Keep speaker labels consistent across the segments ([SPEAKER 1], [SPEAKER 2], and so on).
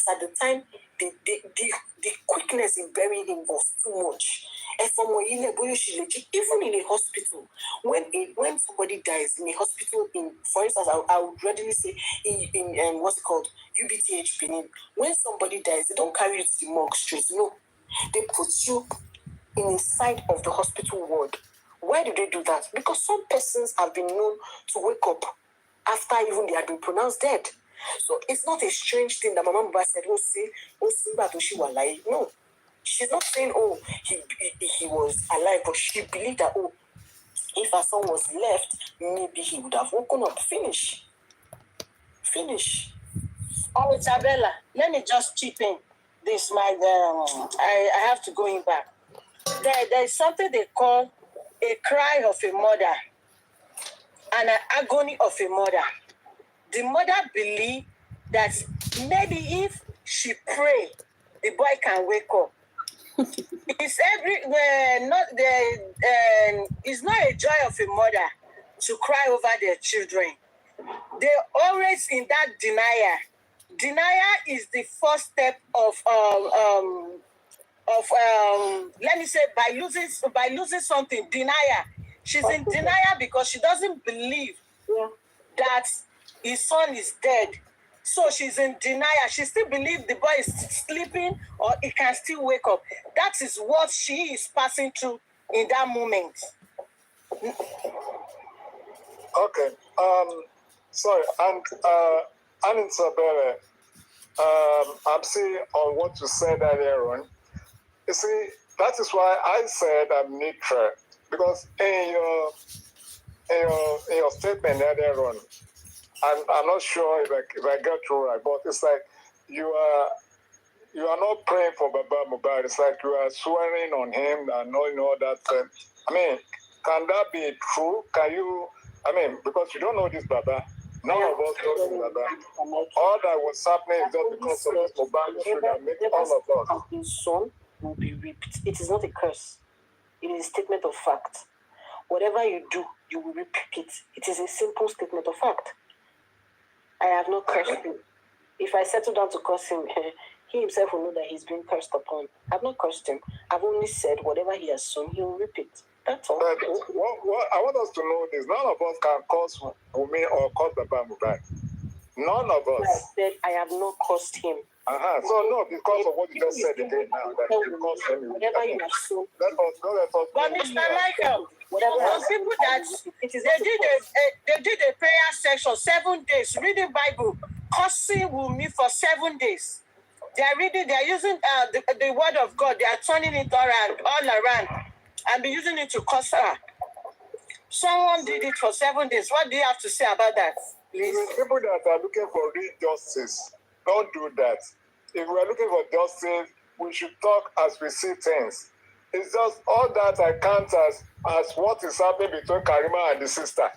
[SPEAKER 1] at the time, the quickness in burying him was too much. And from even in a hospital, when somebody dies in a hospital, for instance, I would readily say in what's it called, UBTH Benin, when somebody dies, they don't carry you to the morgue straight. No, they put you in the side of the hospital ward. Why do they do that? Because some persons have been known to wake up after even they had been pronounced dead. So it's not a strange thing that Mama Muba said, no. She's not saying, he was alive, but she believed that, if her son was left, maybe he would have woken up. Finish.
[SPEAKER 2] Oh, Isabella, let me just chip in this. I have to go in back. There is something they call a cry of a mother and an agony of a mother. The mother believed that maybe if she pray, the boy can wake up. It's not a joy of a mother to cry over their children. They're always in that denial. Denial is the first step of let me say by losing something. Denial. She's in denial because she doesn't believe that his son is dead. So she's in denial. She still believes the boy is sleeping or he can still wake up. That is what she is passing through in that moment.
[SPEAKER 3] Okay. Sorry. And Isabella, I'm seeing on what you said earlier on. You see, that is why I said I'm neutral, because in your statement earlier on, I'm not sure if I get through right, but it's like you are not praying for Baba Mohbad. It's like you are swearing on him and all that. I mean, can that be true? Can you? I mean, because you don't know this Baba. None of us know this Baba. All that was happening is just because of this Mohbad issue that made all of us.
[SPEAKER 1] His son will be reaped. It is not a curse. It is a statement of fact. Whatever you do, you will reap it. It is a simple statement of fact. I have not cursed him. If I settle down to curse him, he himself will know that he's been cursed upon. I've not cursed him. I've only said whatever he has sown, he will reap it. That's all.
[SPEAKER 3] But what I want us to know is none of us can curse Wummi or curse Baba Mohbad. None of us.
[SPEAKER 1] I said I have not cursed him.
[SPEAKER 3] So no, because of what you just said again now, that you curse him.
[SPEAKER 1] Whatever you have sown.
[SPEAKER 3] Let us.
[SPEAKER 2] But Mr. Michael, those people that they did a prayer session 7 days, reading Bible, cursing Wummi for 7 days. They are using the word of God. They are turning it all around, and be using it to curse her. Someone did it for 7 days. What do you have to say about that, please?
[SPEAKER 3] People that are looking for real justice, don't do that. If we are looking for justice, we should talk as we see things. It's just all that I count as what is happening between Karima and the sister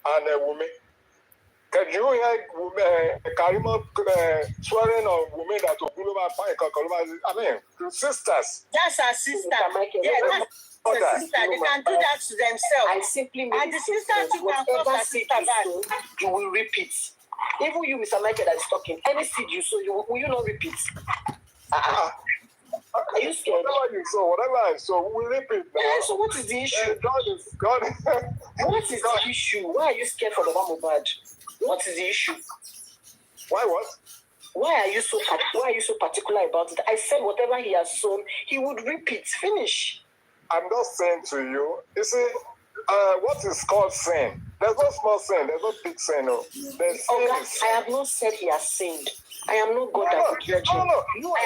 [SPEAKER 3] and Wummi. Can you hear Karima swearing on Wummi that I mean, sisters.
[SPEAKER 2] That's her sister. Yeah, that's her sister. They can do that to themselves.
[SPEAKER 1] I simply mean,
[SPEAKER 2] and the sister too can cause her sister back.
[SPEAKER 1] You will repeat. Even you, Mr. Michael, that is talking, any seed you sow, will you not repeat? Are you scared?
[SPEAKER 3] Whatever I saw, we repeat.
[SPEAKER 1] So what is the issue?
[SPEAKER 3] God.
[SPEAKER 1] What is the issue? Why are you scared for the Mohbad? What is the issue?
[SPEAKER 3] Why what?
[SPEAKER 1] Why are you so particular about it? I said whatever he has sown, he would repeat. Finish.
[SPEAKER 3] I'm just saying to you, you see, what is called sin? There's no small sin, there's no big sin. No.
[SPEAKER 1] I have not said he has sinned. I am not God that would judge him. I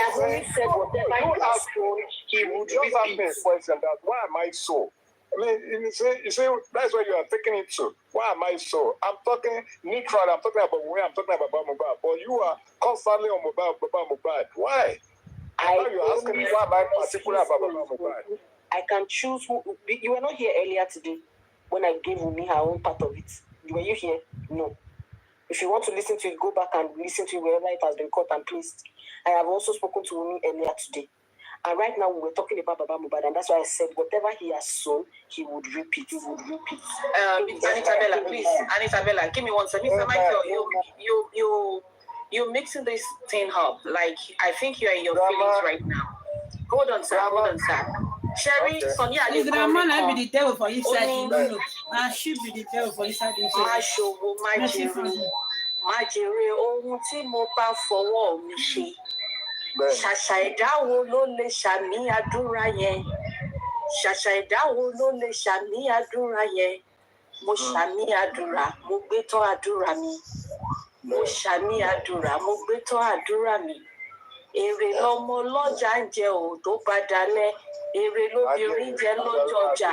[SPEAKER 1] have only said whatever he has sown, he would repeat.
[SPEAKER 3] Just ask me a question that why am I so? I mean, you say that's where you are taking it to. Why am I so? I'm talking neutral. I'm talking about Wummi. I'm talking about Mohbad. But you are constantly on Mohbad. Why? Now you're asking me why am I particular about Mohbad?
[SPEAKER 1] I can choose who. You were not here earlier today when I gave Wummi her own part of it. Were you here? No. If you want to listen to it, go back and listen to it wherever it has been cut and placed. I have also spoken to Wummi earlier today. And right now we were talking about Baba Mohbad, and that's why I said whatever he has sown, he would repeat.
[SPEAKER 2] Anita Bella, please. Anita Bella, give me 1 second. Mr. Michael,
[SPEAKER 1] you're mixing this thing up. Like, I think you're in your feelings right now. Hold on, sir. Sherry, Sonia,
[SPEAKER 4] the grandma might be the devil for inside. No. Should be the devil for inside.
[SPEAKER 1] Má ṣòwò, má jèrè ohun tí mo bá fọwọ́ mi ṣe. Ṣàṣà ẹ̀dá wo ló lè ṣàmì àdúrà yẹn? Ṣàṣà ẹ̀dá wo ló lè ṣàmì àdúrà yẹn? Mo ṣàmì àdúrà, mo gbé tán àdúrà mi. Mo ṣàmì àdúrà, mo gbé tán àdúrà mi. Èrè lọmọ lọ́jà ń jẹ ò tó bá dalẹ̀. Èrè lóbìnrin jẹ lọ́jọ́ ọjà.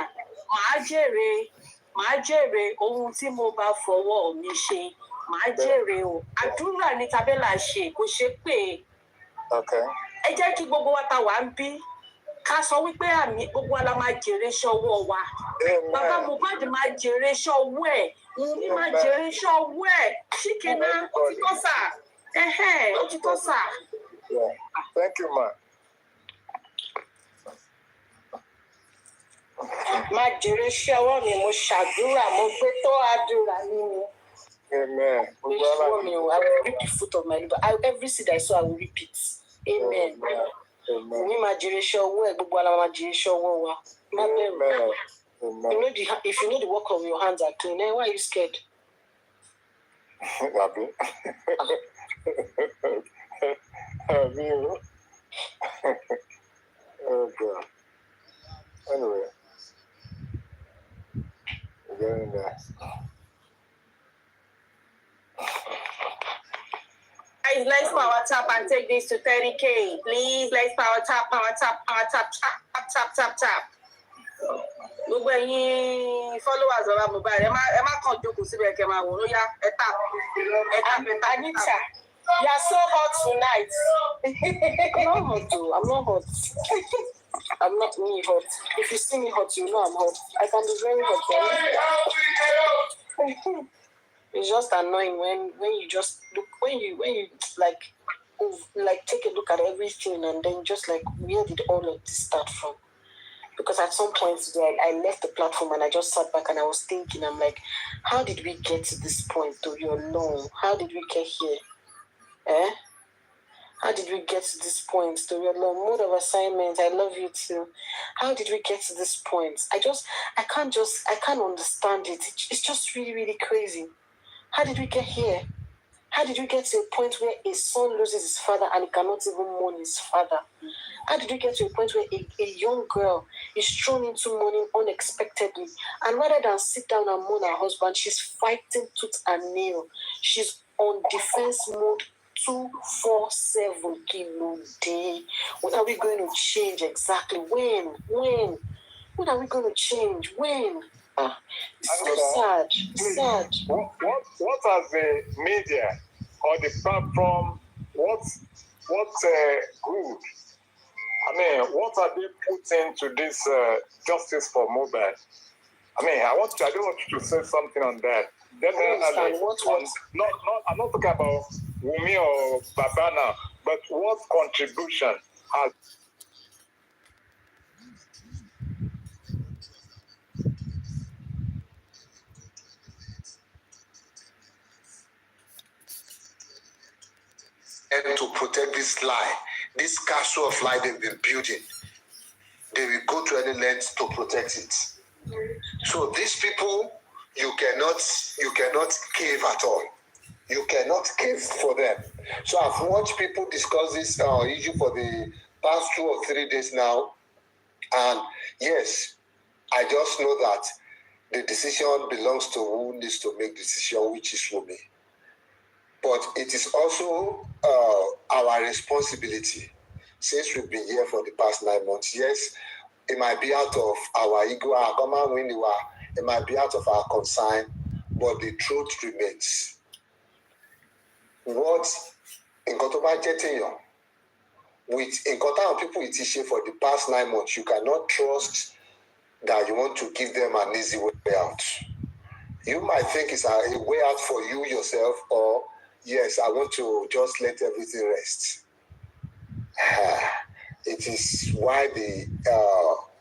[SPEAKER 1] Màá jèrè ohun tí mo bá fọwọ́ mi ṣe. Màá jèrè o. Àdúrà ni Tabella ṣe, kò ṣe pé. Ẹ jẹ́ kí gbogbo wa ta wà ń bí. Ká sọ wípé àmì gbogbo wa la máa jèrè iṣẹ́ ọwọ́ wa. Bàbá Mohbad máa jèrè iṣẹ́ ọwọ́ ẹ̀. Wùnmí máa jèrè iṣẹ́ ọwọ́ ẹ̀. Ṣìkìnà ó ti tó sà. Ó ti tó sà.
[SPEAKER 3] Thank you, ma.
[SPEAKER 2] Má jèrè iṣẹ́ ọwọ́ mi, mo ṣàdúrà, mo gbé tó àdúrà nínú.
[SPEAKER 3] Amen.
[SPEAKER 1] I will reap the fruit of my labor. Every seed I sow, I will reap it. Amen. Wùnmí máa jèrè iṣẹ́ ọwọ́ ẹ̀, gbogbo wa máa jèrè iṣẹ́ ọwọ́ wa. Má bẹ̀rù. If you know the work of your hands are clean, then why are you scared?
[SPEAKER 3] Oh God. Anyway, we're getting there.
[SPEAKER 1] Guys, let's power tap and take this to 30K. Please, let's power tap, tap. Gbogbo ẹ̀yin followers ọ̀rọ̀ Mohbad ẹ má kàn jókòó síbẹ̀ kẹ́ máa wò ó yá ẹ tap.
[SPEAKER 2] Anita, you are so hot tonight.
[SPEAKER 1] I'm not hot. I'm not me hot. If you see me hot, you know I'm hot. I can be very hot. It's just annoying when you just look when you like take a look at everything and then just like where did all of this start from? Because at some point today I left the platform and I just sat back and I was thinking, I'm like, how did we get to this point, though you're alone? How did we get here? How did we get to this point? To your long mode of assignment. I love you too. How did we get to this point? I can't understand it. It's just really, really crazy. How did we get here? How did we get to a point where a son loses his father and he cannot even mourn his father? How did we get to a point where a young girl is thrown into mourning unexpectedly? And rather than sit down and mourn her husband, she's fighting tooth and nail. She's on defense mode 247 kilo day. What are we going to change exactly? When? When are we going to change? When? It's so sad. It's sad.
[SPEAKER 3] What has the media or the platform? What's good? I mean, what are they putting to this justice for Mohbad? I mean, I don't want you to say something on that. Definitely. I'm not talking about Wummi or Babana, but what contribution has
[SPEAKER 5] to protect this lie, this castle of lie they've been building? They will go to any length to protect it. So these people, you cannot cave at all. You cannot cave for them. So I've watched people discuss this issue for the past 2 or 3 days now. And yes, I just know that the decision belongs to who needs to make the decision, which is Wummi. But it is also our responsibility, since we've been here for the past 9 months. Yes, it might be out of our ego, it might be out of our concern, but the truth remains. What in Kotoba Jetiyon, with in Kota people it is for the past 9 months, you cannot trust that you want to give them an easy way out. You might think it's a way out for you yourself, or yes, I want to just let everything rest. It is why the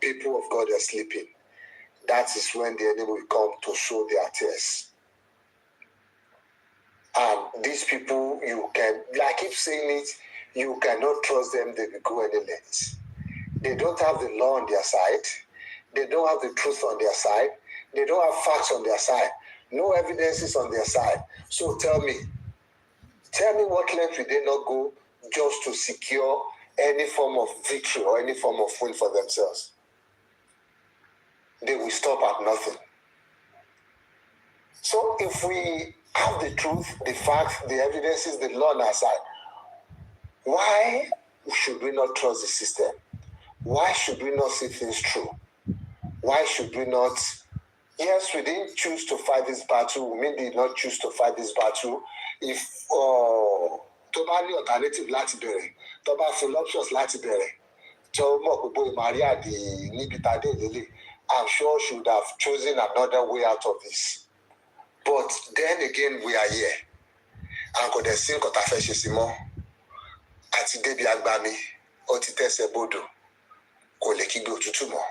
[SPEAKER 5] people of God are sleeping. That is when the enemy will come to sow their tears. And these people, you can, like I keep saying it, you cannot trust them, they will go any lengths. They don't have the law on their side. They don't have the truth on their side. They don't have facts on their side. No evidences on their side. So tell me what length will they not go just to secure any form of victory or any form of win for themselves? They will stop at nothing. So if we have the truth, the facts, the evidences, the law on our side, why should we not trust the system? Why should we not see things through? Why should we not? Yes, we didn't choose to fight this battle. Wummi did not choose to fight this battle. If tó bá ní alternative láti bẹ̀rẹ̀, tó bá fún options láti bẹ̀rẹ̀, tó mọ̀ pé bóyá Maria di níbi tàdé ìdílé, I'm sure she would have chosen another way out of this. But then again, we are here. And kò dẹ̀ sí nǹkan tá a fẹ́ ṣe sí mọ́. Àti débi agbami, ó ti tẹ̀sẹ̀ bodò, kò lè kígbe òtútù mọ́.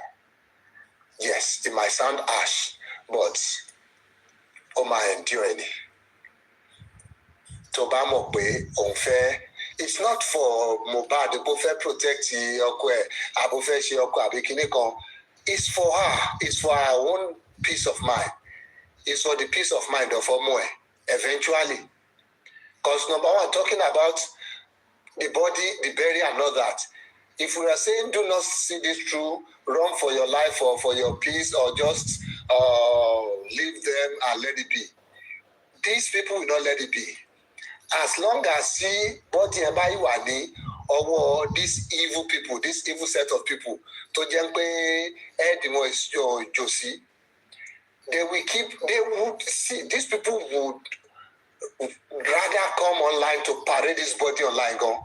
[SPEAKER 5] Yes, it might sound harsh, but ó máa endure ni. Tó bá mọ̀ pé òun fẹ́, it's not for Mohbad bó fẹ́ protect ọkọ ẹ̀, àbó fẹ́ ṣe ọkọ àbí kinní kan. It's for her. It's for her own peace of mind. It's for the peace of mind of ọmọ ẹ̀, eventually. Because number one, talking about the body, the burial and all that. If we are saying do not see this through, run for your life or for your peace or just leave them and let it be. These people will not let it be. As long as see body and body wà ní ọwọ́ these evil people, this evil set of people, tó jẹ́ pé ẹ̀dínwó ìjòsí, they would see, these people would rather come online to parade this body online gan.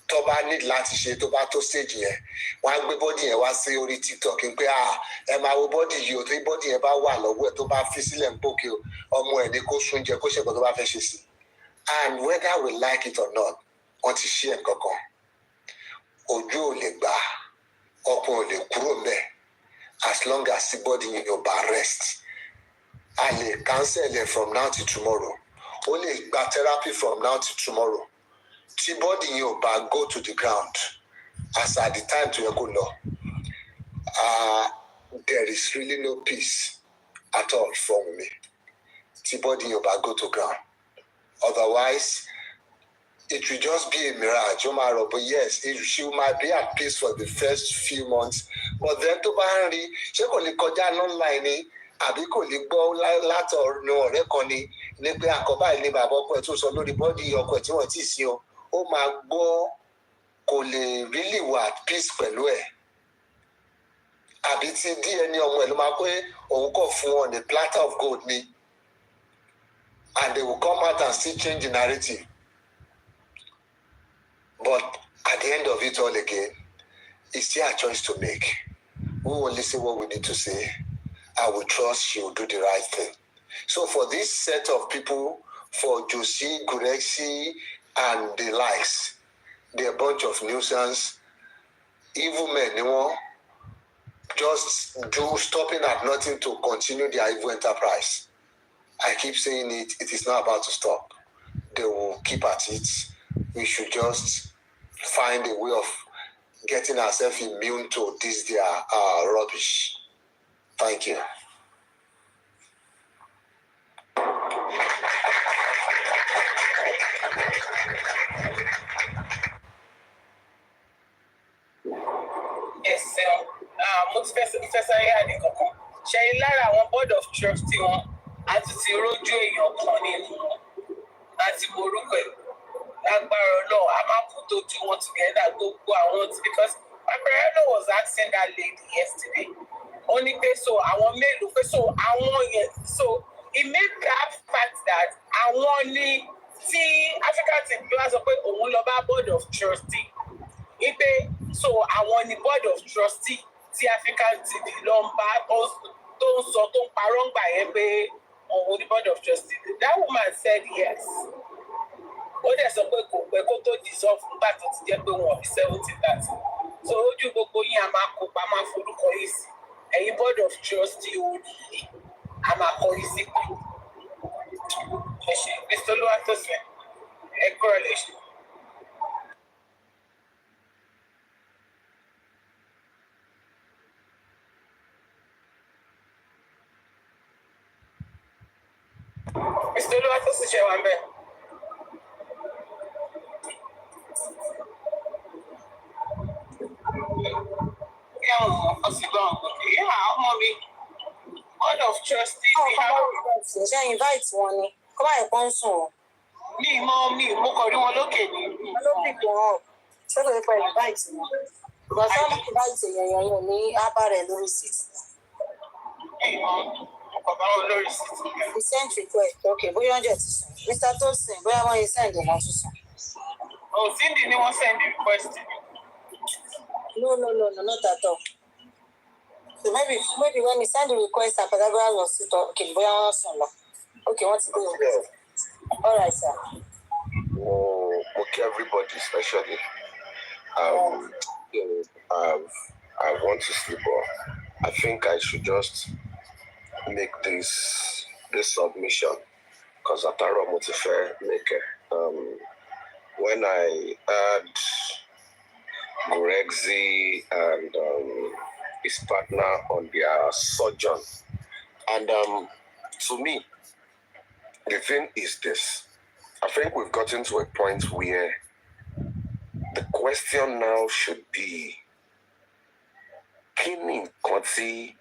[SPEAKER 5] Tó bá need láti ṣe tó bá tó stage yẹn, wọ́n á gbé body yẹn wá sí orí TikTok pé ẹ máa wo body yìí o, tó body yẹn bá wà lọ́wọ́ ẹ̀ tó bá fi sílẹ̀ ń pòkè o, ọmọ ẹ̀ ní kó súnjẹ kó ṣẹ̀kọ́ tó bá fẹ́ ṣe sí. And whether we like it or not, wọ́n ti ṣe nǹkan kan. Ojú ò lè gbà, ọkùn ò lè kúrò ńbẹ̀. As long as the body yẹn ò bá rest. A lè cancel it from now to tomorrow. Ó lè gba therapy from now to tomorrow. Tí body yẹn ò bá go to the ground as at the time to yẹ kó lọ, there is really no peace at all for me. Tí body yẹn ò bá go to ground. Otherwise, it will just be a mirage. But yes, she might be at peace for the first few months. But then tó bá ń rí, ṣé kò lè kọjá online ni? Àbí kò lè gbọ́ látọ̀nù ọ̀rẹ́ kan ni pé àkọ́bá ilé bàbá ọkọ ẹ̀ tó sọ lórí bọ́dì ọkọ ẹ̀ tí wọ́n ti sí o. Ó máa gbọ́, kò lè really wà at peace pẹ̀lú ẹ̀. Àbí tí DNA ọmọ ẹ̀ ló máa pé òun kò fún wọn a platter of gold ni. And they will come out and still change the narrative. But at the end of it all again, it's still a choice to make. We will listen what we need to say. I will trust she will do the right thing. So for this set of people, for Josie, Gurexi, and the likes, they're a bunch of nuisance, evil men, you know, just stopping at nothing to continue their evil enterprise. I keep saying it, it is not about to stop. They will keep at it. We should just find a way of getting ourselves immune to this their rubbish. Thank you.
[SPEAKER 2] Yes, mo ti fẹ́ sáré àdé kankan. Ṣé lára àwọn board of trustee wọn àti ti rójú èèyàn kan nínú àti morúkọ ẹ̀ lágbára Ọlọ́run a máa put the two one together gbogbo àwọn ti because Paparello was asking that lady yesterday ó ní pé so àwọn mélòó pé so àwọn yẹn so it made that fact that àwọn ní tí African team bí wọ́n sọ pé òun lọ bá board of trustee wípé so àwọn ní board of trustee tí African team lọ ń bá tó ń sọ tó ń parọ́ ń gbà yẹn pé òun ní board of trustee. That woman said yes. Ó dẹ̀ sọ pé kò pẹ́ kó tó dissolve nígbà tó ti jẹ́ pé wọ́n fi 70-30. So ojú gbogbo yín a máa kópa máa forúkọ yìí sí. Ẹ̀yin board of trustee ò ní a máa kọ yìí sí pé. Mr. Luatosin, a correlation. Mr. Luatosin, Shewambe. Yeah, mommy. Board of trustees.
[SPEAKER 1] Ṣé invite wọn ni? Kọ́ báyìí kan ń sùn wọn.
[SPEAKER 2] Me, mo kọ̀ rí wọn lókè ní.
[SPEAKER 1] Wọ́n ló pè pé wọn. Ṣé kò ní pẹ́ invite wọn? Ìgbà tí wọ́n invite èèyàn ní ábà rẹ̀ lórí síìtì.
[SPEAKER 2] Mo kọ̀ bá wọn lórí síìtì.
[SPEAKER 1] We send request. Okay, bóyá oúnjẹ ti sùn. Mr. Tosin, bóyá wọ́n yẹ send ẹ̀ náà tún sùn.
[SPEAKER 2] Oh, Cindy ni wọ́n send the request.
[SPEAKER 1] No, not at all. So maybe when he send the request, Pythagoras was still talking. Bóyá wọ́n sùn lọ. Okay, wọ́n ti go. All right, sir.
[SPEAKER 5] Okay, everybody, especially. I want to sleep, or I think I should just make this submission because Ataro Motife make it. When I had Gregzy and his partner on their sojourn, and to me, the thing is this: I think we've gotten to a point where the question now should be, Kini Konti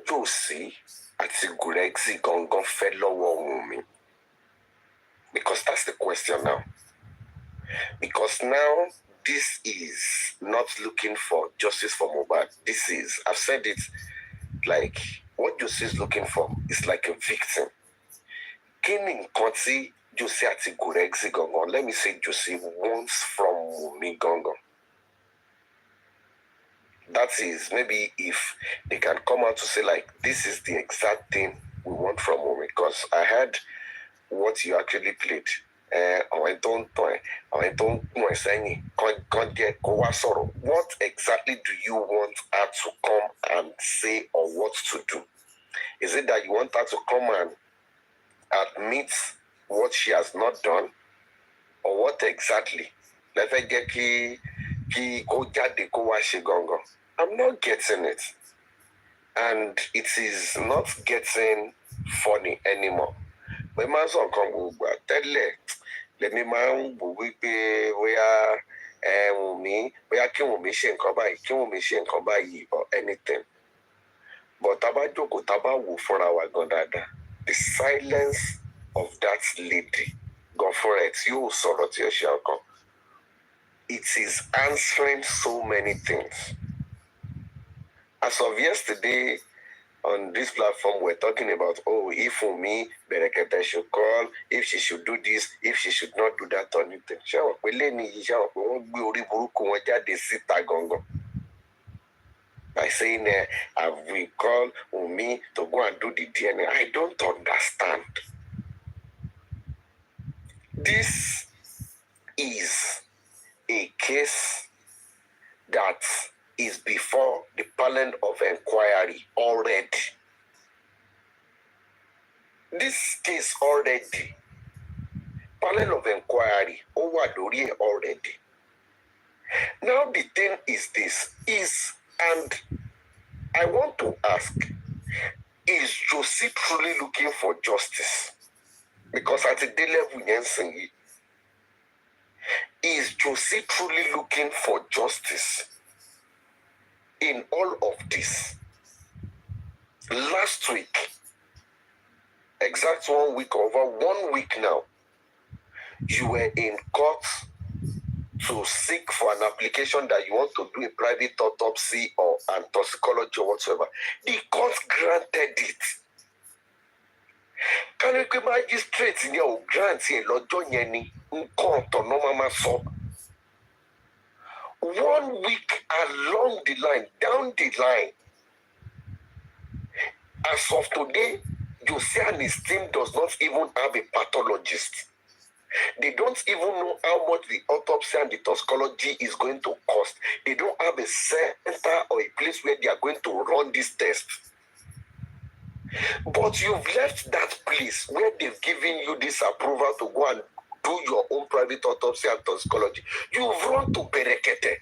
[SPEAKER 5] Josie àti Gregzy gangan fẹ́ lọ́wọ́ Wummi? Because that's the question now. Because now this is not looking for justice for Mohbad. This is, I've said it, like what Josie is looking for is like a victim. Kini Konti Josie àti Gregzy gangan, let me say Josie wants from Wummi gangan. That is, maybe if they can come out to say, like, this is the exact thing we want from Wummi, because I heard what you actually played. What exactly do you want her to come and say, or what to do? Is it that you want her to come and admit what she has not done, or what exactly? I'm not getting it, and it is not getting funny anymore. My man's on Congo, but let me man we are Wummi, we are Wummi come by or anything. But Tabajoko Tabawu for our Gondada, the silence of that lady, go for it, you saw it, your shanko. It is answering so many things. As of yesterday, on this platform, we're talking about, oh, if Wummi, Berekete should call, if she should do this, if she should not do that or anything. By saying, have we called Wummi to go and do the DNA? I don't understand. This is a case that is before the panel of inquiry already. This case already, panel of inquiry over Dorie already. Now the thing is this, and I want to ask, is Josie truly looking for justice? Because at the day level, is Josie truly looking for justice in all of this? Last week, exact 1 week, over 1 week now, you were in court to seek for an application that you want to do a private autopsy or and toxicology or whatever. The court granted it. Can you magistrate in your grant here, Lord John Yenny, Mama so 1 week along the line, down the line, as of today, Josie and his team does not even have a pathologist. They don't even know how much the autopsy and the toxicology is going to cost. They don't have a center or a place where they are going to run this test. But you've left that place where they've given you this approval to go and do your own private autopsy and toxicology. You've run to Berekete.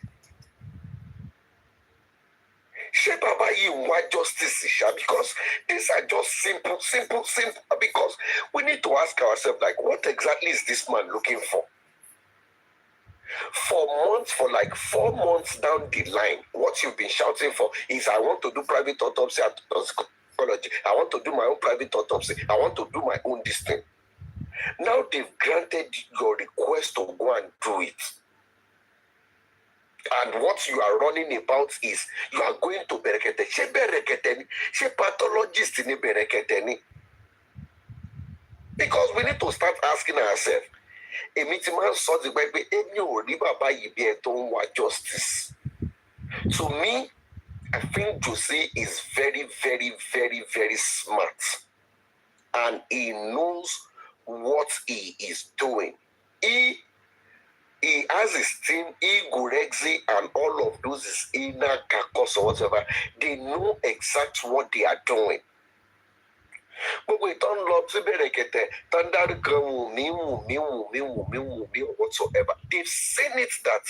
[SPEAKER 5] Ṣé bàbá yìí ń wá justice ṣá? Because these are just simple. Because we need to ask ourselves, like, what exactly is this man looking for? For like 4 months down the line, what you've been shouting for is, I want to do private autopsy and toxicology. I want to do my own private autopsy. I want to do my own this thing. Now they've granted your request to go and do it. And what you are running about is, you are going to Berekete. Ṣé Berekete ni? Ṣé pathologist ni Berekete ni? Because we need to start asking ourselves, èmi ti máa ń sọ ti pẹ́ pé èmi ò rí bàbá yìí bí ẹ tó ń wá justice. To me, I think Josie is very, very, very, very smart. And he knows what he is doing. He has his team, Igurexi, and all of those, his inner Kakos or whatever. They know exactly what they are doing. But we don't love to Berekete, Thunder Wummi, whatsoever. They've seen it that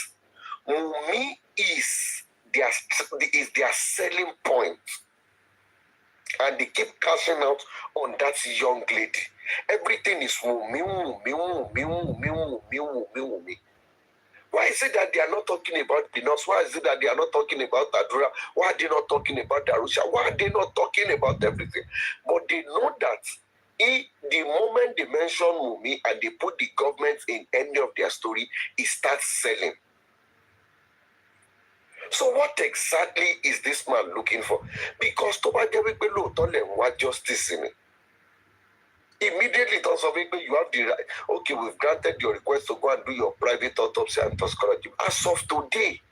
[SPEAKER 5] Wummi is their selling point. And they keep cashing out on that young lady. Everything is Wummi. Why is it that they are not talking about Pinos? Why is it that they are not talking about Adura? Why are they not talking about Darusha? Why are they not talking about everything? But they know that the moment they mention Wummi and they put the government in any of their story, it starts selling. So what exactly is this man looking for? Because what justice in it. Immediately, you have the right. Okay, we've granted your request to go and do your private autopsy and toxicology. As of today,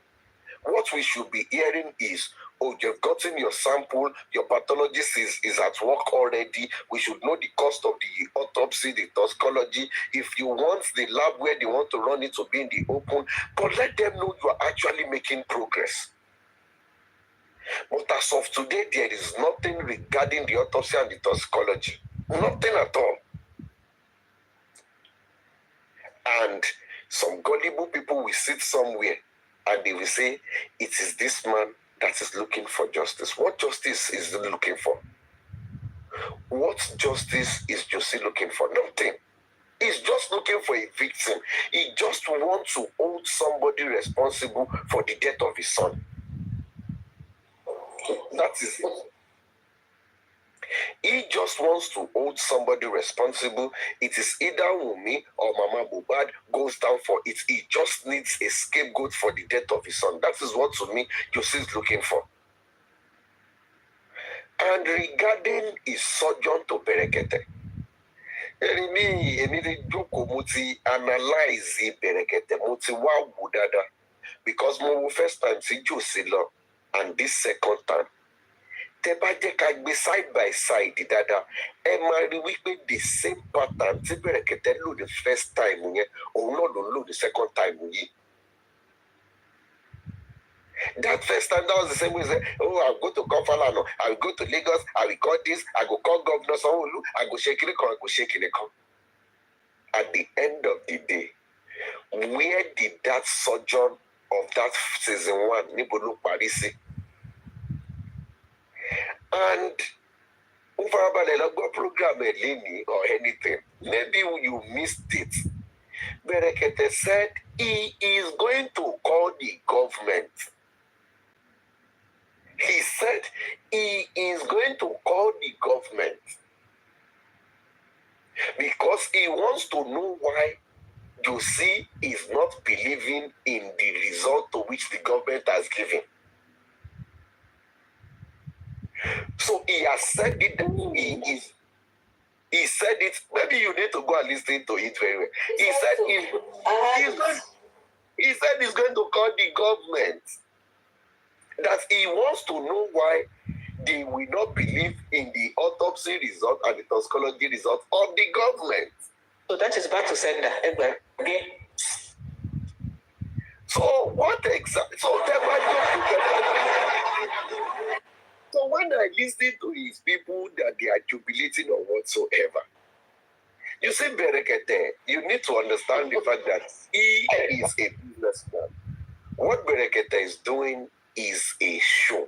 [SPEAKER 5] what we should be hearing is, oh, you've gotten your sample, your pathologist is at work already. We should know the cost of the autopsy, the toxicology. If you want the lab where they want to run it to be in the open, but let them know you are actually making progress. But as of today, there is nothing regarding the autopsy and the toxicology. Nothing at all. And some gullible people will sit somewhere and they will say, it is this man that is looking for justice. What justice is he looking for? What justice is Josie looking for? Nothing. He's just looking for a victim. He just wants to hold somebody responsible for the death of his son. That is it. He just wants to hold somebody responsible. It is either Wummi or Mama Mohbad goes down for it. He just needs a scapegoat for the death of his son. That is what, to me, Josie is looking for. And regarding his sojourn to Berekete, analyze Berekete, because my first time see Josie and this second time, side by side, the same pattern. The first time, or not the second time. That first time, that was the same way. Oh, I'll go to Kofalano, I'll go to Lagos, I will call this, I will call Governor Sanwo-Olu, I go shake it, I go shake it. At the end of the day, where did that sojourn of that season 1, Nibolu Parisi? And program or anything, maybe you missed it. Berekete said he is going to call the government. He said he is going to call the government because he wants to know why Josie is not believing in the result to which the government has given. So he has said it that he said it. Maybe you need to go and listen to it very well. He said he's going to call the government. That he wants to know why they will not believe in the autopsy result and the toxicology result of the government.
[SPEAKER 1] So that is back to sender again.
[SPEAKER 5] So what exactly? So
[SPEAKER 6] So when I listen to his people that they are jubilating or whatsoever, you see, Berekete, you need to understand the fact that he is a businessman. What Berekete is doing is a show.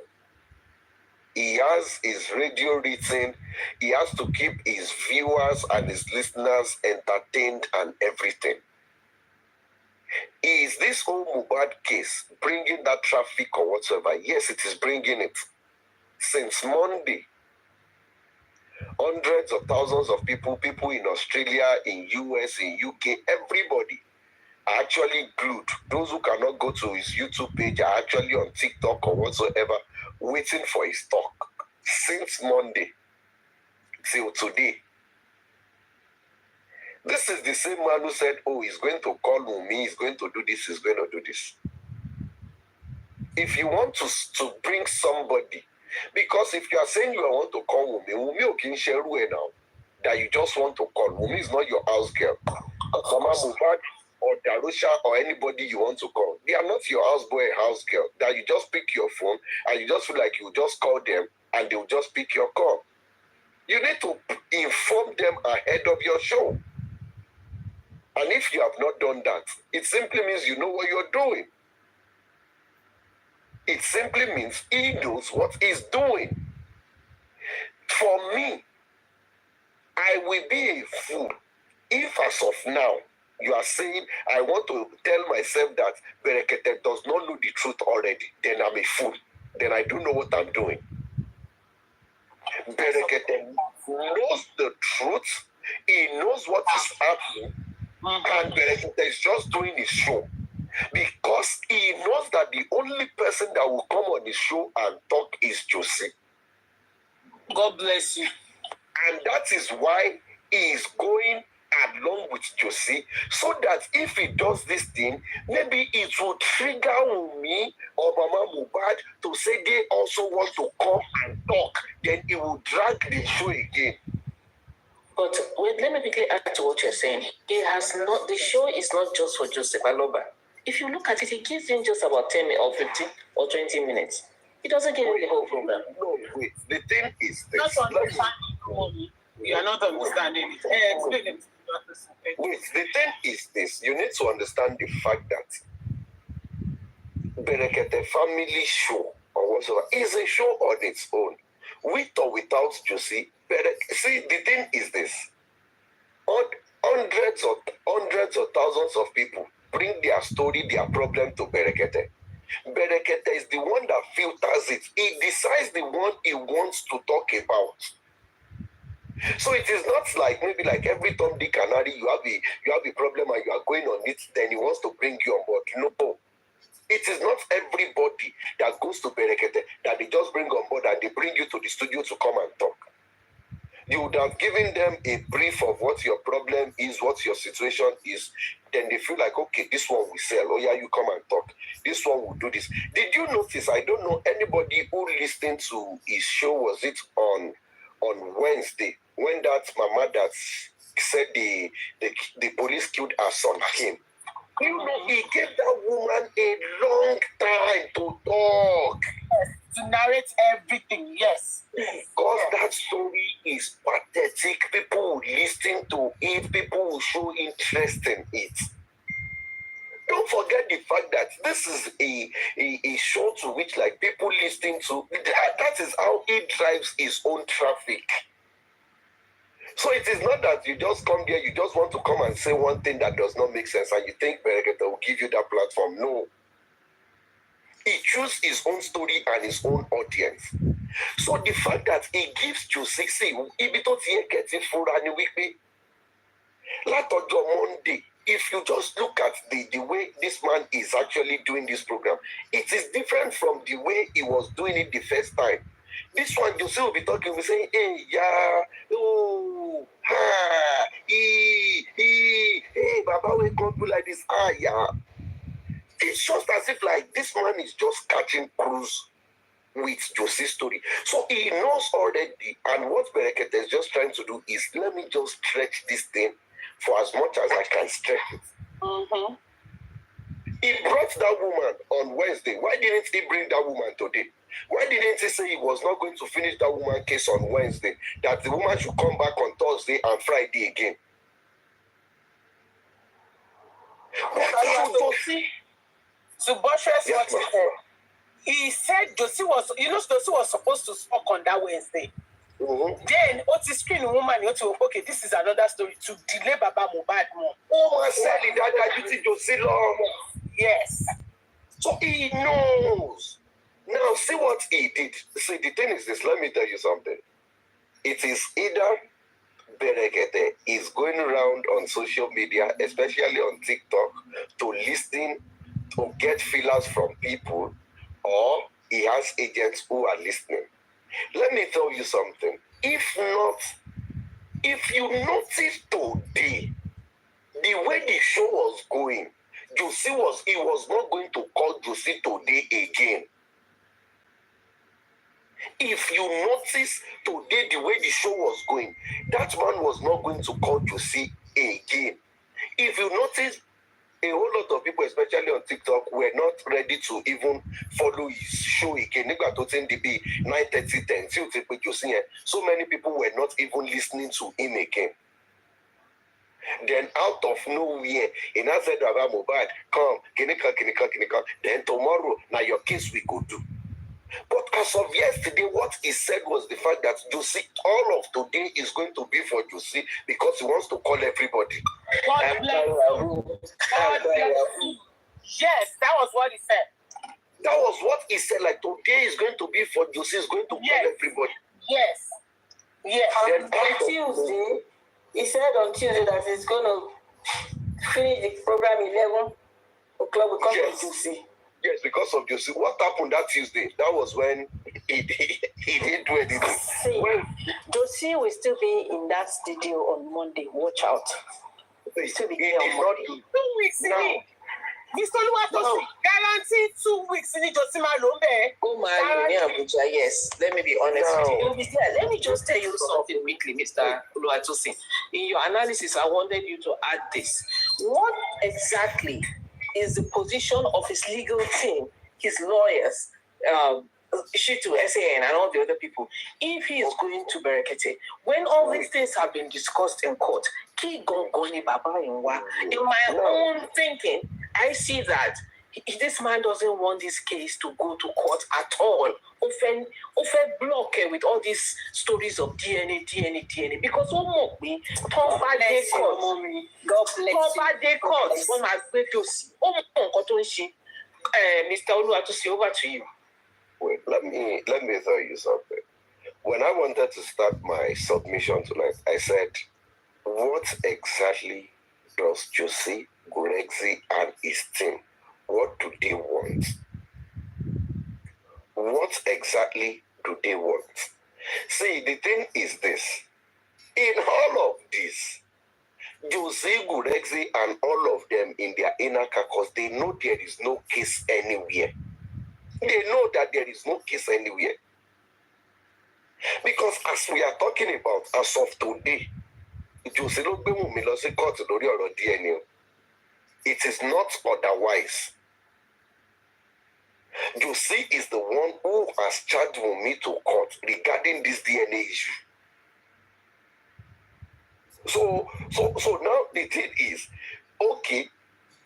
[SPEAKER 6] He has his radio written. He has to keep his viewers and his listeners entertained and everything. Is this whole Mubad case bringing that traffic or whatsoever? Yes, it is bringing it. Since Monday, hundreds of thousands of people in Australia, in US, in UK, everybody are actually glued. Those who cannot go to his YouTube page are actually on TikTok or whatsoever, waiting for his talk. Since Monday till today. This is the same man who said, oh, he's going to call Wummi, he's going to do this, he's going to do this. If you want to bring somebody, because if you are saying you want to call Wummi okay, share now, that you just want to call. Wummi is not your house girl. Mama Mubad or Darusha or anybody you want to call. They are not your house boy, house girl. That you just pick your phone and you just feel like you just call them and they'll just pick your call. You need to inform them ahead of your show. And if you have not done that, it simply means you know what you're doing. It simply means he knows what he's doing. For me, I will be a fool if as of now, you are saying, I want to tell myself that Berekete does not know the truth already, then I'm a fool. Then I don't know what I'm doing. Berekete knows the truth. He knows what is happening. And Berekete is just doing his show. Because he knows that the only person that will come on the show and talk is Josie.
[SPEAKER 2] God bless you.
[SPEAKER 6] And that is why he is going along with Josie, so that if he does this thing, maybe it will trigger Wummi or Mama Mubad to say they also want to come and talk. Then it will drag the show again.
[SPEAKER 1] But wait, let me quickly add to what you're saying. The show is not just for Joseph Aloba. If you look at it, it gives him just about 10 or 15 or 20 minutes. It doesn't give him the whole program.
[SPEAKER 6] No, wait. The thing is this.
[SPEAKER 2] Not understanding. You are not understanding it. Explain it.
[SPEAKER 6] Wait, the thing is this. You need to understand the fact that Berekete family show or whatsoever is a show on its own. With or without Josie, see, the thing is this. Hundreds of thousands of people bring their story, their problem to Berekete. Berekete is the one that filters it. He decides the one he wants to talk about. So it is not like maybe like every Tom, Dick, and Harry, you have a problem and you are going on it, then he wants to bring you on board. No. It is not everybody that goes to Berekete that they just bring on board and they bring you to the studio to come and talk. You would have given them a brief of what your problem is, what your situation is. Then they feel like, okay, this one will sell. Oh yeah, you come and talk. This one will do this. Did you notice? I don't know anybody who listened to his show. Was it on Wednesday when that mama that said the police killed her son came? You know, he gave that woman a long time to talk.
[SPEAKER 2] To narrate everything, yes.
[SPEAKER 6] Because that story is pathetic. People will listen to it. People will show interest in it. Don't forget the fact that this is a show to which like people listen to. That is how he drives his own traffic. So it is not that you just come there, you just want to come and say one thing that does not make sense and you think Berekete will give you that platform. No. He chooses his own story and his own audience. So the fact that he gives you 60, ibi tó ti yẹ kẹ́ ti fura ni wípé látọjọ́ Monday, if you just look at the way this man is actually doing this program, it is different from the way he was doing it the first time. This one, Jose will be talking, will be saying, hey, yeah, oh, ha, hey, Baba, we can't do like this, yeah. It's just as if like this man is just catching cruise with Jose's story. So he knows already, and what Berekete is just trying to do is, let me just stretch this thing for as much as I can stretch it.
[SPEAKER 2] Mm-hmm.
[SPEAKER 6] He brought that woman on Wednesday. Why didn't he bring that woman today? Why didn't he say he was not going to finish that woman case on Wednesday? That the woman should come back on Thursday and Friday again?
[SPEAKER 2] To buttress what he said, he said Josie was, Josie was supposed to speak on that Wednesday.
[SPEAKER 6] Mm-hmm.
[SPEAKER 2] Then, what is screen woman? Okay, this is another story to delay Baba Mohbad more.
[SPEAKER 6] Oh, my son, that Josie law.
[SPEAKER 2] Yes.
[SPEAKER 6] So he knows. Now, see what he did. See, the thing is this. Let me tell you something. It is either Berekete is going around on social media, especially on TikTok, to listen, to get feelers from people, or he has agents who are listening. Let me tell you something. If you notice today, the way the show was going, Josie was not going to call Josie today again. If you notice today the way the show was going, that man was not going to call Josie again. If you notice, a whole lot of people, especially on TikTok, were not ready to even follow his show again. 9:30, 10. So many people were not even listening to him again. Then out of nowhere, he now said, Baba Mohbad, come, kinika. Then tomorrow, now your case we go do. But as of yesterday, what he said was the fact that Josie, all of today is going to be for Josie because he wants to call everybody.
[SPEAKER 2] God bless you. God bless you. Yes, that was what he said.
[SPEAKER 6] That was what he said. Like today is going to be for Josie, is going to call everybody.
[SPEAKER 2] Yes. Yes.
[SPEAKER 1] And on Tuesday, he said on Tuesday that he's going to finish the program 11 o'clock because of Josie.
[SPEAKER 6] Yes, because of Josie. What happened that Tuesday? That was when he didn't do anything.
[SPEAKER 1] See, Josie will still be in that studio on Monday. Watch out.
[SPEAKER 6] He
[SPEAKER 1] still be
[SPEAKER 6] did
[SPEAKER 1] there on
[SPEAKER 6] not
[SPEAKER 1] Monday.
[SPEAKER 6] do
[SPEAKER 2] 2 weeks in it. Mr. Oluwatosin,
[SPEAKER 1] No.
[SPEAKER 2] guarantee 2 weeks in it. Josie Malombe.
[SPEAKER 7] Oh my, Abuja, yes. Let me be honest with you.
[SPEAKER 1] You'll be there.
[SPEAKER 7] Let me just tell you something quickly, Mr. Oluwatosin. In your analysis, I wanted you to add this. What exactly is the position of his legal team, his lawyers, Shitu, SAN, and all the other people, if he is going to Berekete? When all these things have been discussed in court, in my own thinking, I see that this man doesn't want this case to go to court at all. Often block with all these stories of DNA, because me, God bless you. Mr. Oluwatosin, over to you.
[SPEAKER 6] Wait, let me tell you something. When I wanted to start my submission tonight, I said, what exactly does Josie, Gurexi, and his team, what do they want? What exactly do they want? See, the thing is this. In all of this, Josie, Gurexi, and all of them in their inner caucus, they know there is no case anywhere. They know that there is no case anywhere. Because as we are talking about, as of today, Josie ló gbé Wummi lọ sí court lórí ọ̀rọ̀ DNA. It is not otherwise. Josie is the one who has charged Wummi to court regarding this DNA issue. So now the thing is, okay,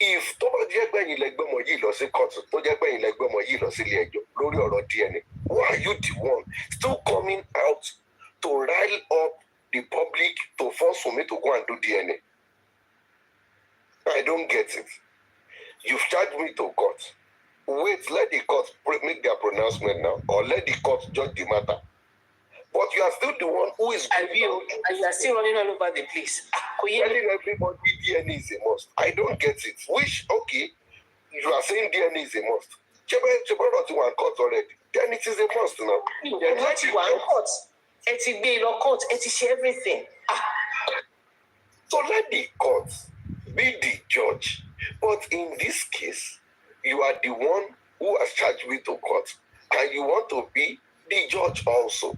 [SPEAKER 6] if tó bá jẹ́ pé ẹ̀yin lẹ gbé ọmọ yìí lọ sí court, tó jẹ́ pé ẹ̀yin lẹ gbé ọmọ yìí lọ sí ilé ẹjọ́ lórí ọ̀rọ̀ DNA, why are you the one still coming out to rile up the public to force Wummi to go and do DNA? I don't get it. You've charged me to court. Wait, let the court make their pronouncement now, or let the court judge the matter. But you are still the one who is
[SPEAKER 7] and you are still running all over the place.
[SPEAKER 6] telling everybody DNA is a must. I don't get it. Which, okay, you are saying DNA is a must. Cheboro to one court already. Then it is a must now.
[SPEAKER 7] Then let you one court. Court, everything.
[SPEAKER 6] So let the court be the judge. But in this case, you are the one who has charged me to court, and you want to be the judge also.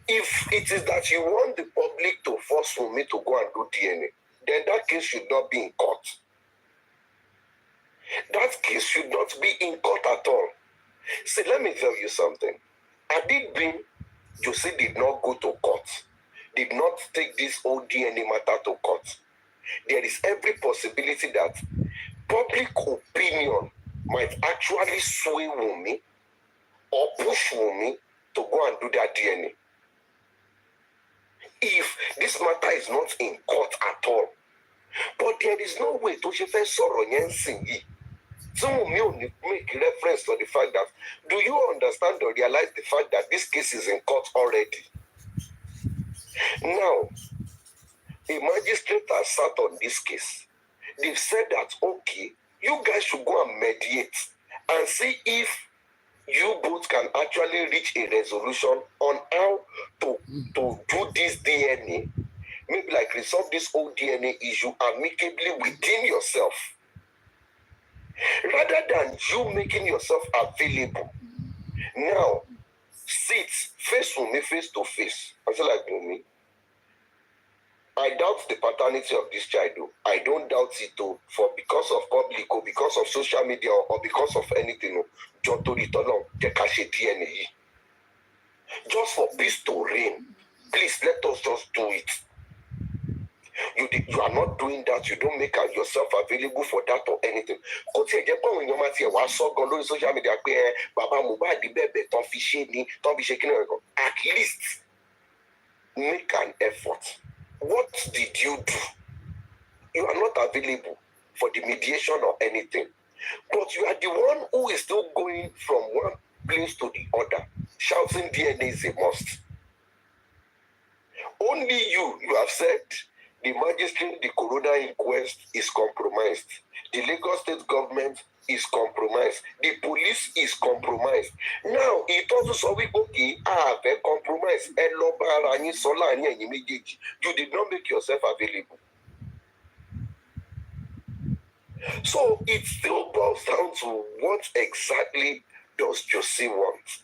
[SPEAKER 6] If it is that you want the public to force me to go and do DNA, then that case should not be in court. That case should not be in court at all. See, let me tell you something. Adibin Josie did not go to court, did not take this whole DNA matter to court. There is every possibility that public opinion might actually sway Wummi or push Wummi to go and do that DNA. If this matter is not in court at all. But there is no way to sọ̀rọ̀ yẹn sìn yìí. So Wummi only make reference to the fact that, do you understand or realize the fact that this case is in court already? Now, a magistrate has sat on this case. They've said that, okay, you guys should go and mediate and see if you both can actually reach a resolution on how to do this DNA, maybe like resolve this whole DNA issue amicably within yourself, rather than you making yourself available. Now, sit face Wummi face to face. I say like Wummi, I doubt the paternity of this child. I don't doubt it though, for because of public or because of social media or because of anything. Just for peace to reign, please let us just do it. You are not doing that. You don't make yourself available for that or anything. Social media, at least make an effort. What did you do? You are not available for the mediation or anything. But you are the one who is still going from one place to the other, shouting DNA is a must. Only you have said the magistrate, the coroner inquest is compromised. The Lagos state government is compromised. The police is compromised. Now, it also saw we okay, compromised. You did not make yourself available. So it still boils down to what exactly does Josie want.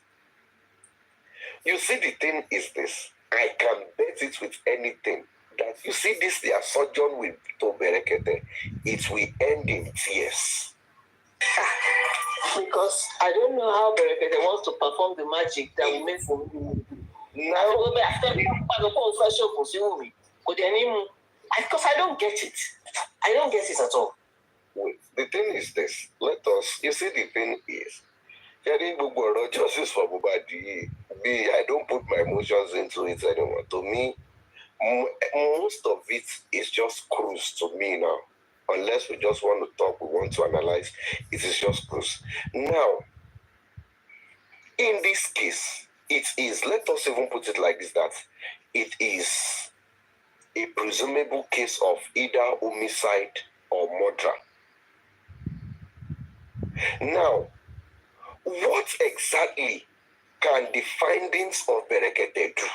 [SPEAKER 6] You see, the thing is this. I can bet it with anything that you see this their sojourn with Berekete, it will end in tears.
[SPEAKER 7] Because I don't know how Berekete wants to perform the magic that will make for me. Now, because I don't get it. I don't get it at all.
[SPEAKER 6] Wait, the thing is this. You see, the thing is, justice for Bubadi. I don't put my emotions into it anymore. To me, most of it is just cruise to me now. Unless we just want to talk, we want to analyze, it is just cruise. Now, in this case, it is, let us even put it like this, that it is a presumable case of either homicide or murder. Now, what exactly can the findings of Berekete do?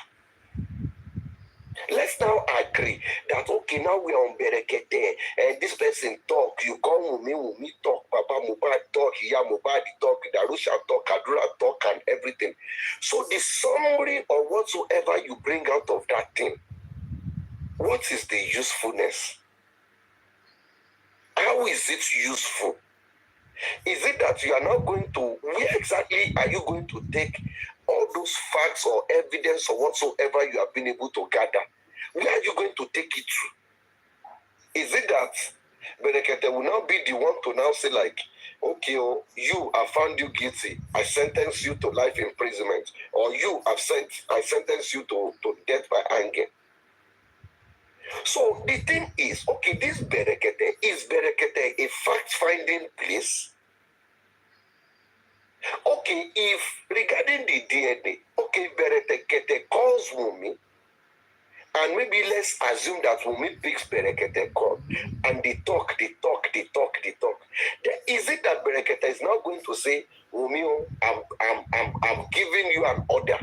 [SPEAKER 6] Let's now agree that, okay, now we are on Berekete, and this person talk, you call Wummi talk, Papa Mohbad talk, Iya Mohbad talk, Darusha talk, Kadura talk, and everything. So the summary or whatsoever you bring out of that thing, what is the usefulness? How is it useful? Is it that you are not going to, where exactly are you going to take all those facts or evidence or whatsoever you have been able to gather? Where are you going to take it to? Is it that Berekete will now be the one to now say like, okay, I found you guilty, I sentence you to life imprisonment, or I sentence you to death by hanging? So the thing is, okay, is Berekete a fact-finding place? Okay, if regarding the DNA, okay, Berekete calls Wummi, and maybe let's assume that Wummi picks Berekete call, and they talk. Then is it that Berekete is now going to say, Wummi, I'm giving you an order.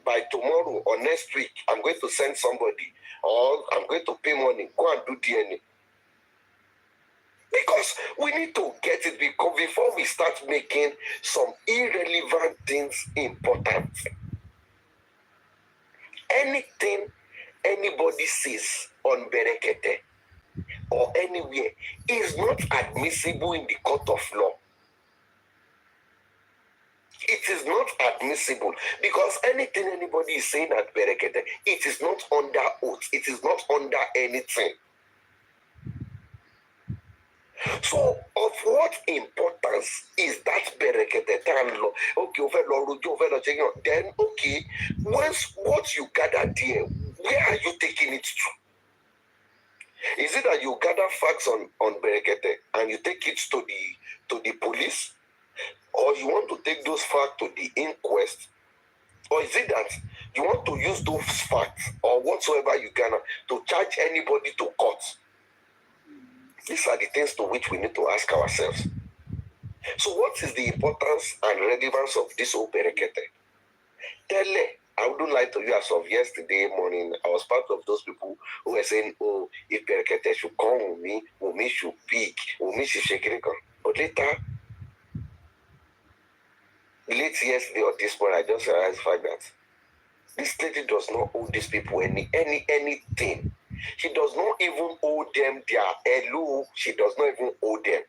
[SPEAKER 6] By tomorrow or next week, I'm going to send somebody, or I'm going to pay money, go and do DNA. Because we need to get it, because before we start making some irrelevant things important. Anything anybody says on Berekete or anywhere is not admissible in the court of law. is not admissible because anything anybody is saying at Berekete, it is not under oath. It is not under anything. So, of what importance is that Berekete? Okay, then okay, once what you gather there, where are you taking it to? Is it that you gather facts on Berekete and you take it to the police? Or you want to take those facts to the inquest? Or is it that you want to use those facts or whatsoever you can to charge anybody to court? These are the things to which we need to ask ourselves. So what is the importance and relevance of this whole Berekete? Tele, I wouldn't lie to you, as of yesterday morning, I was part of those people who were saying, oh, if Berekete should come with me, Wummi should pick, Wummi should shake it. But later, late yesterday or this morning, I just realized the fact that this lady does not owe these people anything. She does not even owe them their hello. She does not even owe them.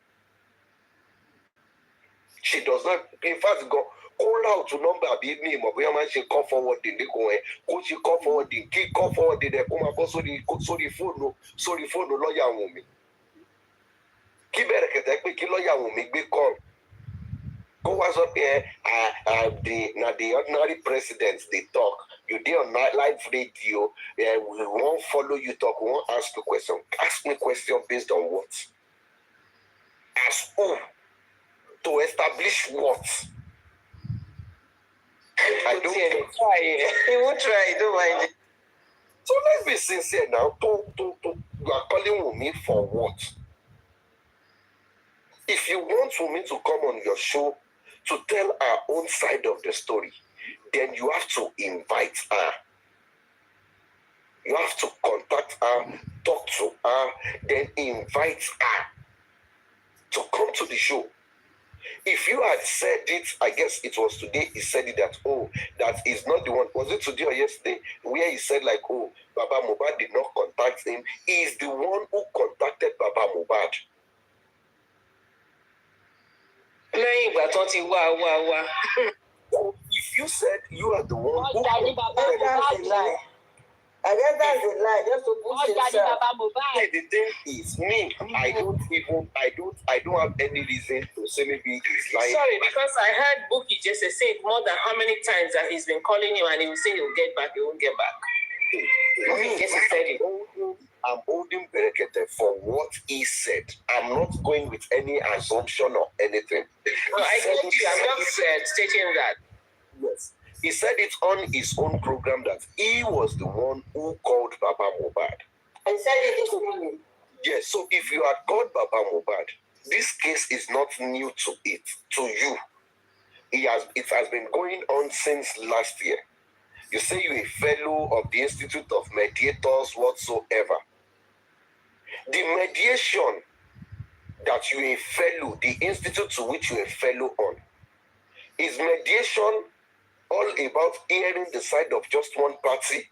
[SPEAKER 6] She does not, in fact, go call out to number be me, but we man she come forward in the go coach she come forward in key come forward in the come about sorry phone no lawyer Wummi. Ki Berekete pe ki lawyer Wummi be call. Go was up here, the ordinary presidents they talk. You did on live radio, we won't follow you talk, we won't ask you question. Ask me question based on what? As who? To establish what? I don't
[SPEAKER 7] try. He won't try, don't mind it.
[SPEAKER 6] So let's be sincere now. You are calling Wummi for what? If you want Wummi to come on your show to tell our own side of the story, then you have to invite her. You have to contact her, talk to her, then invite her to come to the show. If you had said it, I guess it was today, he said it that, oh, that is not the one. Was it today or yesterday? Where he said like, oh, Baba Mohbad did not contact him. He is the one who contacted Baba Mohbad. So if you said you are the one who
[SPEAKER 2] That's a lie. I guess that's a lie. Just to push himself.
[SPEAKER 6] The thing is, me, I don't have any reason to say maybe he's lying.
[SPEAKER 7] Sorry, because I heard Buki just say it more than how many times that he's been calling him and he will say he'll get back, he won't get back.
[SPEAKER 6] Me,
[SPEAKER 7] Yes, he said it.
[SPEAKER 6] I'm holding Berekete for what he said. I'm not going with any assumption or anything.
[SPEAKER 7] No, I get you. I'm just stating that.
[SPEAKER 6] Yes. He said it on his own program that he was the one who called Baba Mohbad.
[SPEAKER 2] I said it this morning.
[SPEAKER 6] Yes, so if you had called Baba Mohbad, this case is not new to you. It has been going on since last year. You say you're a fellow of the Institute of Mediators whatsoever. The mediation that you're a fellow, the institute to which you're a fellow on, is mediation all about hearing the side of just one party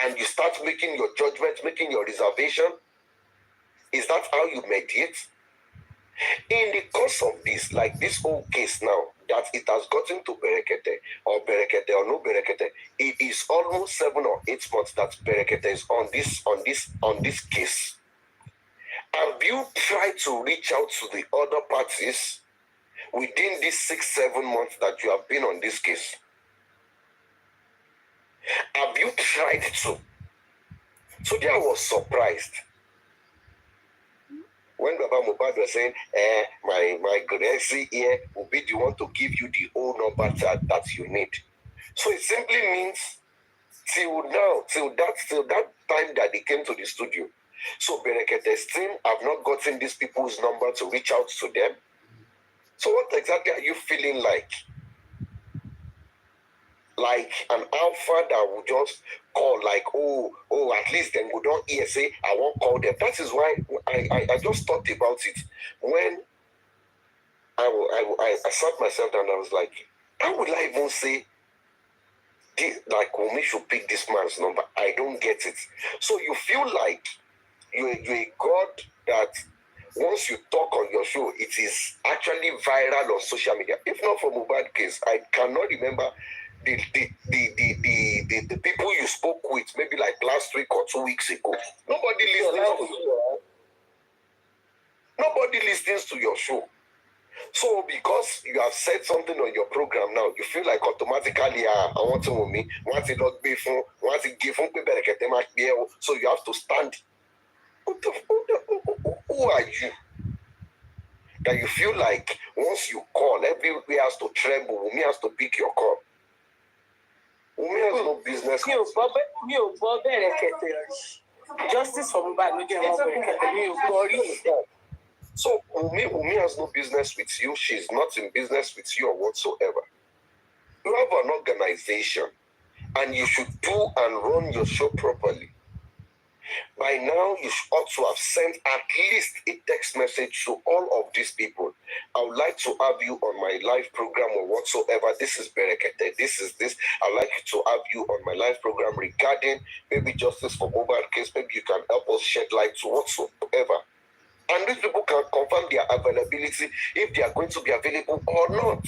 [SPEAKER 6] and you start making your judgment, making your reservation? Is that how you mediate? In the course of this, like this whole case now, that it has gotten to Berekete or no Berekete, it is almost 7 or 8 months that Berekete is on this case. Have you tried to reach out to the other parties within these 6-7 months that you have been on this case? Have you tried to? So there I was surprised when Baba Mohbad was saying, my Gracie here will be the one to give you the whole number that you need. So it simply means till that time that they came to the studio, so Berekete's team have not gotten these people's number to reach out to them. So what exactly are you feeling like? Like an alpha that will just call, like, oh, at least then we don't hear say, I won't call them. That is why I just thought about it. When I sat myself down and I was like, how would I even say, like, Wummi should pick this man's number? I don't get it. So you feel like you're a God that once you talk on your show, it is actually viral on social media. If not for Mohbad case, I cannot remember the people you spoke with maybe like last week or 2 weeks ago. Nobody listens to you. Nobody listens to your show. So because you have said something on your program now, you feel like automatically, I want to Wummi, once it not be fun, once it give fun, so you have to stand. Who are you? That you feel like once you call, everywhere has to tremble, Wummi has to pick your call. Wummi has no business.
[SPEAKER 2] Justice for Mohbad,
[SPEAKER 6] So Wummi has no business with you. She's not in business with you or whatsoever. You have an organization and you should do and run your show properly. By now, you ought to have sent at least a text message to all of these people. I would like to have you on my live program or whatsoever. This is Berekete. This is this. I'd like to have you on my live program regarding maybe justice for Mohbad case. Maybe you can help us shed light to whatsoever. And these people can confirm their availability if they are going to be available or not.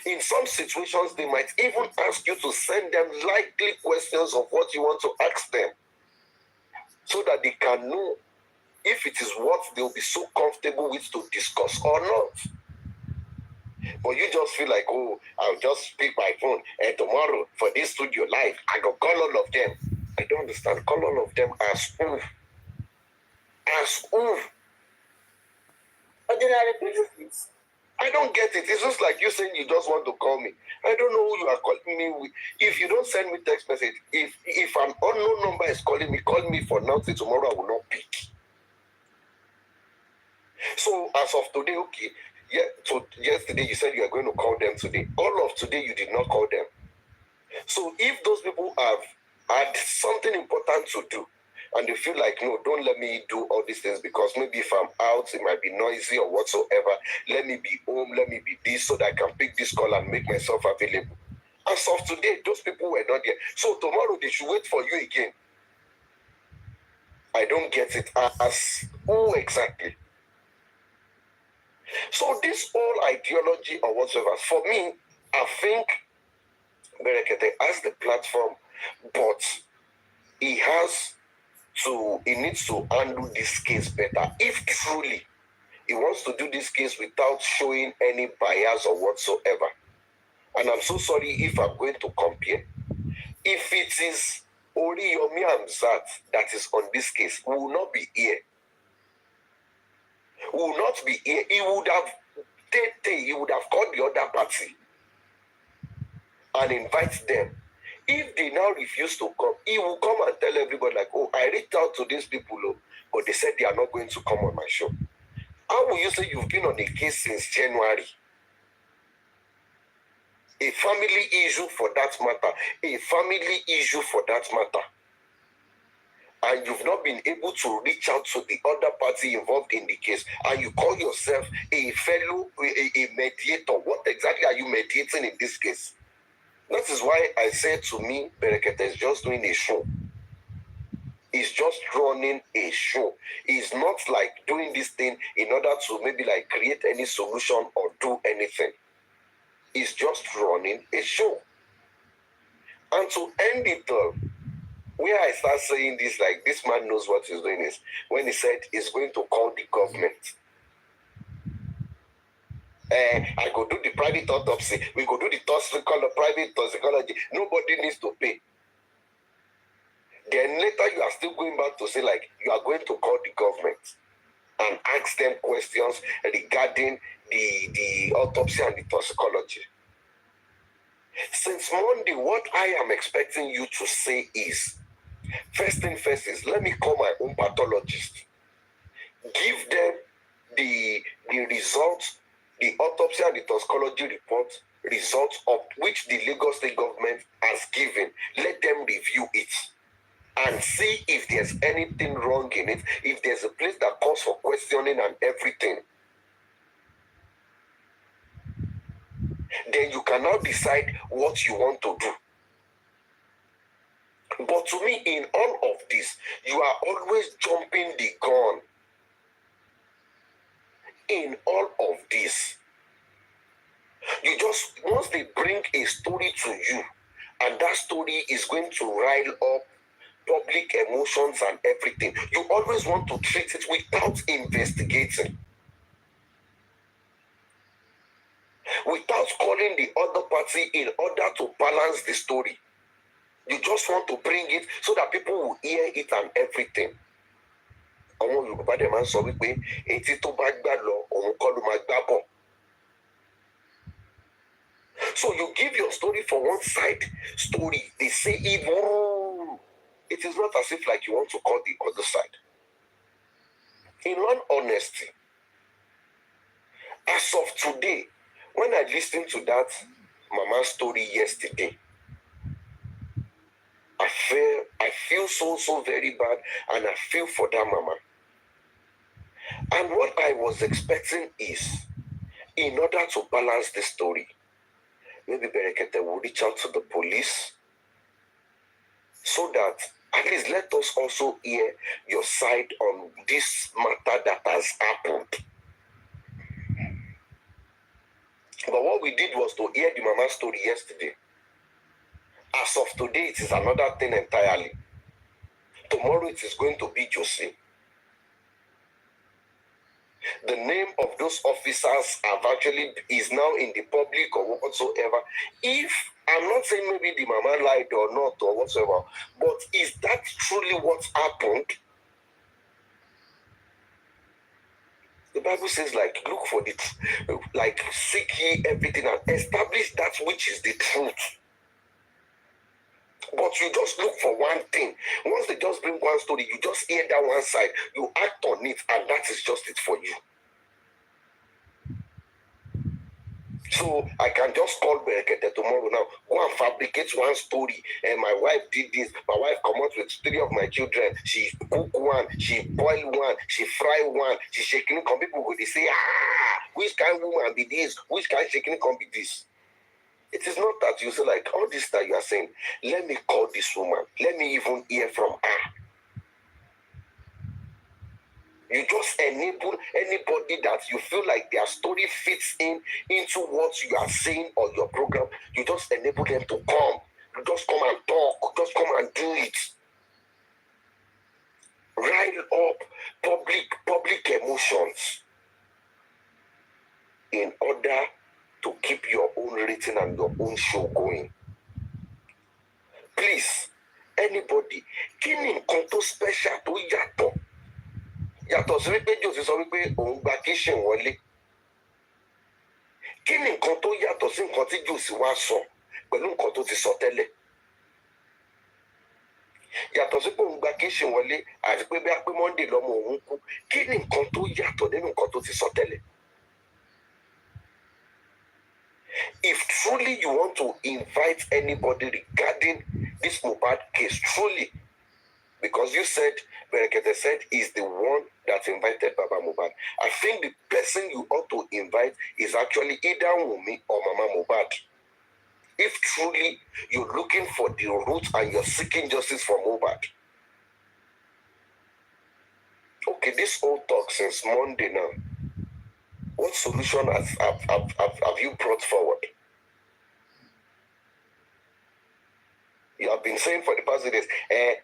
[SPEAKER 6] In some situations, they might even ask you to send them likely questions of what you want to ask them, so that they can know if it is what they'll be so comfortable with to discuss or not. But you just feel like, oh, I'll just pick my phone and tomorrow for this studio live, I go call all of them. I don't understand. Call all of them as who? As who?
[SPEAKER 2] ordinary people.
[SPEAKER 6] I don't get it. It's just like you saying you just want to call me. I don't know who you are calling me with. If you don't send me text message, if an unknown number is calling me, call me for now till tomorrow, I will not pick. So as of today, okay, yeah. So yesterday you said you are going to call them today. All of today you did not call them. So if those people have had something important to do, and they feel like, no, don't let me do all these things because maybe if I'm out, it might be noisy or whatsoever. Let me be home, let me be this, so that I can pick this call and make myself available. As of today, those people were not there. So tomorrow they should wait for you again. I don't get it. As who exactly? So this whole ideology or whatsoever, for me, I think Berekete has the platform, but he needs to handle this case better. If truly he wants to do this case without showing any bias or whatsoever. And I'm so sorry if I'm going to compare. If it is only Yomi Hamzat that is on this case, we will not be here. We will not be here. He would have called the other party and invite them. If they now refuse to come, he will come and tell everybody like, oh, I reached out to these people, but they said they are not going to come on my show. How will you say you've been on a case since January? A family issue for that matter. A family issue for that matter. And you've not been able to reach out to the other party involved in the case. And you call yourself a fellow, a mediator. What exactly are you mediating in this case? That is why I said to me, Berekete is just doing a show. He's just running a show. He's not like doing this thing in order to maybe like create any solution or do anything. He's just running a show. And to end it all, where I start saying this, like this man knows what he's doing, is when he said he's going to call the government. I go do the private autopsy. We go do the private toxicology. Nobody needs to pay. Then later you are still going back to say like you are going to call the government and ask them questions regarding the autopsy and the toxicology. Since Monday, what I am expecting you to say is, first thing first is, let me call my own pathologist. Give them the results, the autopsy and the toxicology report, results of which the Lagos State government has given. Let them review it and see if there's anything wrong in it, if there's a place that calls for questioning and everything. Then you can now decide what you want to do. But to me, in all of this, you are always jumping the gun. in all of this, you just, once they bring a story to you, and that story is going to rile up public emotions and everything, you always want to treat it without investigating, without calling the other party in order to balance the story. You just want to bring it so that people will hear it and everything. Àwọn Yorùbá dẹ̀ máa ń sọ wípé etí tó bá gbà lọ òun kọ́ ló máa gbà bọ̀. So you give your story for one side story, they say it, it is not as if like you want to call the other side. In all honesty, as of today, when I listened to that Mama's story yesterday, I feel so very bad, and I feel for that mama. And what I was expecting is, in order to balance the story, maybe Berekete will reach out to the police so that at least let us also hear your side on this matter that has happened. But what we did was to hear the mama story yesterday. As of today, it is another thing entirely. Tomorrow it is going to be Josie. The name of those officers is now in the public or whatsoever. If I'm not saying maybe the mama lied or not or whatsoever, but is that truly what happened? The Bible says, like, look for the like, seek ye everything and establish that which is the truth. But you just look for one thing. Once they just bring one story, you just hear that one side, you act on it, and that is just it for you. So I can just call Berekete tomorrow now, go and fabricate one story. And my wife did this. My wife come out with 3 of my children. She cook one, she boil one, she fry one, she shaking. Come people go, they say, which kind of woman be this? Which kind of shaking can be this? It is not that you say like all this that you are saying. Let me call this woman. Let me even hear from her. You just enable anybody that you feel like their story fits into what you are saying or your program. You just enable them to come. You just come and talk. Just come and do it. Rile up public emotions in order to keep your own rating and your own show going. Please, anybody, kí ni nǹkan tó special tó yàtọ̀? Yàtọ̀ sí wípé Jòsí sọ wípé òun gba kíṣìn wọlé. Kí ni nǹkan tó yàtọ̀ sí nǹkan tí Jòsí wá sọ pẹ̀lú nǹkan tó ti sọ tẹ́lẹ̀? Yàtọ̀ sí pé òun gba kíṣìn wọlé àti pé bí a pé Monday lọ́mọ òun kú. Kí ni nǹkan tó yàtọ̀ nínú nǹkan tó ti sọ tẹ́lẹ̀? If truly you want to invite anybody regarding this Mohbad case, truly, because you said, Berekete said, is the one that invited Baba Mohbad. I think the person you ought to invite is actually either Wummi or Mama Mohbad. If truly you're looking for the root and you're seeking justice for Mohbad. Okay, this whole talk since Monday now. What solution have you brought forward? You have been saying for the past days,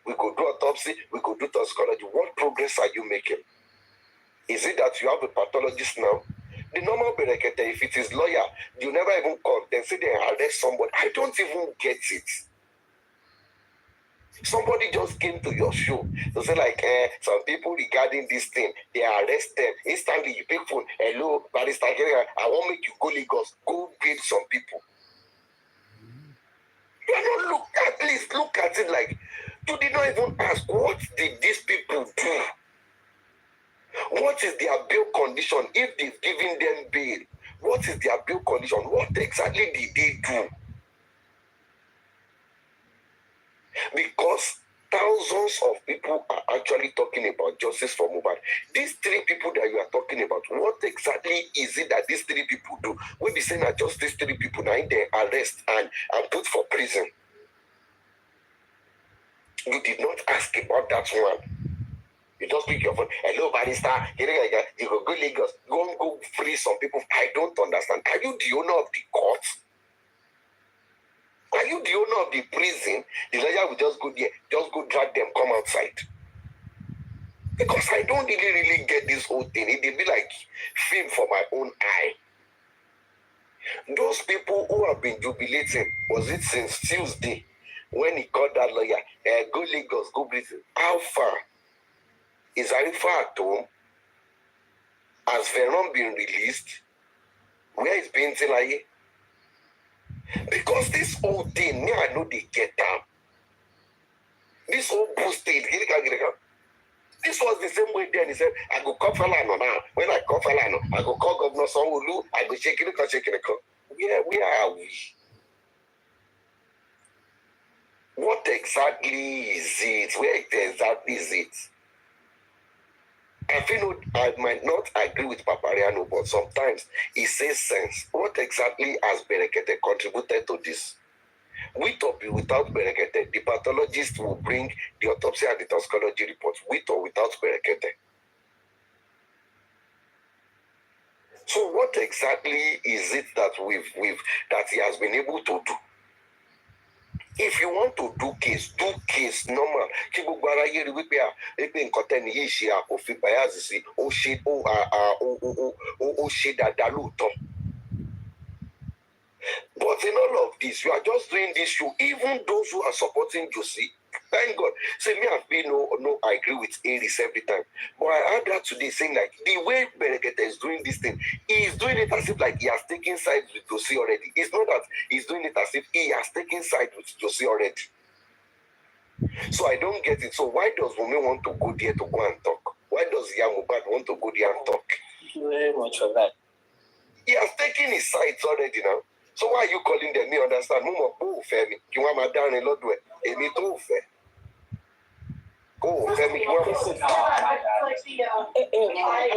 [SPEAKER 6] we could do autopsy, we could do toxicology. What progress are you making? Is it that you have a pathologist now? The normal Berekete, if it is lawyer, you never even come. Then say they arrest somebody. I don't even get it. Somebody just came to your show to say like, some people regarding this thing, they arrest them. Instantly you pick phone, hello, Barrister, I want make you go Lagos, go pay some people. You don't look at it like, you did not even ask, what did these people do? What is their bail condition? If they've given them bail, what is their bail condition? What exactly did they do? Because thousands of people are actually talking about justice for Mohbad. These 3 people that you are talking about, what exactly is it that these 3 people do? We be saying that just these 3 people now they arrest and put for prison. You did not ask about that one. You just pick your phone. Hello, barrister. You go Lagos. Go free some people. I don't understand. Are you the owner of the court? Are you the owner of the prison? The lawyer will just go there, just go drag them, come outside. Because I don't really get this whole thing. It will be like film for my own eye. Those people who have been jubilating, was it since Tuesday, when he called that lawyer, go Lagos, go prison. How far? Is Arifa at home? Has Venom been released? Where is Bintilaye? Because this whole thing, me, I know they get down. This whole boosted, this was the same way then. He said, I go call Falano now. When I call Falano, I go call Governor Sanwo-Olu, I go shake it. Where are we? What exactly is it? Where exactly is it? I feel I might not agree with Papariano, but sometimes he says sense. What exactly has Berekete contributed to this? With or without Berekete, the pathologist will bring the autopsy and the toxicology report, with or without Berekete. So what exactly is it that that he has been able to do? If you want to do case normal. But in all of this, you are just doing this show. Even those who are supporting Josie, thank God. Say me, I've been I agree with Aries every time. But I heard that today saying like the way Berekete is doing this thing, he is doing it as if like he has taken sides with Josie already. It's not that he's doing it as if he has taken sides with Josie already. So I don't get it. So why does Wummi want to go there to go and talk? Why does Yamubad want to go there and talk?
[SPEAKER 7] Thank you very much for that.
[SPEAKER 6] He has taken his sides already now. So why are you calling them? Me understand. Mumo, go fair me. You want my down in Lodwe? Emi to fair. Go fair me.
[SPEAKER 7] I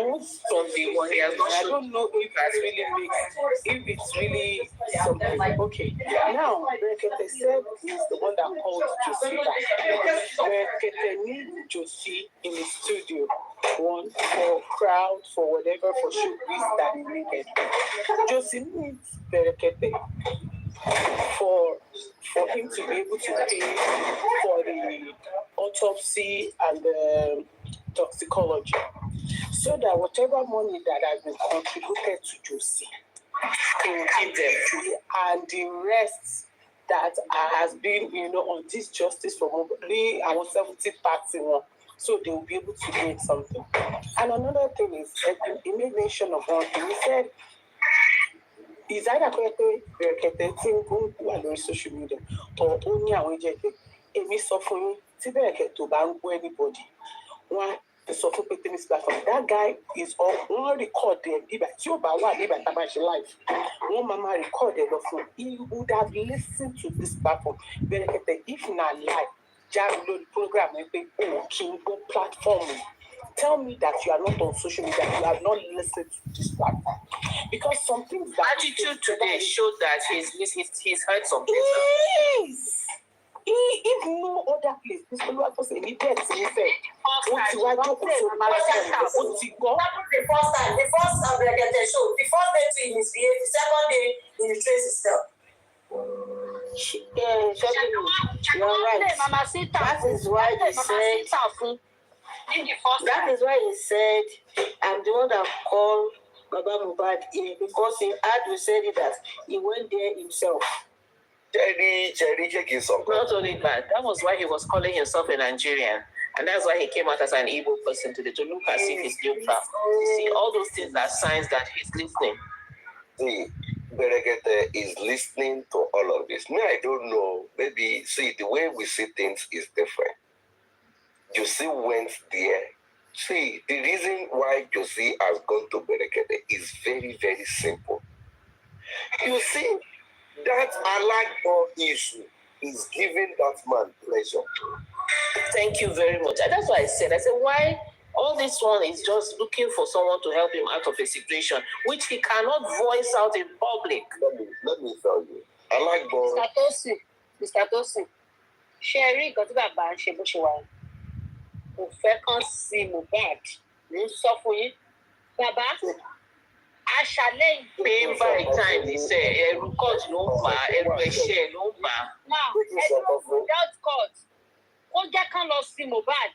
[SPEAKER 7] want from the one he has not shown. I don't know if that really makes, if it's really something. Okay. Now, Berekete said he's the one that called Josie back. Berekete needs Josie in the studio. One for crowd, for whatever, for showbiz that he needed. Josie needs Berekete for him to be able to pay for the autopsy and the toxicology, so that whatever money that has been contributed to Josie, he will give them, and the rest that has been, on this justice for probably our 70 party one, so they will be able to make something. And another thing is, he made mention of one thing. He said, is either Berekete tí ń wà lórí social media or ó ní àwọn ìjẹ́kẹ̀. Èmi sọ fún yín tí Berekete tó bá ń gbọ́ anybody, wọ́n á sọ fún pé Temi's platform, that guy is all, wọ́n record ẹ̀ nígbà tí ó bá wà nígbà tá a bá ṣe live. Wọ́n máa record ẹ̀ lọ fún. He would have listened to this platform. Berekete, if na live, jáde lórí program ẹ pé kí n gbọ́ platform. Tell me that you are not on social media, you have not listened to this platform. Because some things that attitude today showed that he's heard some things.
[SPEAKER 2] Yes. If no other place, this follower was a little bit said, what you are doing,
[SPEAKER 1] The first time Berekete show, the first day to misbehave, the second day he retrace himself.
[SPEAKER 8] You're right. That is why he said. That is why he said, I'm the one that called Baba Mohbad here, because he had to say that he went there himself.
[SPEAKER 7] Not only that, that was why he was calling himself a Nigerian. And that's why he came out as an Igbo person to look as if he's neutral. You see, all those things are signs that he's listening.
[SPEAKER 6] See, Berekete is listening to all of this. Me, I don't know. Maybe, see, the way we see things is different. Josie went there. See, the reason why Josie has gone to Berekete is very, very simple. You see, that Alagbo issue is giving that man pleasure.
[SPEAKER 7] Thank you very much. And that's what I said, why all this one is just looking for someone to help him out of a situation which he cannot voice out in public.
[SPEAKER 6] Let me tell you.
[SPEAKER 8] Mr. Tosin, Sherry got to that bad shape. kò fẹ́ kán sí Mohbad ní sọ fún yín bàbá aṣálẹ̀ ìgbé
[SPEAKER 7] by time iṣẹ́ ẹrù court ló ń fà á ẹrù ẹ̀ṣẹ̀ ló ń fà á.
[SPEAKER 8] now ẹjọ́ without court ó jẹ́ kán lọ sí Mohbad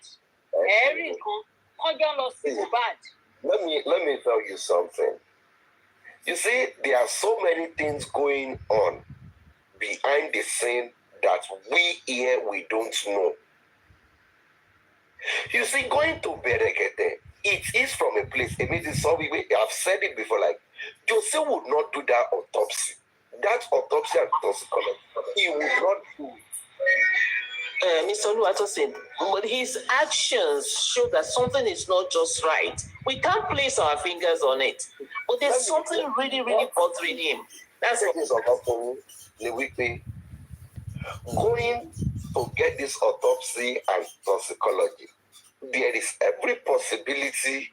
[SPEAKER 8] ẹ̀rí nǹkan kọjọ́ lọ sí Mohbad.
[SPEAKER 6] Let me tell you something. You see, there are so many things going on behind the scene that we here we don't know. You see, going to Berekete, it is from a place. I've said it before, like Jose would not do that autopsy. That autopsy and toxicology, he would not do it.
[SPEAKER 7] Mr. Oluwatosin, but his actions show that something is not just right. We can't place our fingers on it, but there's something really, really bothering him. That's what
[SPEAKER 6] is going to get this autopsy and toxicology. There is every possibility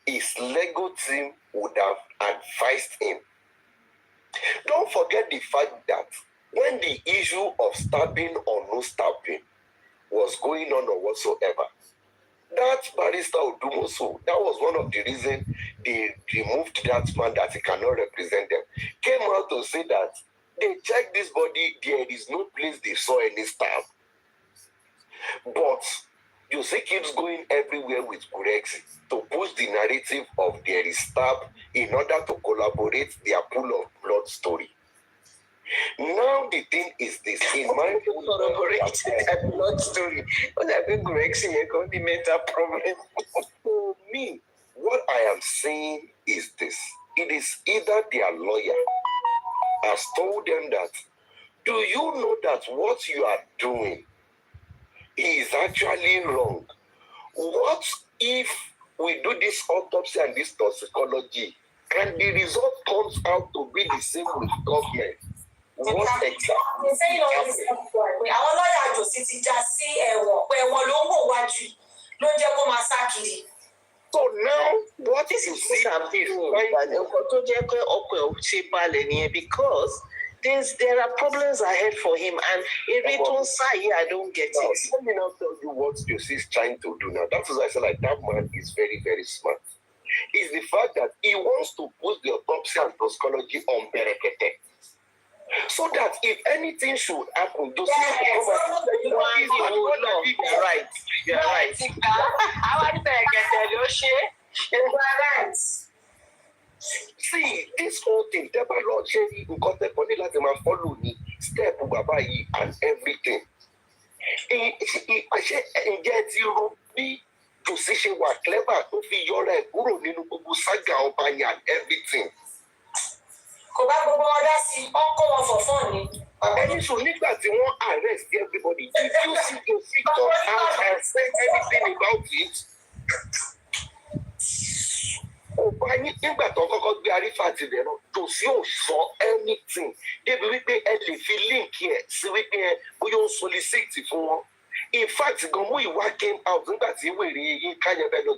[SPEAKER 6] his legal team would have advised him. Don't forget the fact that when the issue of stabbing or no stabbing was going on or whatsoever, that barrister Odumoso, that was one of the reasons they removed that man that he cannot represent them, came out to say that they checked this body, there is no place they saw any stab. But Jose keeps going everywhere with Gurexi to push the narrative of there is stab in order to collaborate their pool of blood story. Now the thing is this, in my
[SPEAKER 7] blood story, but I think Gurexi is going to be mental problem.
[SPEAKER 6] For me, what I am saying is this. It is either their lawyer has told them that, do you know that what you are doing is actually wrong? What if we do this autopsy and this toxicology and the result comes out to be the same with government? What exactly?
[SPEAKER 1] Àwọn lọ́yà àjòsí ti já sí ẹ̀wọ̀n pé ẹ̀wọ̀n ló ń wò wájú ló jẹ́ kó máa sá kiri.
[SPEAKER 6] So now, what is you see
[SPEAKER 7] because there are problems ahead for him, and I don't get it.
[SPEAKER 6] Let me now tell you what Jose is trying to do now. That is why I say like that man is very, very smart. Is the fact that he wants to put the autopsy and toxicology on Berekete. So that if anything should happen, Jose
[SPEAKER 7] You're right. You're right.
[SPEAKER 6] See, this whole thing, Lord Sherry, we got the money like my follow me, step Babayi and everything. I get you be to see she was clever to be your guru nínú gbogbo saga ọba yẹn and everything.
[SPEAKER 1] Kò bá gbogbo wọn dá sí ọkọ wọn for fun ni.
[SPEAKER 6] Ẹni sùn nígbà tí wọ́n arrest everybody, did you see Jose come out and say anything about it? Ọba yín nígbà tó kọ́kọ́ gbé arífà ti rẹ̀ náà, Jose ò sọ anything. Débi wípé ẹ lè fi link ẹ̀ sí wípé ẹ bóyá ó solicit fún wọn. In fact, Gomu Iwa came out nígbà tí wèrè yín káyọ̀ bẹ́ẹ̀ lọ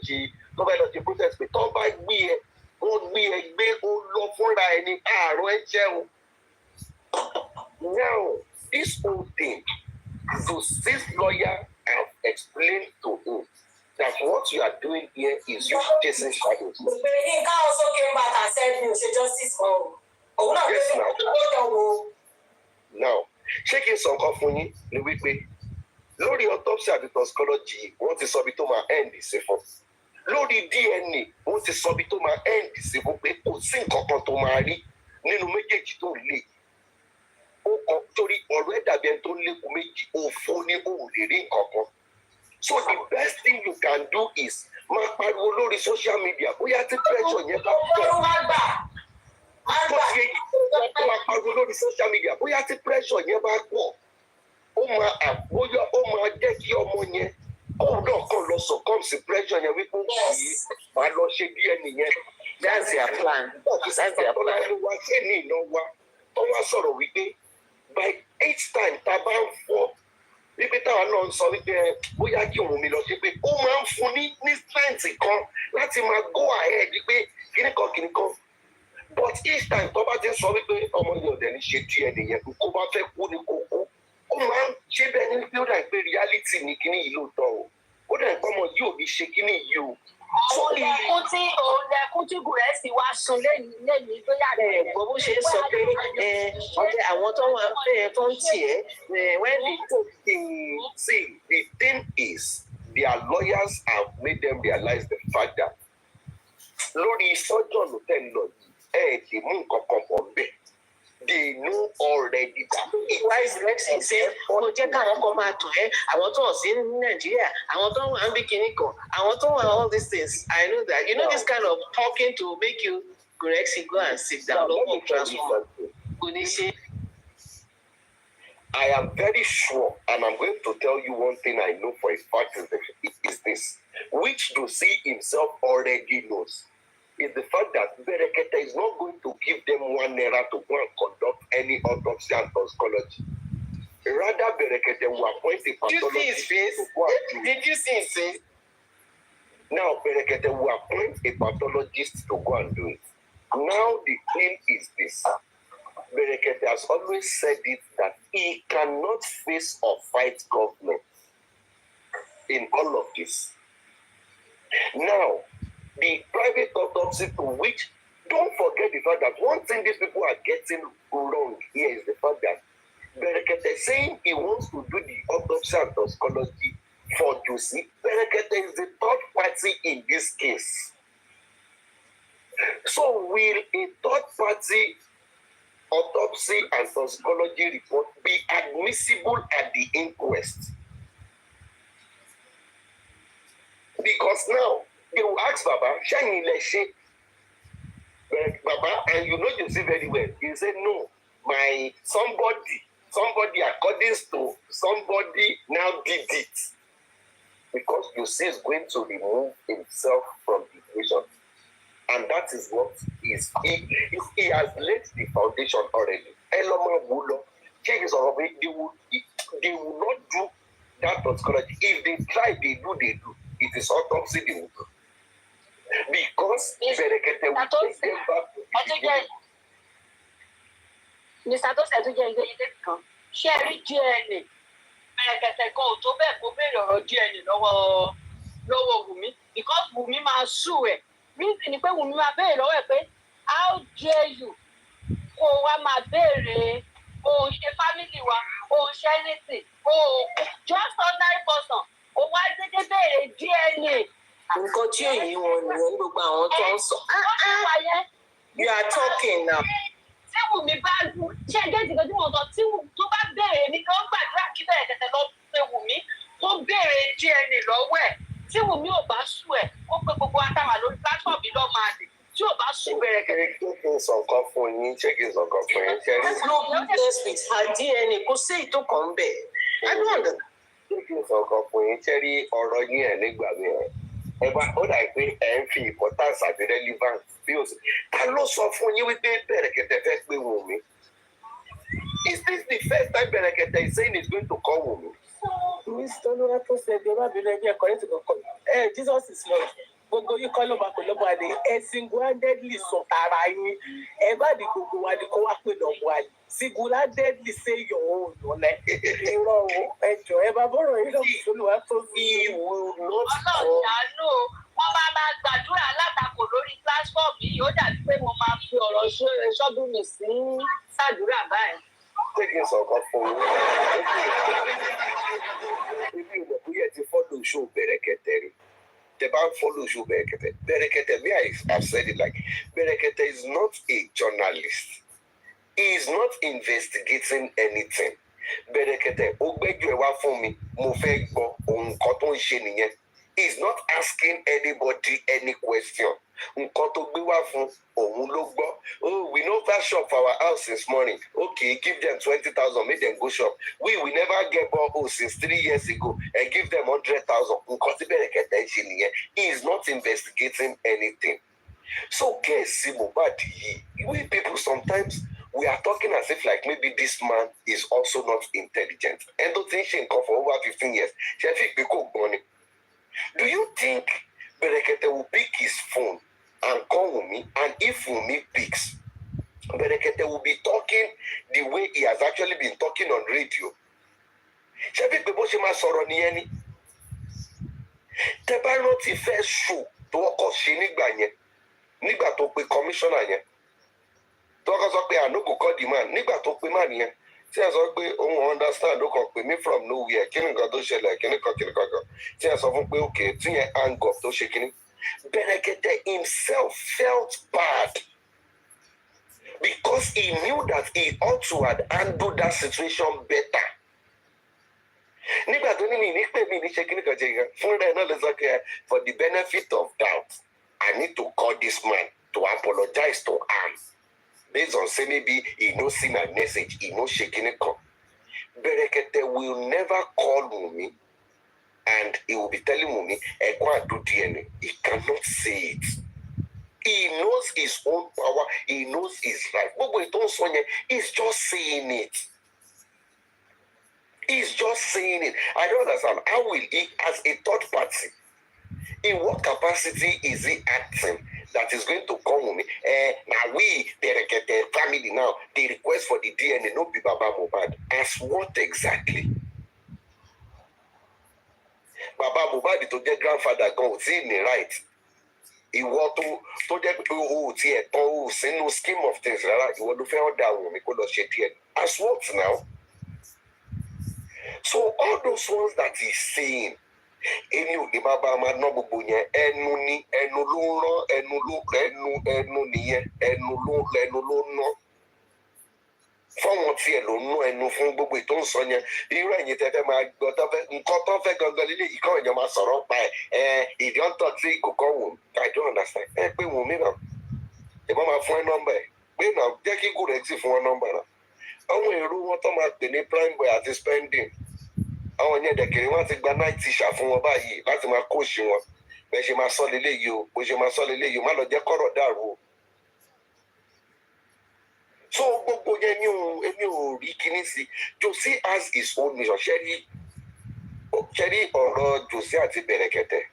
[SPEAKER 6] jí protest pé tó bá gbé ẹ, wọ́n gbé ẹ gbé ó lọ fúnra ẹni àárọ̀ ẹ jẹun. Now, this whole thing, Jose's lawyer have explained to him that what you are doing here is you chasing shadows.
[SPEAKER 1] Yinka also came back and said he was a justice for
[SPEAKER 6] yes, now, ṣé kí n sọ nǹkan fún yín ní wípé lórí autopsy àti toxicology wọ́n ti sọ bí tó máa end sí fún. Lórí DNA wọ́n ti sọ bí tó máa end sí fún pé kò sí nǹkan kan tó máa rí nínú méjèèjì tó lè. Ó kàn torí ọ̀rọ̀ ẹ̀ dàbí ẹni tó ń lékun méjì òfò ní òun lè rí nǹkan kan. So the best thing you can do is máa pariwo lórí social media bóyá tí pressure yẹn bá pọ̀. Máa pariwo lórí social media bóyá tí pressure yẹn bá pọ̀. Ó máa jẹ́ kí ọmọ yẹn kóun náà kàn lọ succumb sí pressure yẹn wípé kì í máa lọ ṣe bí ẹni yẹn.
[SPEAKER 7] That's their plan. That's their plan.
[SPEAKER 6] Ọlọ́run wa ṣé ní iná wa tó wá sọ̀rọ̀ wípé by each time tá a bá ń fọ́ wípé táwọn náà ń sọ wípé bóyá kí òun mi lọ sí pé ó máa ń fún ní strength kan láti máa go ahead wípé kìnnìkan. But each time tó bá ti sọ wípé ọmọ yẹn ò dẹ̀ ní ṣe díẹ̀ nìyẹn kó bá fẹ́ kú ní kókó ó máa ń ṣe bẹ́ẹ̀ ní pé ó dà pé reality ní kíní yìí lóòótọ́ o ó ó dẹ̀ pọ́nmọ yóò ní ṣe kíní yìí o.
[SPEAKER 8] òun lẹkún tí gùrẹ́sì wá sun lẹ́yìn tó yà
[SPEAKER 7] ẹ gbọ́ bó ṣe ń sọ pé ọ̀dẹ àwọn tó wà tó ń tì ẹ́ when
[SPEAKER 6] the thing is their lawyers have made them realize the fact that lórí sọ́jọ́nù tẹ̀ ń lọ yìí lè mú nǹkan kan bọ̀ bẹ́ẹ̀. They know already that.
[SPEAKER 7] Why is Rexy say mo jẹ́ káwọn kan máa tàn ẹ́ àwọn tó wà sí Nàìjíríà àwọn tó wà ń bí kinní kan àwọn tó wà all these things I know that you know this kind of talking to make you Rexy go and sit down lọ́wọ́ transform kò ní ṣe.
[SPEAKER 6] I am very sure and I'm going to tell you one thing I know for a fact is this which Dosi himself already knows. Is the fact that Berekete is not going to give them 1 naira to go and conduct any autopsy and toxicology. Rather, Berekete will appoint a pathologist to go and do it.
[SPEAKER 7] Did you see his face?
[SPEAKER 6] Now, Berekete will appoint a pathologist to go and do it. Now, the thing is this. Berekete has always said it that he cannot face or fight government in all of this. Now, the private autopsy to which, don't forget the fact that one thing these people are getting wrong here is the fact that Berekete is saying he wants to do the autopsy and toxicology for Josie. Berekete is the third party in this case. So will a third party autopsy and toxicology report be admissible at the inquest? Because now, they will ask Baba, Shani Leshe, Baba, and you know you see very well. He said, no, my somebody according to somebody now did it. Because you see is going to remove himself from the equation. And that is what is he has laid the foundation already. Eloma Bulo, changes of it, they will not do that toxicology. If they try, they do. It is autopsy they will do. Because Berekete will take them back to the beginning.
[SPEAKER 8] Mr. Tosin tó jẹ́ ilé kan ṣé ẹ rí DNA Berekete kan ò tó bẹ́ẹ̀ kó béèrè ọ̀rọ̀ DNA lọ́wọ́ Wummi because Wummi máa sue ẹ̀ reason ni pé Wummi máa béèrè lọ́wọ́ ẹ̀ pé how dare you kó wá máa béèrè òun ṣe family wa òun ṣe anything just ordinary person òun wá dédé béèrè DNA.
[SPEAKER 7] Nǹkan tí òyìn wọn nìyẹn gbogbo àwọn tó ń sọ. You are talking now.
[SPEAKER 8] Tí Wummi bá ṣe gẹ́gẹ́ tí mo sọ tí tó bá béèrè mi kí wọ́n gbàdúrà kí Berekete lọ pé Wummi tó béèrè DNA lọ́wọ́ ẹ̀ tí Wummi ò bá sú ẹ̀ kó pé gbogbo àtàwà lórí platform yìí lọ́ọ́ máa dé tí ò bá sú Berekete.
[SPEAKER 6] Ṣé kí n sọ̀kan fún yín?
[SPEAKER 7] No business with her DNA kò sí ètò kan bẹ́ẹ̀. I don't understand.
[SPEAKER 6] Ṣé kí n sọ̀kan fún yín? Ṣé rí ọ̀rọ̀ yín ẹ̀ nígbà mìíràn? Ẹ bá ó dà pé ẹ̀ ń fi importance àti relevance bí o sì. Ta ló sọ fún yín wípé Berekete fẹ́ pé Wummi? Is this the first time Berekete is saying he's going to call Wummi?
[SPEAKER 2] Mr. Olúwa said, "They might be like correct to call. Jesus is Lord." Gbogbo yìí kọ́ ló máa pè lọ́mọ àlè ẹ single-handedly sọ tara yín ẹ bá di gbogbo wa ni kó wá pè lọ́mọ àlè single-handedly say your own lọ́lẹ̀ irọ́ o ẹ jọ ẹ bá bọ̀rọ̀ yín lọ́mọ Olúwa tó sí
[SPEAKER 8] Ọlọ́run ṣàánú wọ́n máa gbàdúrà alátakò lórí platform yìí ó dàbí pé mo máa fi ọ̀rọ̀ ṣọ́dún mi sí ṣàdúrà báyìí.
[SPEAKER 6] Ṣé kí n sọ̀kan fún yín? Ibi ìmọ̀ bóyá ti fọ́lọ̀ ṣó Berekete rí. The bank follows you, Berekete. Berekete, me, I've said it like, Berekete is not a journalist. He is not investigating anything. Berekete, ó gbẹ́jọ́ ẹ wá fún mi, mo fẹ́ gbọ́ ohun kan tó ń ṣe nìyẹn. He is not asking anybody any question. Nǹkan tó gbé wá fún òun ló gbọ́. Oh, we know that shop for our house this morning. Okay, give them 20,000, make them go shop. We never get borehole since 3 years ago and give them 100,000. Nǹkan tí Berekete ṣe nìyẹn. He is not investigating anything. So, Kesi Mohbad yìí, we people sometimes we are talking as if like maybe this man is also not intelligent. And don't think she for over 15 years. She think money. Do you think Berekete will pick his phone and call Wummi, and if Wummi picks, Berekete will be talking the way he has actually been talking on radio? Ṣé bí pé bó ṣe máa sọ̀rọ̀ nìyẹn ni? Tẹ́ bá rántí fẹ́ ṣù tó kọ́kọ́ ṣe nígbà yẹn, nígbà tó pe kọmíṣánná yẹn, tó kọ́kọ́ sọ pé ànúkò kọ́ di man, nígbà tó pe man yẹn, tí ẹ sọ pé òun understand ó kàn pè mí from nowhere, kí ni nǹkan tó ṣẹlẹ̀, kí ni kan, tí ẹ sọ fún pé okay, tí yẹn hang up tó ṣe kíní. Berekete himself felt bad because he knew that he ought to have handled that situation better. Nígbà tó ní mi ní pè mí ní ṣe kíní kan ṣe kan, fún rẹ̀ náà lè sọ pé for the benefit of doubt, I need to call this man to apologize to him. Based on say maybe he no see my message, he no shaking it. Berekete will never call Wummi and he will be telling Wummi, go and do DNA. He cannot say it. He knows his own power, he knows his life. He's just saying it. He's just saying it. I don't understand. How will he, as a third party, in what capacity is he acting that is going to come with me? Now we, the family now, the request for the DNA, no be Baba Mohbad. As what exactly? Baba Mohbad to their grandfather go see in the right. He want to get to see no scheme of things. He want to find out when we could not share DNA. As what now? So all those ones that he's saying, ẹni ò lè má bá máa ná gbogbo yẹn, ẹnu ni ẹnu ló ń rán ẹnu nìyẹn ẹnu ló ń ná fọwọn tiẹ̀ ló ń ná ẹnu fún gbogbo ètò ìsọ yẹn. Irú ẹ̀yin tẹ́ fẹ́ máa gbọ́ nǹkan tó fẹ́ gangan lílé yìí káwọn èèyàn máa sọ̀rọ̀ pa ìdí ọ̀tọ̀ tí kò kọ́ wò. I don't understand. Pé Wùmí náà ìbọn máa fún ẹ nọ́mbà ẹ̀ pé náà jẹ́ kí gùrẹ́tì fún wọn nọ́mbà náà. Àwọn èrò wọn tó máa pè ní prime boy àti spending, àwọn yẹn dẹ̀kẹ̀rẹ̀ wọn ti gba night teacher fún wọn báyìí láti máa kóòṣì wọn bẹ́ẹ̀ ṣe máa sọ lélẹ́yìí o bó ṣe máa sọ lélẹ́yìí o má lọ jẹ́ kọ́rọ̀ dàrú o. So gbogbo yẹn èmi ò rí kíní sí. Josie has his own mission. Ṣẹ́rí ọ̀rọ̀ Josie àti Bẹ̀rẹ̀kẹ̀tẹ̀,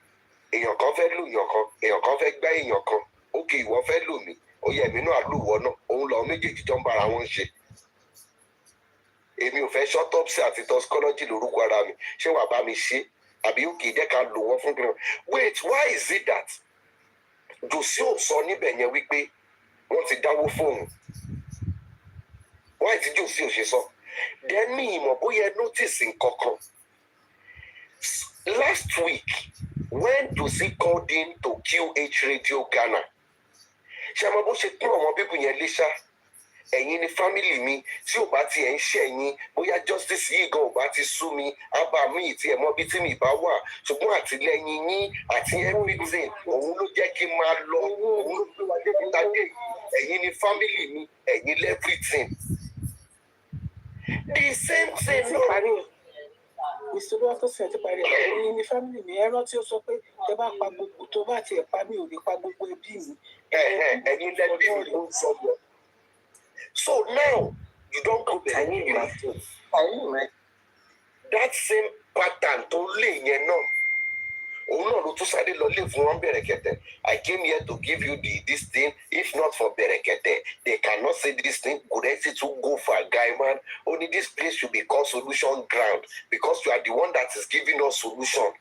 [SPEAKER 6] èèyàn kan fẹ́ lù èèyàn kan fẹ́ gbá èèyàn kan, ókè ìwọ fẹ́ lù mí, ó yẹ èmi náà lù wọ́ náà, òun làwọn méjèèjì jọ ń bára wọn ṣe. Èmi ò fẹ́ autopsy àti toxicology lórúkọ ara mi, ṣé wàá bá mi ṣe àbí òkè jẹ́ ká lò wọ́n fún kìnìún. Wait, why is it that Josie ò sọ níbẹ̀ yẹn wípé wọ́n ti dáwó fóun? Why tí Josie ò ṣe sọ? Then mi ìmọ̀ bóyá notice nǹkankan. Last week when Josie called in to QH Radio Ghana, ṣé àmọ́ bó ṣe kún àwọn bíbù yẹn léṣá? Ẹ̀yin ni family mi, tí ò bá tiẹ̀ ń ṣẹ̀yìn, bóyá justice yìí gan ò bá ti sú mi, ábà mi tí ẹ̀ mọ́ bí tí mi bá wà, ṣùgbọ́n àtìlẹ́yìn yín àti everything òun ló jẹ́ kí n máa lọ, òun ló fi wá débi tàdé. Ẹ̀yin ni family mi, ẹ̀yin everything. The same thing náà.
[SPEAKER 2] Ìṣòro ọtọ sí ẹtí parí ẹ̀yin ní fámìlì mi, ẹran tí ó sọ pé tẹ bá pa gbogbo tó bá tiẹ̀ pa mí ò lè pa gbogbo ẹbí mi.
[SPEAKER 6] Ẹ̀yin lẹ́bí mi ló ń sọ lọ. So now you don't go there. That same pattern tó lè yẹn náà, òun náà ló tún sáré lọ lè fún wọn Bẹ̀rẹ̀kẹ̀tẹ̀. I came here to give you this thing. If not for Bẹ̀rẹ̀kẹ̀tẹ̀, they cannot say this thing. Guresi to go for a guy, man. Only this place should be called solution ground because you are the one that is giving us solution.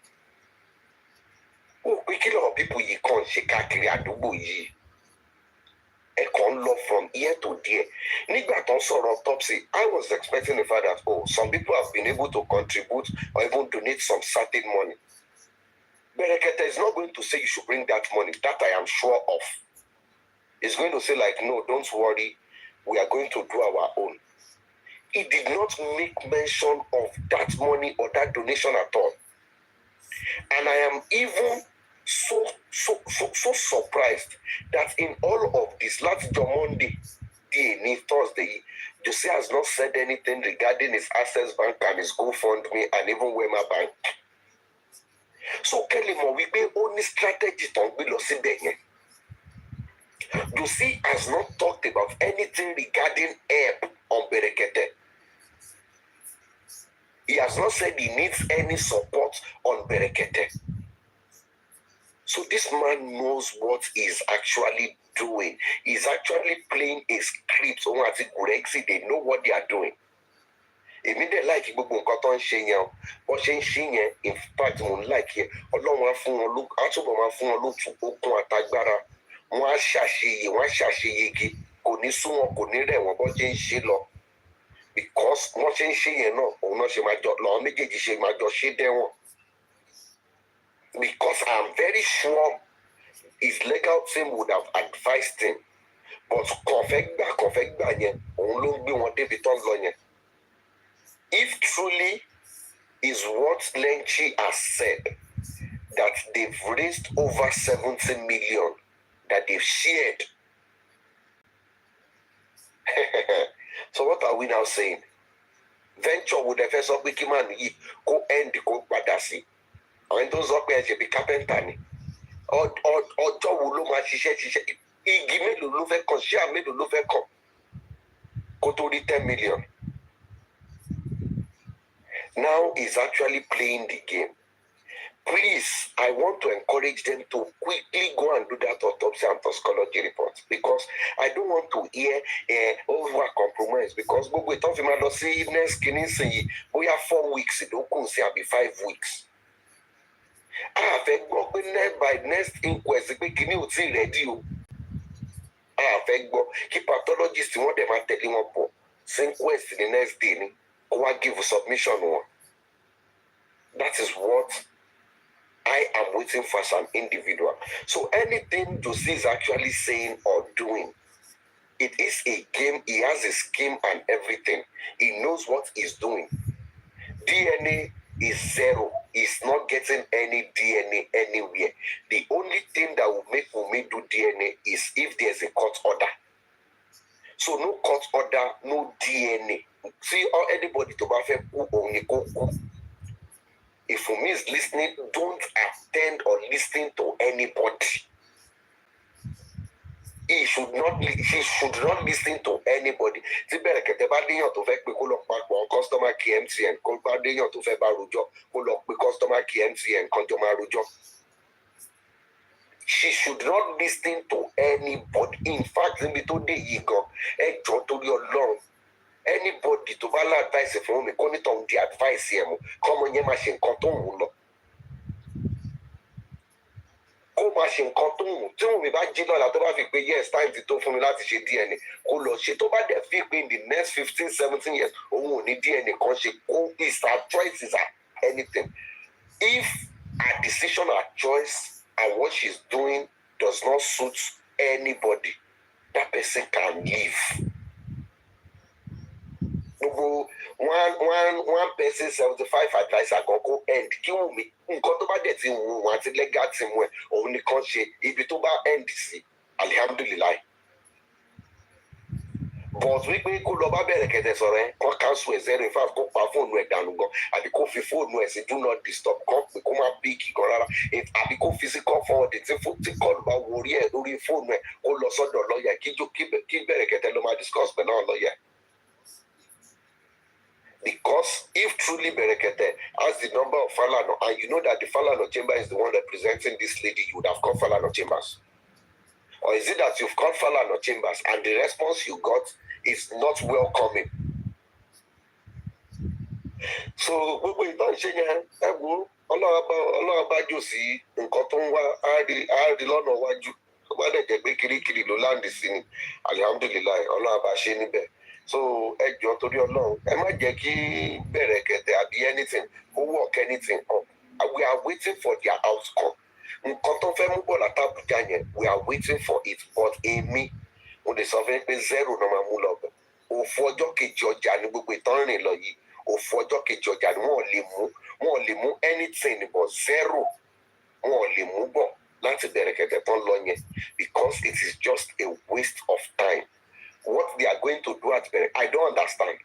[SPEAKER 6] Oh, we kill our people. You can't shake káàkiri àdúgbò yìí. Ẹ kàn lọ from here to there. Nígbà tó ń sọ̀rọ̀ autopsy, I was expecting the fact that some people have been able to contribute or even donate some certain money. Berekete is not going to say you should bring that money. That I am sure of. He's going to say like, no, don't worry. We are going to do our own. He did not make mention of that money or that donation at all. And I am even so surprised that in all of this, last Monday, Thursday, Josie has not said anything regarding his Access Bank and his GoFundMe and even Wema Bank. So Kelly mo wípé ó ní strategy tó ń gbé lọ síbẹ̀ yẹn. Josie has not talked about anything regarding help on Berekete. He has not said he needs any support on Berekete. So this man knows what he's actually doing. He's actually playing a script. They know what they are doing. èmi dẹ̀ láìkí gbogbo nǹkan tó ń ṣe yẹn o bó ṣe ń ṣe yẹn in fact mo ń láìkí ẹ ọlọ́run á fún wọn á túbọ̀ máa fún wọn lótú okun àtagbára wọn á ṣàṣeyè wọn á ṣàṣeyege kò ní sún wọn kò ní rẹ̀ wọ́n bó ṣe ń ṣe lọ because wọ́n ṣe ń ṣe yẹn náà òun náà ṣe máa jọ lọ́wọ́ méjèèjì ṣe máa jọ ṣe dẹ́wọ̀n because I'm very sure his legal team would have advised him but kọ̀fẹ́ gbà yẹn òun ló ń gbé wọn débi tó ń lọ yẹn. If truly is what Lenchi has said, that they've raised over 70 million that they've shared. So what are we now saying? Venture would have first up with him and go end the go padasi. And those up there should be carpenter ni. Or wo ló máa ṣiṣẹ́ igi mélòó ló fẹ́ kàn ṣíà mélòó ló fẹ́ kàn kó tó rí 10 million. Now he's actually playing the game. Please, I want to encourage them to quickly go and do that autopsy and toxicology report because I don't want to hear over compromise because gbogbo ìtàn fi máa lọ sí next kìíní sìn we have 4 weeks ìdókùn sí àbí 5 weeks. A fẹ́ gbọ́ pé by next inquest pé kìíní ò tí ready o. A fẹ́ gbọ́ kí pathologist wọ́n dẹ̀ máa tẹ̀lé wọn pọ̀ sí inquest the next day ni kó wá give submission wọn. That is what I am waiting for as an individual. So anything Josie is actually saying or doing, it is a game. He has a scheme and everything. He knows what he's doing. DNA is zero. He's not getting any DNA anywhere. The only thing that will make Wummi do DNA is if there's a court order. So no court order, no DNA. See, or anybody to buy only go. If Wummi is listening, don't attend or listen to anybody. He should not listen to anybody. Tí bẹ̀rẹ̀ kẹ̀tẹ̀ bá déyàn tó fẹ́ pé kó lọ papọ̀ customer care MTN kó bá déyàn tó fẹ́ bá rojọ́ kó lọ pé customer care MTN kan jọ máa rojọ́. She should not listen to anybody. In fact, níbi tó dé yìí gan, ẹ jọ̀ọ́ torí Ọlọ́run. Anybody to bá advice fún mi kó nítorí di advice yẹn mu kọ́mọ yẹn máa ṣe nǹkan tó ń wù lọ. Kó máa ṣe nǹkan tó ń wù tí Wùmí bá jí lọ́la tó bá fi pé yes time ti tó fún mi láti ṣe DNA kó lọ ṣe tó bá dẹ̀ fi pé in the next 15-17 years òun ò ní DNA kan ṣe kó is her choice is her anything. If her decision her choice and what she's doing does not suit anybody, that person can leave. One person 75 advice àkọ́kọ́ end kí Wùmí nǹkan tó bá dẹ̀ ti wù wọ́n àti legal team ẹ̀ òun nìkan ṣe ibi tó bá end sí alihamdulilayi. But wípé kó lọ bá bẹ̀rẹ̀ kẹ̀tẹ̀ sọ̀rọ̀ ẹ̀ kó cancel ẹ̀ 0 in fact kó pa fóònù ẹ̀ dànù gan àbí kó fi fóònù ẹ̀ sí do not disturb kan pé kó má bíìkì gan rárá àbí kó physical forward tí kọ́ọ̀lù bá wọ orí ẹ̀ lórí fóònù ẹ̀ kó lọ sọ́dọ̀ lọ́ọ̀yà kí bẹ̀rẹ̀ kẹ̀tẹ̀ ló máa discuss pẹ̀lú àwọn lọ́ọ̀yà. Because if truly Berekete has the number of Falano, and you know that the Falano chamber is the one representing this lady, you would have called Falano chambers. Or is it that you've called Falano chambers and the response you got is not welcoming? So, gbogbo ìtàn ṣe yẹn ẹ̀gbọ́n ọlọ́run bá jù sí nǹkan tó ń wá á rí lọ́nà wájú tó bá dẹ̀ jẹ́ pé kirikiri ló láǹdì sí ni alihamudulilayi ọlọ́run bá ṣe níbẹ̀. So ẹ jọ̀ọ́ torí Ọlọ́run ẹ má jẹ́ kí Bẹ̀rẹ̀kẹ̀tẹ̀ àbí anything ó work anything up. We are waiting for their outcome. Nǹkan tó fẹ́ mú bọ̀ látàbújá yẹn we are waiting for it but èmi mo lè sọ fún pé 0 náà máa mú lọ bẹ̀. Òfò ọjọ́ kejì ọjà ní gbogbo ìtàn rìn lọ yìí òfò ọjọ́ kejì ọjà ni wọ́n ò lè mú anything but 0 wọ́n ò lè mú bọ̀ láti Bẹ̀rẹ̀kẹ̀tẹ̀ tán lọ yẹn because it is just a waste of time. What they are going to do at Berekete, I don't understand.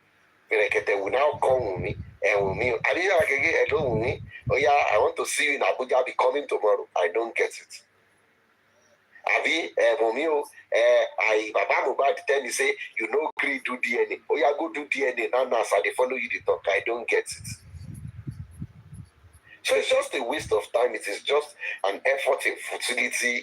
[SPEAKER 6] Berekete will now call Wummi and Wummi. Hello Wummi. Oh yeah, I want to see you in Abuja. I'll be coming tomorrow. I don't get it. Abi Wummi, Baba Mohbad tell me say you know agree do DNA. Oh yeah, go do DNA now. So they follow you the talk. I don't get it. So it's just a waste of time. It is just an effort in futility.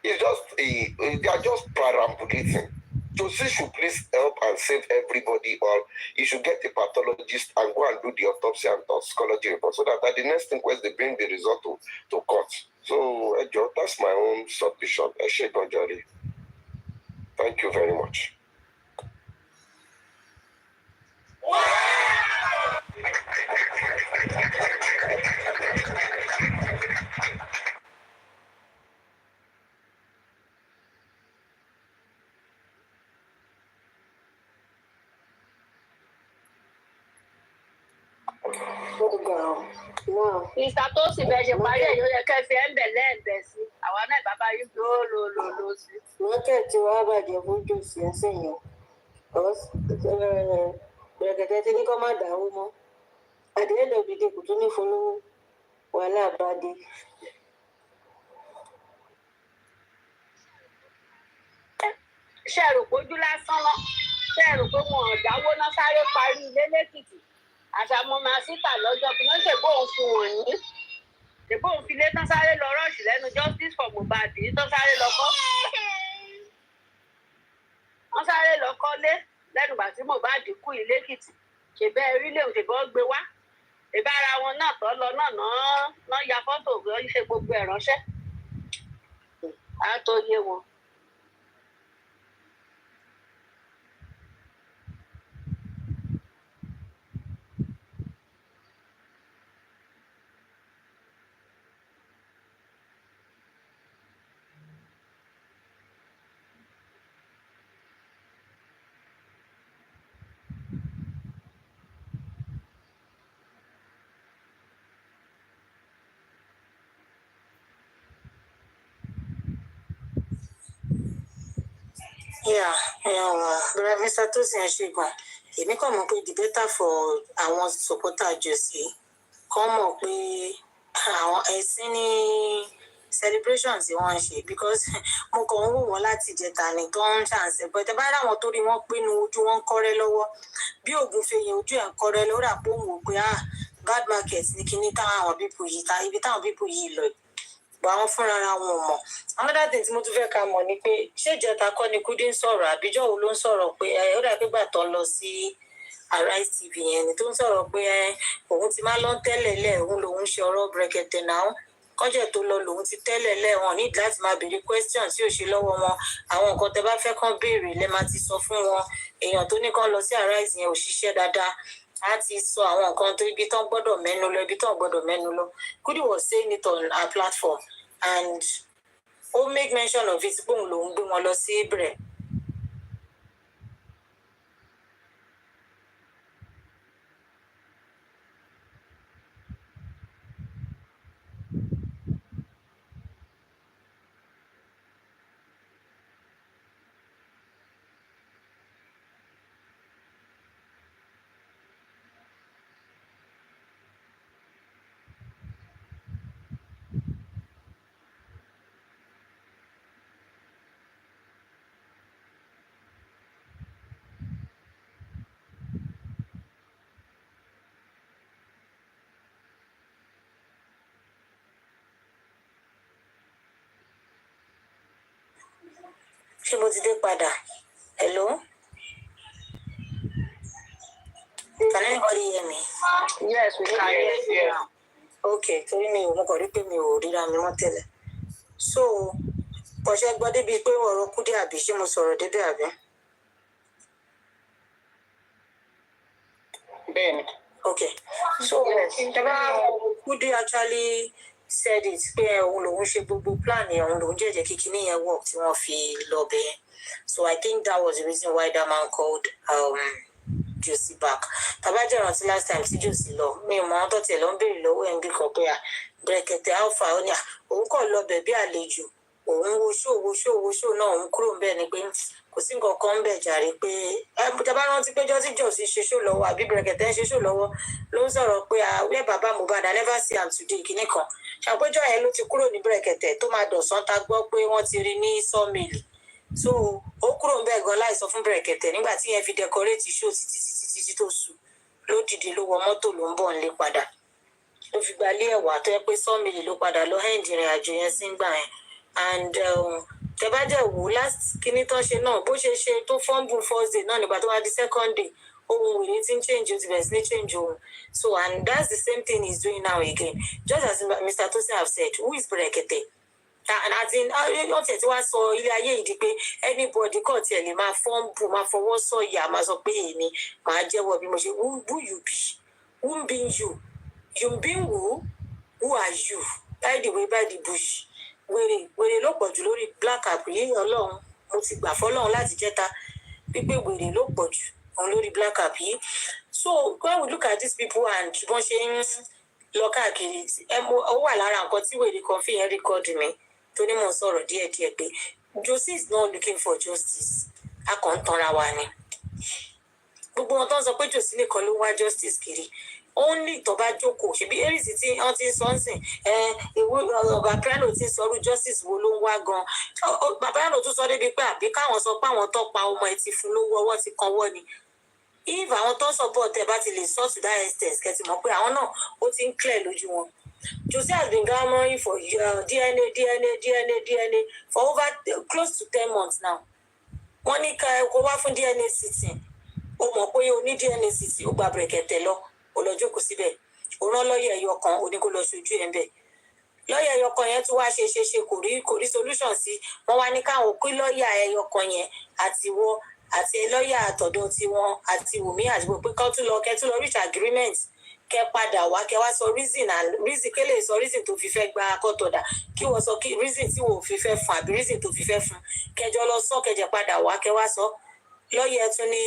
[SPEAKER 6] They are just perambulating. Josie should please help and save everybody, or you should get a pathologist and go and do the autopsy and toxicology report so that at the next inquest they bring the result to court. So, Joe, that's my own submission. Thank you very much.
[SPEAKER 8] Mr. tó sì bẹ ṣe parí ẹ̀ yóò yẹ kẹ́ fi ẹ̀ ń bẹ̀ lẹ́ẹ̀bẹ̀ sí àwa náà bàbá yìí ló sí. wọ́n kẹ̀ tí wàá bàjẹ́ fún jòsì ẹsẹ̀ yẹn bẹ̀rẹ̀kẹ̀tẹ̀ tí ní kọ́ má dàrú mọ́ àdéhùn òbíde kò tún ní fún lówó wàhálà bá dé. ṣé ẹ rò pé ojú lásán lọ ṣé ẹ rò pé wọn ò dáwó náà sáré parí ilé lẹ́kìtì àṣàmọ́ máa síta lọ́jọ́ kí wọ́n ṣègbó òun fún wọn ní ṣègbó òun fi lé tán sáré lọ rọ́ọ̀ṣì lẹ́nu justice for Mohbad tán sáré lọ kọ́ wọ́n sáré lọ kọ́lé lẹ́nu ìgbà tí Mohbad kú ilé Èkìtì ṣèbẹ́ orílẹ̀ òde bọ́ gbé wá ìbára wọn náà tọ́ lọ náà ya fọ́tò ṣe gbogbo ẹ̀ ránṣẹ́ á tó yé wọn. Brother Mr. Tosin Eshegun, èmi kàn mọ̀ pé the better for àwọn supporter Josie kàn mọ̀ pé àwọn ẹ̀sìn ní celebration tí wọ́n ń ṣe because mo kàn ń wò wọ́n láti ìjẹta ní tó ń ṣàǹsẹ̀ but ẹ bá ráwọn tó rí wọn pinnu ojú wọn kọ́rẹ́ lọ́wọ́ bí ògùn fèyìn ojú ẹ̀ ń kọ́rẹ́ lórí àpò òun ò pé bad market ní kíní táwọn pípù yìí ibi táwọn pípù yìí lọ bọ̀ àwọn fúnra ara wọn ò mọ̀. Another thing tí mo tún fẹ́ ká mọ̀ ni pé ṣé ìjẹta kọ́ ni Kúdí ń sọ̀rọ̀ àbíjọ́ wo ló ń sọ̀rọ̀ pé ó dà pé gbà tó lọ sí Arise TV yẹn ni tó ń sọ̀rọ̀ pé òun ti máa lọ tẹ́lẹ̀ lẹ̀ òun lòun ṣe ọ̀rọ̀ Brekete náà kọ́jẹ̀ tó lọ lòun ti tẹ́lẹ̀ lẹ̀ wọn ní láti máa béèrè question tí ò ṣe lọ́wọ́ wọn àwọn nǹkan tẹ́ bá fẹ́ kàn béèrè lẹ́ máa ti sọ fún wọn èèyàn tó ní kàn lọ sí Arise yẹn ò ṣiṣẹ́ dáadáa a ti sọ àwọn nǹkan tó ibi tán gbọ́dọ̀ mẹ́nu lọ ibi tán gbọ́dọ̀ mẹ́nu lọ Kudi was saying it on our platform and ó make mention of it pé òun lòún gbé wọn lọ sí Ibre. ṣé mo ti dé padà? Hello? Can anybody hear me?
[SPEAKER 2] Yes, we can hear you now.
[SPEAKER 8] Okay, torí mi ò mọ̀ kàn rí pé mi ò ríra mi mọ́ tẹ́lẹ̀. So, kọ̀ṣẹ́ gbọ́ débi pé ọ̀rọ̀ Kúdí àbí ṣé mo sọ̀rọ̀ débẹ̀ àbí?
[SPEAKER 2] Bẹ́ẹ̀ni.
[SPEAKER 8] Okay, so Kúdí actually said it pé òun lòun ṣe gbogbo plan yẹn òun lòun jẹ́jẹ́ kíkiní yẹn work tí wọ́n fi lọ bẹ́ẹ̀. So I think that was the reason why that man called Josie back. Tabaje rántí last time tí Josie lọ mi ò mọ àwọn tó tiẹ̀ lọ ń béèrè lọ́wọ́ ẹ̀ ń bí kan pé Brekete alpha ó ní òun kàn lọ bẹ̀ bí àlejò òun wo ṣó náà òun kúrò ń bẹ̀ ni pé kò sí nǹkan kan ń bẹ̀ jàre pé tàbá rántí péjọ́ tí Josie ṣe ṣó lọ́wọ́ àbí Brekete ń ṣe ṣó lọ́wọ́ ló ń sọ̀rọ̀ pé where baba Mohbad I never see am today kìíní kan ṣàpéjọ yẹn ló ti kúrò ní Brekete tó máa dọ̀sán ta gbọ́ pé wọ́n ti rí ní sawmill so ó kúrò ń bẹ̀ gan láì sọ fún Brekete nígbà tí yẹn fi decorate show títí tó sùn ló dìde ló wọ mọ́tò ló ń bọ̀ nílé padà ló fi gbalé ẹ̀wà tó yẹ pé sawmill ló padà lọ hẹ́ǹdì ìrìn àjò yẹn sí gbà yẹn and tẹ bá jẹ́ wò last kíní tán ṣe náà bó ṣe ṣe tó fumble first day náà nígbà tó wá di second day ohun wèrè ti ń change ó ti bẹ̀rẹ̀ sí ní change ohun so and that's the same thing he's doing now again just as Mr. Tosin have said who is Brekete àti wọ́n tiẹ̀ tí wá sọ ilé ayé yìí di pé anybody kàn tiẹ̀ lè máa fumble máa fọwọ́ sọ̀yà máa sọ pé èmi máa jẹ́wọ́ bí mo ṣe who you be who be you be who are you by the way by the bush wèrè ló pọ̀ jù lórí black app yìí ọlọ́run mo ti gbà fọlọ́run láti jẹ́ta pípé wèrè ló pọ̀ jù òun lórí black app yìí so when we look at these people and wọ́n ṣe ń lọ káàkiri ó wà lára nǹkan tí wèrè kan fi hàn record mi tó ní mò ń sọ̀rọ̀ díẹ̀díẹ̀ pé Josie is not looking for justice a kàn ń tanra wa ni gbogbo wọn tó ń sọ pé Josie nìkan ló wá justice kiri only tó bá jókòó ṣebí erisi tí wọ́n ti ń sọ ń sìn ìwé ọba piano ti ń sọ ọrú justice wo ló ń wá gan bàbá piano tún sọ débi pé àbí káwọn sọ pé àwọn tó pa ọmọ ẹ ti fún lówó ọwọ́ ti kanwọ́ ni if àwọn tó support ẹ bá ti lè sọ to that extent kẹtì mọ̀ pé àwọn náà ó ti ń clear lójú wọn Josie has been clamoring for DNA for over close to 10 months now wọ́n ní ká kó wá fún DNA sitting ó mọ̀ pé ó ní DNA sitting ó gba Brekete lọ ó lọ jókòó síbẹ̀ ó rán lọ́ọ̀yà ẹyọ kan ó ní kó lọ ṣojú ẹ̀ ń bẹ̀ lọ́ọ̀yà ẹyọ kan yẹn tún wá ṣe kò rí solution sí wọ́n wá ní káwọn kí lọ́ọ̀yà ẹyọ kan yẹn àti lọ́ọ̀yà àtọ̀dọ̀ tiwọn àti Wùmí àti gbogbo pé kẹ́ tún lọ reach agreement kẹ́ padà wá kẹ́ wá sọ reason kẹ́ lè sọ reason tó fi fẹ́ gba kọ́tọ̀dà kí wọ́n sọ kí reason tí wọ́n fi fẹ́ fún àbí reason tó fi fẹ́ fún kẹjọ lọ sọ kẹjẹ padà wá kẹ́ wá sọ lọ́ọ̀yà tún ní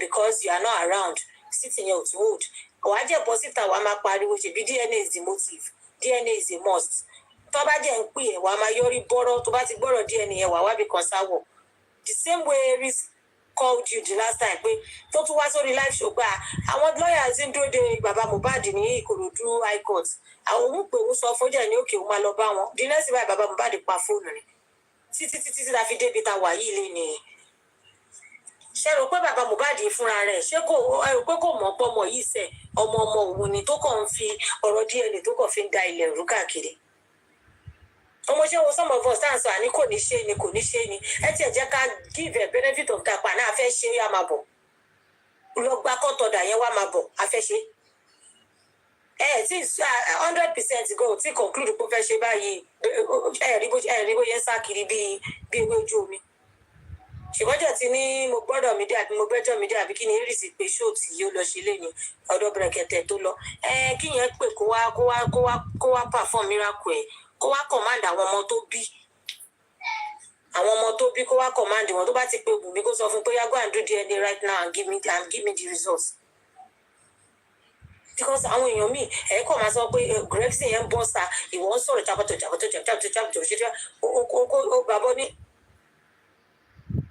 [SPEAKER 8] because you are not around sitting yẹn ò tún hold wàá jẹ̀bọ́ síta wàá máa pariwo ṣèbí DNA is the motive DNA is a must tó bá jẹ́ ń pè ẹ̀ wàá máa yọrí bọ́rọ̀ tó bá ti gbọ́rọ̀ DNA yẹn wàá wábì kan sáwọ̀ the same way Aries called you the last time pé tó tún wá sórí live show gbà àwọn lawyers ń dúró de bàbá Mohbad ní Ìkòròdú high court àwọn òun pé òun sọ fọ́jà ní òkè òun máa lọ bá wọn the next time bàbá Mohbad pa fóònù ni títí la fi débi ta wà yìí lé nìyẹn ṣe rò pé bàbá Mohbad fúnra rẹ̀ ṣé kò rò pé kò mọ̀ pọ́mọ yìí sẹ̀ ọmọ òun ni tó kàn ń fi ọ̀rọ̀ DNA tó kàn fi ń da ilẹ̀ rú káàkiri ọmọ ṣé wo some of us tá à ń sọ àní kò ní ṣe ni ẹ tiẹ̀ jẹ́ ká give a benefit of that pa náà a fẹ́ ṣe é yá máa bọ̀ lọ gba kọ́tọ̀dà yẹn wá máa bọ̀ a fẹ́ ṣe tí 100% go tí conclude pé ó fẹ́ ṣe báyìí rí bó yẹn sá kiri bí ewé ojú omi ṣèwọ́jà ti ní mo gbọ́dọ̀ mi dé àbí mo gbẹ́jọ́ mi dé àbí kí ni Aries pé ṣó tí yóò lọ ṣe léni ọ̀dọ̀ Brekete tó lọ kí yẹn pè kó wá perform miracle ẹ̀ kó wá command àwọn ọmọ tó bí kó wá command wọn tó bá ti pé Wùmí kó sọ fún pé yá go and do DNA right now and give me the results because àwọn èèyàn míì kọ́ máa sọ pé Gregson yẹn ń bọ́ sa ìwọ ń sọ̀rọ̀ jábọ̀tọ̀ ṣe ó gbàbọ́ ní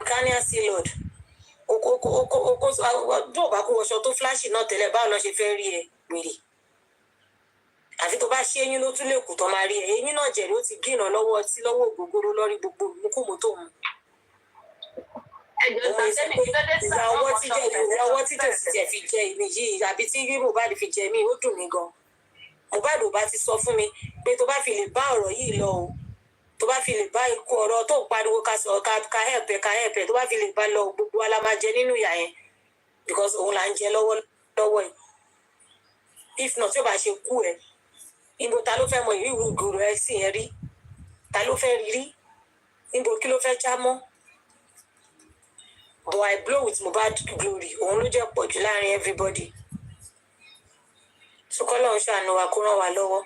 [SPEAKER 8] Ghana sea lord tó bá kó wọṣọ tó fúláṣì náà tẹ́lẹ̀ báwo lọ ṣe fẹ́ rí ẹ wèrè àfi tó bá ṣe eyín ló tún lè kù tó máa rí ẹ eyín náà jẹ̀rẹ̀ ó ti gíràn lọ́wọ́ ọtí lọ́wọ́ ògógóró lórí gbogbo ìmúkùmù tó mu. ọwọ́ tí Josie tiẹ̀ fi jẹ èmi yìí àbí tí Mohbad fi jẹ mí ó dùn mí gan Mohbad ò bá ti sọ fún mi pé tó bá fi lè bá ọ̀rọ̀ yìí lọ o tó bá fi lè bá ikú ọ̀rọ̀ tó pariwo ká sọ ká help ẹ tó bá fi lè bá lọ gbogbo wa la máa jẹ nínú ìyà yẹn because òun là ń jẹ lọ́wọ́ ẹ̀ if not tí ó bá ṣe kú ẹ níbo ta ló fẹ́ mọ ìrírí ìgboro ẹ sì yẹn rí ta ló fẹ́ rí níbo kí ló fẹ́ já mọ́ but I blow with Mohbad glory òun ló jẹ́ pọ̀ jù láàrin everybody sọkọ́lọ́ ń ṣàánú wa kó ràn wá lọ́wọ́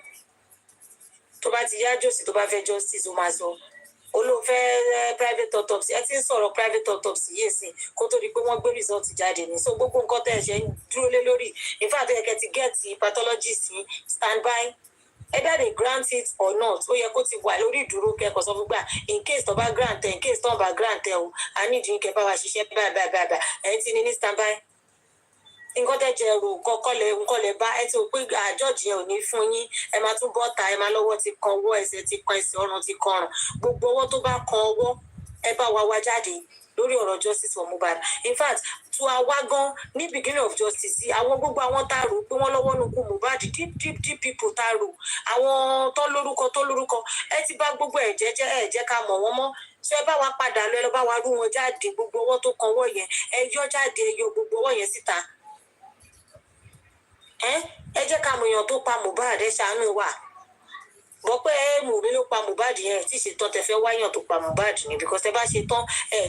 [SPEAKER 8] tó bá ti yá Josie tó bá fẹ́ justice ó máa sọ olóòfẹ́ private autopsy ẹ ti ń sọ̀rọ̀ private autopsy yìí sí kó tó di pé wọ́n gbé result jáde ní so gbogbo nǹkan tẹ̀ ṣe ń dúró lé lórí in fact ẹ kẹ́ ti get pathologist ní stand by either they grant it or not ó yẹ kó ti wà lórí ìdúró kẹ́kọ̀ọ́ sọ fún gbà in case tó bá grant ẹ in case tó bá grant ẹ o a ní ìdí kẹ́ bá wa ṣiṣẹ́ báyìí ẹ ti ní stand by nǹkan tẹ́ jẹ rò nǹkan lè bá ẹ ti rò pé àjọ́jì yẹn ò ní fún yín ẹ máa tún bọ́ta ẹ máa lọ́wọ́ ti kan ọwọ́ ẹsẹ̀ ti kan ẹsẹ̀ ọrùn ti kan ọrùn gbogbo ọwọ́ tó bá kan ọwọ́ ẹ bá wa jáde lórí ọ̀rọ̀ justice for Mohbad in fact to àwa gan ní beginning of justice àwọn gbogbo àwọn tá a rò pé wọ́n lọ́wọ́ nukú Mohbad deep people tá a rò àwọn tó lórúkọ ẹ ti bá gbogbo ẹ̀ jẹ́ ká mọ̀ wọ́n mọ́ so ẹ bá wa padà lọ ẹ lọ bá wa rú wọn jáde gbogbo ọwọ́ tó kan ọwọ́ yẹn ẹ yọ jáde ẹ yọ gbogbo ọwọ́ yẹn síta ẹ jẹ́ ká mọ èèyàn tó pa Mohbad ẹ ṣàánú wa bọ́ pé Wùmí ló pa Mohbad yẹn tí ṣetán tẹ fẹ́ wáyàn tó pa Mohbad ni because tẹ bá ṣe tán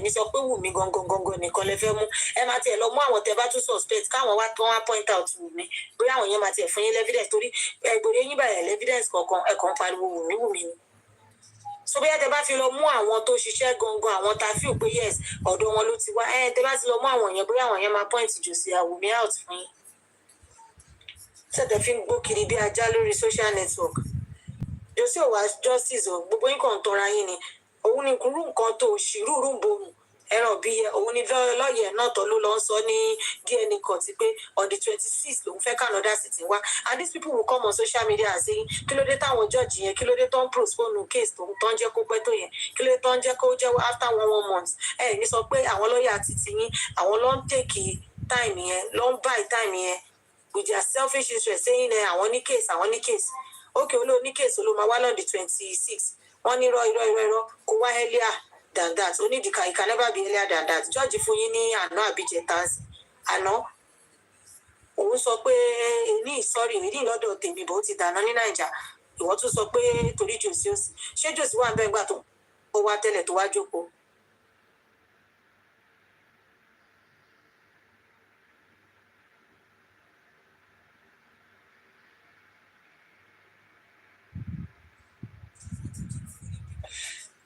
[SPEAKER 8] ní sọ pé Wùmí gangan nìkan lẹ fẹ́ mú ẹ máa tiẹ̀ lọ mú àwọn tẹ bá tún suspect káwọn wá tán wá point out Wùmí bóyá àwọn yẹn máa tiẹ̀ fún yín evidence torí ẹgbẹ̀rẹ̀ yín báyẹn evidence kankan ẹ kàn ń pariwo Wùmí ni so bóyá tẹ bá fi lọ mú àwọn tó ṣiṣẹ́ gangan àwọn tá a fi pé yes ọ̀dọ̀ wọn ló ti wá tẹ bá ti lọ mú àwọn yẹn bóyá àwọn yẹn máa point jòsí Wùmí out fún yín ṣẹ̀dẹ̀ fi ń gbó kiri bí ajá lórí social network jòsí ò wá justice o gbogbo yín kàn ń tọra yín ni òun ni kúrú nǹkan tó ṣìrúurú ń borùn ẹran bí òun ni lọ́ọ̀yẹ̀ náà tó ló lọ sọ ní DNA court pé on the 26th lòun fẹ́ Canada City wá and these people will come on social media and say kí ló dé táwọn judge yẹn kí ló dé tó ń postpone case tó ń jẹ́ kó pẹ́ tó yẹn kí ló dé tó ń jẹ́ kó jẹ́ after 1 month ní sọ pé àwọn lọ́ọ̀yà títí yín àwọn ló ń take time yẹn ló ń buy time yẹn with their selfish interest saying àwọn ní case okay olóò ní case olóò máa wá lọ́ọ̀dì 26 wọ́n ní irọ́ kó wá earlier than that onídìíkà it can never be earlier than that judge fún yín ní àná àbíjẹta àná òun sọ pé ní ìsọ̀rí ìrírí lọ́dọ̀ tèmi bó ti dáná ní Nàìjà ìwọ́n tún sọ pé torí jòsí ó sì ṣé jòsí wà ń bẹ́ẹ̀ gbà tó wá tẹ́lẹ̀ tó wá jókòó.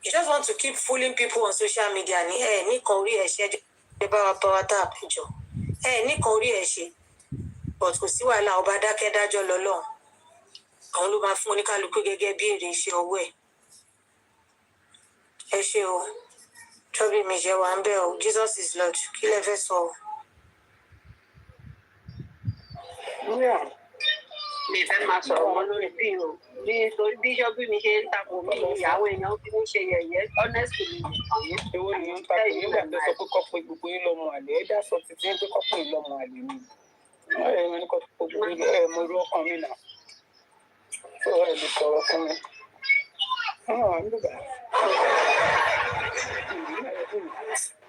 [SPEAKER 8] You just want to keep fooling people on social media ní nìkan orí ẹ̀ ṣe ẹ bá wa power tap jọ nìkan orí ẹ̀ ṣe but kò sí wàhálà ọba dákẹ́dájọ́ lọ́lọ́run àwọn ló máa fún oníkálukú gẹ́gẹ́ bí èrè iṣẹ́ ọwọ́ ẹ ṣe o tọ́bí mi jẹ́ wà ń bẹ̀ o Jesus is Lord kí lẹ fẹ́ sọ o.
[SPEAKER 2] mi fẹ́ máa sọ̀rọ̀ wọn lórí bí o nítorí bíṣọ́bù mi ṣe ń takò mí ìyàwó èèyàn fi ń ṣe yẹ̀yẹ́ honestly mi nìkan yẹn.
[SPEAKER 9] èwo ni ń takò nígbà tó sọ pé kọ́pọ̀ gbogbo yín lọ́mọ àlè ẹ dá sọ títí pé kọ́pọ̀ yín lọ́mọ àlè ni wọ́n ní kọ́pọ̀ gbogbo yín mo irú ọkàn mi nà tó ẹ lè sọ̀rọ̀ fún mi.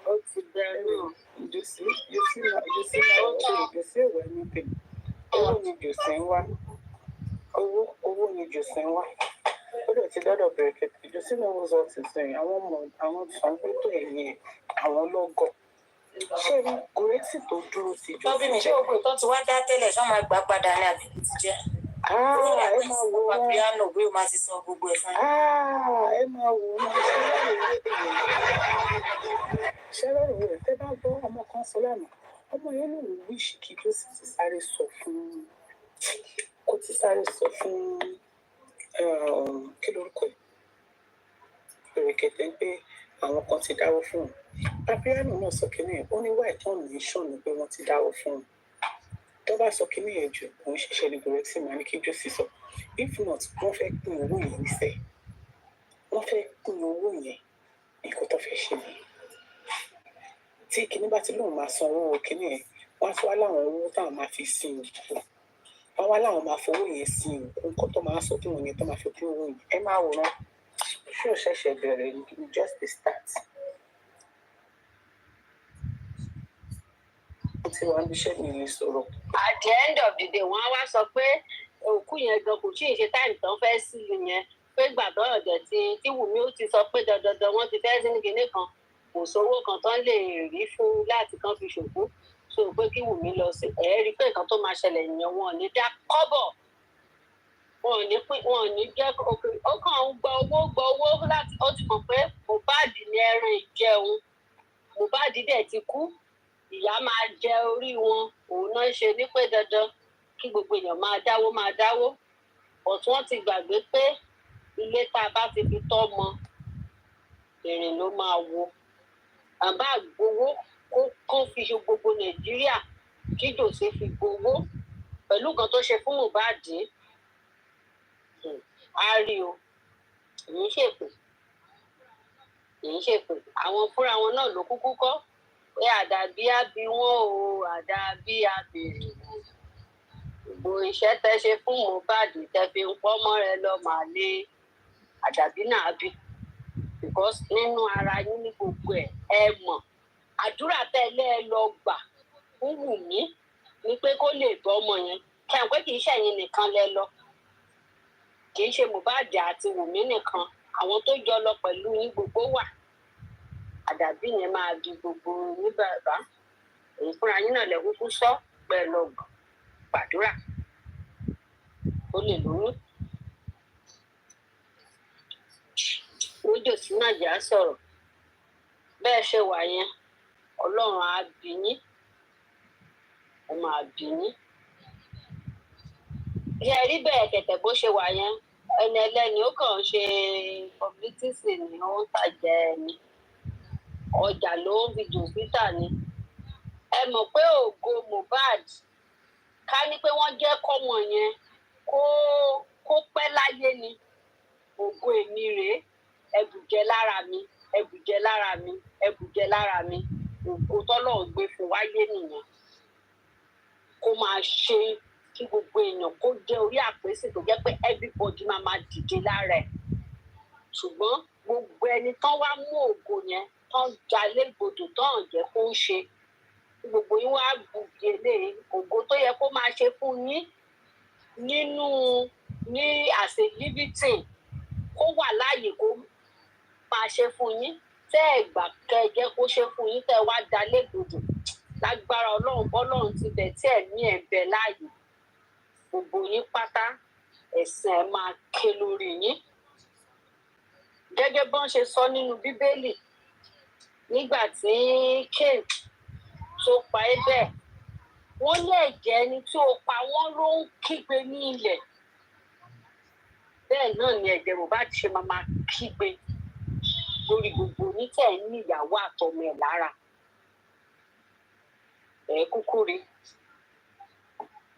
[SPEAKER 2] ó ti bẹ̀rù
[SPEAKER 9] jòsí ìwẹ̀ ní tèmi owó ni jòsí ń wá owó ni jòsí ń wá ó lè ti dọ́dọ̀ Bẹ̀rẹ̀kẹ̀tẹ̀ jòsí náà wọ́n sọ ti sìn àwọn sàǹgbẹ́tò ẹ̀yìn àwọn lọ́gọ̀ ṣé ní kòrẹ́tì tó dúró ti jòsí.
[SPEAKER 8] tọ́bí mi ṣé òkú tó ti wá dá tẹ́lẹ̀ ṣọ́ máa gbà padà ní àbíkú ti jẹ́.
[SPEAKER 9] ẹ máa wò ó
[SPEAKER 8] piano bí o máa ti sọ gbogbo ẹ̀ fún
[SPEAKER 9] ẹ máa wò ó ṣé lọ́rùn rẹ̀ tẹ́ bá gbọ́ ọmọ kan sọ lánàá ọmọ yẹn lòun wíṣì kí jòsí ti sáré sọ fún kí lórúkọ ẹ̀ Bẹ̀rẹ̀kẹ̀tẹ̀ pé àwọn kan ti dáwọ́ fún un papiano náà sọ kínní ẹ̀ ó ní wáì tán ní ṣọ̀nù pé wọ́n ti dáwọ́ fún un tó bá sọ kínní ẹ̀ jù òun ṣiṣẹ́ ní gorexi máa ní kí jòsí sọ if not wọ́n fẹ́ pín owó yẹn nífẹ̀ẹ́ wọ́n fẹ́ pín owó yẹn nǹkan tó fẹ́ ṣe nìyẹn tí kínní bá ti lóun máa san owó kínní ẹ̀ wọ́n á tún wá láwọn owó táwọn máa fi sin òkú wọ́n wá láwọn máa fowó yẹn sin òkú nǹkan tó máa sọ fún wọn yẹn tó máa fi pín owó yẹn ẹ máa wòran ṣé ò ṣẹ̀ṣẹ̀ bẹ̀rẹ̀ ní just the start. mo ti wá níṣẹ́ mi lè sọ̀rọ̀.
[SPEAKER 2] at the end of the day wọ́n á wá sọ pé òkú yẹn gan kò tíì ṣe táìmù tán fẹ́ sí i yẹn pé gbàgbọ́ ọ̀dẹ̀ tí Wùmí ó ti sọ pé dandan wọ́n ti fẹ́ sí ní kinní kan kò sówó kan tán lè rí fún láti kan fi ṣòfò so pé kí Wùmí lọ sí rí pé nǹkan tó máa ṣẹlẹ̀ yẹn wọn ò ní dá kọ́bọ̀ wọn ò ní jẹ́ ó kàn ń gba owó láti ó ti mọ̀ pé Mohbad ní ẹran ìjẹun Mohbad dẹ̀ ti kú ìyá máa jẹ orí wọn òun náà ṣe ní pé dandan kí gbogbo èèyàn máa dáwó ọ̀tún wọn ti gbàgbé pé ilé tá a bá ti fi tọ́ ọmọ èrè ló máa wo àbá gbowó kó fi ṣe gbogbo Nàìjíríà kí jòsí fi gbowó pẹ̀lú nǹkan tó ṣe fún Mohbad á rí o kì í ṣèpè àwọn fúnra wọn náà ló kúkú kọ́ pé àdàbí á bí wọn o àdàbí á bèrè wọn gbogbo iṣẹ́ tẹ́ ṣe fún Mohbad tẹ́ fi ń pọ́mọ́ rẹ lọ màá lé àdàbí náà bí
[SPEAKER 8] because nínú ara yín ní gbogbo ẹ mọ̀ àdúrà tẹ́lẹ̀ ẹ lọ gbà fún Wùmí ni pé kó lè bọ́ ọmọ yẹn kí àwọn pé kì í ṣẹ̀yìn nìkan lẹ lọ kì í ṣe Mohbad àti Wùmí nìkan àwọn tó jọ lọ pẹ̀lú yín gbogbo wà àdàbí yẹn máa di gbogbo ní bàbá èyí fúnra yín náà lẹ kúkú sọ pé lọ gbàdúrà ó lè lóyún lójó sí nàìjíríà sọ̀rọ̀ bẹ́ẹ̀ ṣe wà yẹn Ọlọ́run á bí yín ó máa bí yín ṣe rí bẹ́ẹ̀ kẹ̀tẹ̀ bó ṣe wà yẹn ẹni ẹlẹ́ni ó kàn ń ṣe publicity ni ó ń tàjẹ́ ẹni ọjà ló ń fi jù síta ni ẹ mọ̀ pé ògo Mohbad ká ní pé wọ́n jẹ́ kọ́mọ yẹn kó pẹ́ láyé ni ògo èmi rèé ẹbùjẹ lára mi ẹbùjẹ lára mi ẹbùjẹ lára mi ògo tọ́lọ́run gbé fún wáyé nìyẹn kó máa ṣe kí gbogbo èèyàn kó jẹ́ orí àpèsè tó jẹ́ pé everybody máa dìde lára ẹ̀ ṣùgbọ́n gbogbo ẹni tán wá mú ògo yẹn tán jalè gbòdò tán jẹ́ kó ń ṣe gbogbo yín wá gbùgbé lé ògo tó yẹ kó máa ṣe fún yín ní àṣẹ liberty kó wà láàyè kó máa ṣe fún yín tẹ́ ẹ gbà kẹ́ ẹ jẹ́ kó ṣe fún yín tẹ́ ẹ wá dalé gbòdò lágbára Ọlọ́run bọ́lọ́run ti bẹ̀ tí ẹ̀mí ẹ̀ bẹ láàyè gbogbo yín pátá ẹ̀sìn ẹ̀ máa ké lórí yín gẹ́gẹ́ bọ́n ṣe sọ nínú Bíbélì nígbà tí Cain tó pa Ébẹ̀ wọ́n ní ẹ̀jẹ̀ ẹni tí ó pa wọ́n ló ń kígbe ní ilẹ̀ bẹ́ẹ̀ náà ni ẹ̀jẹ̀ Mohbad ṣe máa kígbe lórí gbogbo onítẹ̀ ní ìyàwó àtọmọ ẹ̀ lára ẹ̀ kúkú rí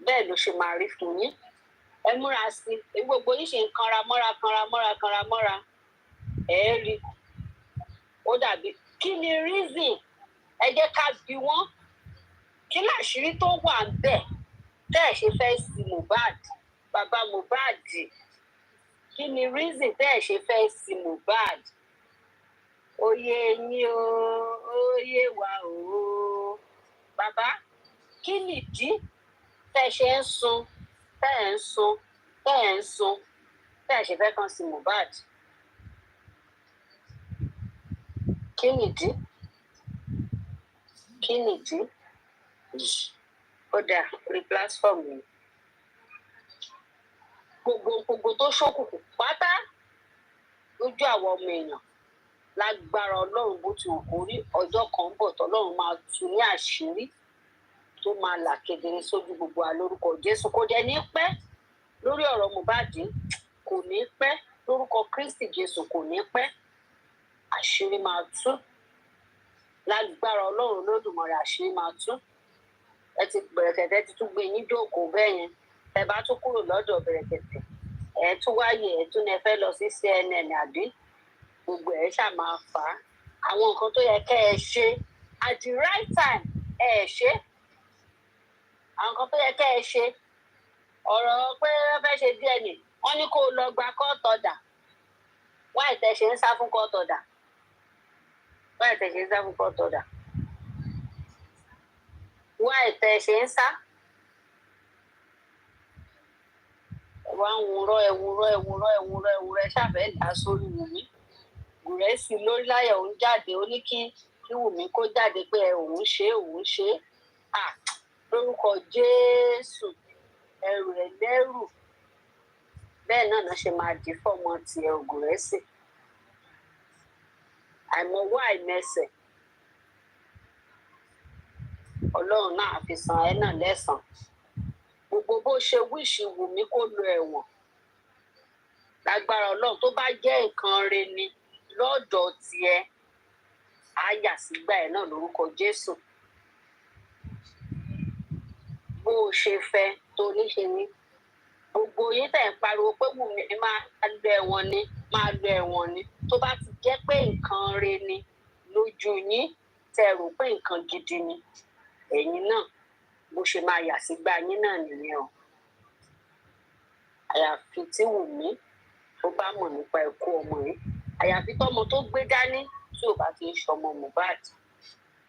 [SPEAKER 8] bẹ́ẹ̀ ló ṣe máa rí fún yín ẹ múra sí i gbogbo yín ṣe ń kanra mọ́ra ẹ̀ rí ó dàbí kí ni reason ẹ jẹ́ ká bi wọ́n kí láṣìírí tó wà ń bẹ̀ tẹ́ ẹ̀ ṣe fẹ́ sí Mohbad bàbá Mohbad kí ni reason tẹ́ ẹ̀ ṣe fẹ́ sí Mohbad oyè yín o oyè wa o bàbá kí nìdí tẹ́ ẹ ṣe ń sun tẹ́ ẹ̀ ń sun tẹ́ ẹ̀ ń sun tẹ́ ẹ̀ ṣe fẹ́ kàn sí Mohbad kí nìdí ó dà orí platform yìí gbogbo tó ṣókùnkùn pátá lójú àwọn ọmọ èèyàn lágbára Ọlọ́run bó ti wù kó rí ọjọ́ kan ń bọ̀ tọ́lọ́run máa tú ní àṣírí tó máa là kedere sójú gbogbo alórúkọ Jésù kò dẹ̀ ní pẹ́ lórí ọ̀rọ̀ Mohbad kò ní pẹ́ lórúkọ Kristi Jésù kò ní pẹ́ àṣírí máa tú lágbára Ọlọ́run Olódùmarè àṣírí máa tú ẹ ti Bẹ̀rẹ̀kẹ̀tẹ̀ ti tún gbé yín dóòkó bẹ́ẹ̀ yẹn ẹ bá tún kúrò lọ́dọ̀ Bẹ̀rẹ̀kẹ̀tẹ̀ ẹ tún wáyé ẹ tún ẹ fẹ́ lọ sí CNN àbí gbogbo ẹ ṣáà máa fà á àwọn nǹkan tó yẹ kẹ́ ẹ ṣe at the right time ẹ ṣe àwọn nǹkan tó yẹ kẹ́ ẹ ṣe ọ̀rọ̀ pé wọ́n fẹ́ ṣe DNA wọ́n ní kó lọ gba court order wọ́n àìtẹ́ ṣe ń sá fún court order wọ́n àìtẹ́ ṣe ń sá fún court order wọ́n àìtẹ́ ṣe ń sá wọ́n á wúrọ́ ṣàfẹ́ dà sórí Wùmí gùrẹ́ sí lórí láyọ̀ òun jáde ó ní kí Wùmí kó jáde pé òun ṣe lórúkọ Jésù ẹrù ẹlẹ́rù bẹ́ẹ̀ náà ṣe máa dì fọ́mọ tiẹ̀ ògùrẹ́ sí àìmọ̀wọ́ àìmẹsẹ̀ Ọlọ́run náà fi san ẹ́ náà lẹ́san gbogbo bó ṣe wíṣì Wùmí kó lo ẹ̀wọ̀n lágbára Ọlọ́run tó bá jẹ́ nǹkan re ni lọ́dọ̀ tiẹ̀ á yà sígbà ẹ̀ náà lórúkọ Jésù bó o ṣe fẹ́ tó níṣe ní gbogbo yín tẹ̀ ń pariwo pé Wùmí máa lo ẹ̀wọ̀n ni tó bá ti jẹ́ pé nǹkan re ni lójú yín tẹ́ rò pé nǹkan gidi ni ẹ̀yin náà bó ṣe máa yà sígbà yín náà nìyẹn o àyàfi tí Wùmí tó bá mọ̀ nípa ikú ọmọ yìí àyàfi tọ́mọ tó gbé dání tí ò bá ti ń ṣọmọ Mohbad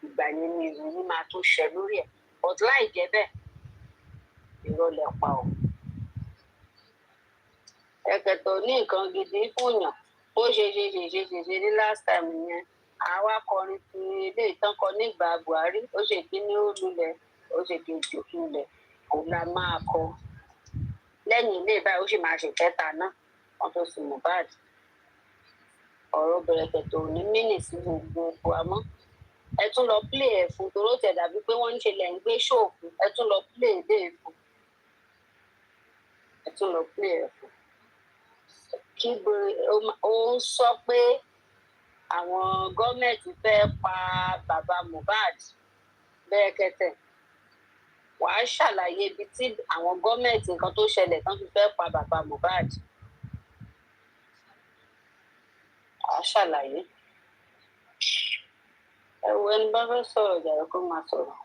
[SPEAKER 8] ìgbà yẹn ni ìròyìn máa tó ṣẹ lórí ẹ̀ but láì jẹ́ bẹ́ẹ̀ irọ́ lẹ pa ọ́. Ẹ̀kẹ̀tọ̀ ní nǹkan gidi fún yàn bó ṣe ní last time yẹn àwa kọrin ti ilé ìtàn kan nígbà Buhari ó ṣe kíní ó lulẹ̀ ó ṣe kejì ó lulẹ̀ òun la máa kọ lẹ́yìn ilé báyìí ó sì máa ṣe kẹta náà wọ́n tó sin Mohbad ọ̀rọ̀ Bẹ̀rẹ̀kẹ̀tọ̀ ò ní mínì sí gbogbo àmọ́ ẹ tún lọ play ẹ̀ fún toró tẹ̀ dàbí pé wọ́n ń ṣe lẹ̀ ń gbé ṣòfò ẹ tún lọ play ilé fún ẹ tún lọ play ẹ̀ fún kí ó ń sọ pé àwọn gọ́ọ̀mẹ̀ntì fẹ́ pa bàbá Mohbad Bẹ̀rẹ̀kẹ̀tẹ̀ wàá ṣàlàyé ibi tí àwọn gọ́ọ̀mẹ̀ntì nǹkan tó ṣẹlẹ̀ tán fi fẹ́ pa bàbá Mohbad wàá ṣàlàyé ẹ wo ẹni bá fẹ́ sọ̀rọ̀ jàre kó máa sọ̀rọ̀.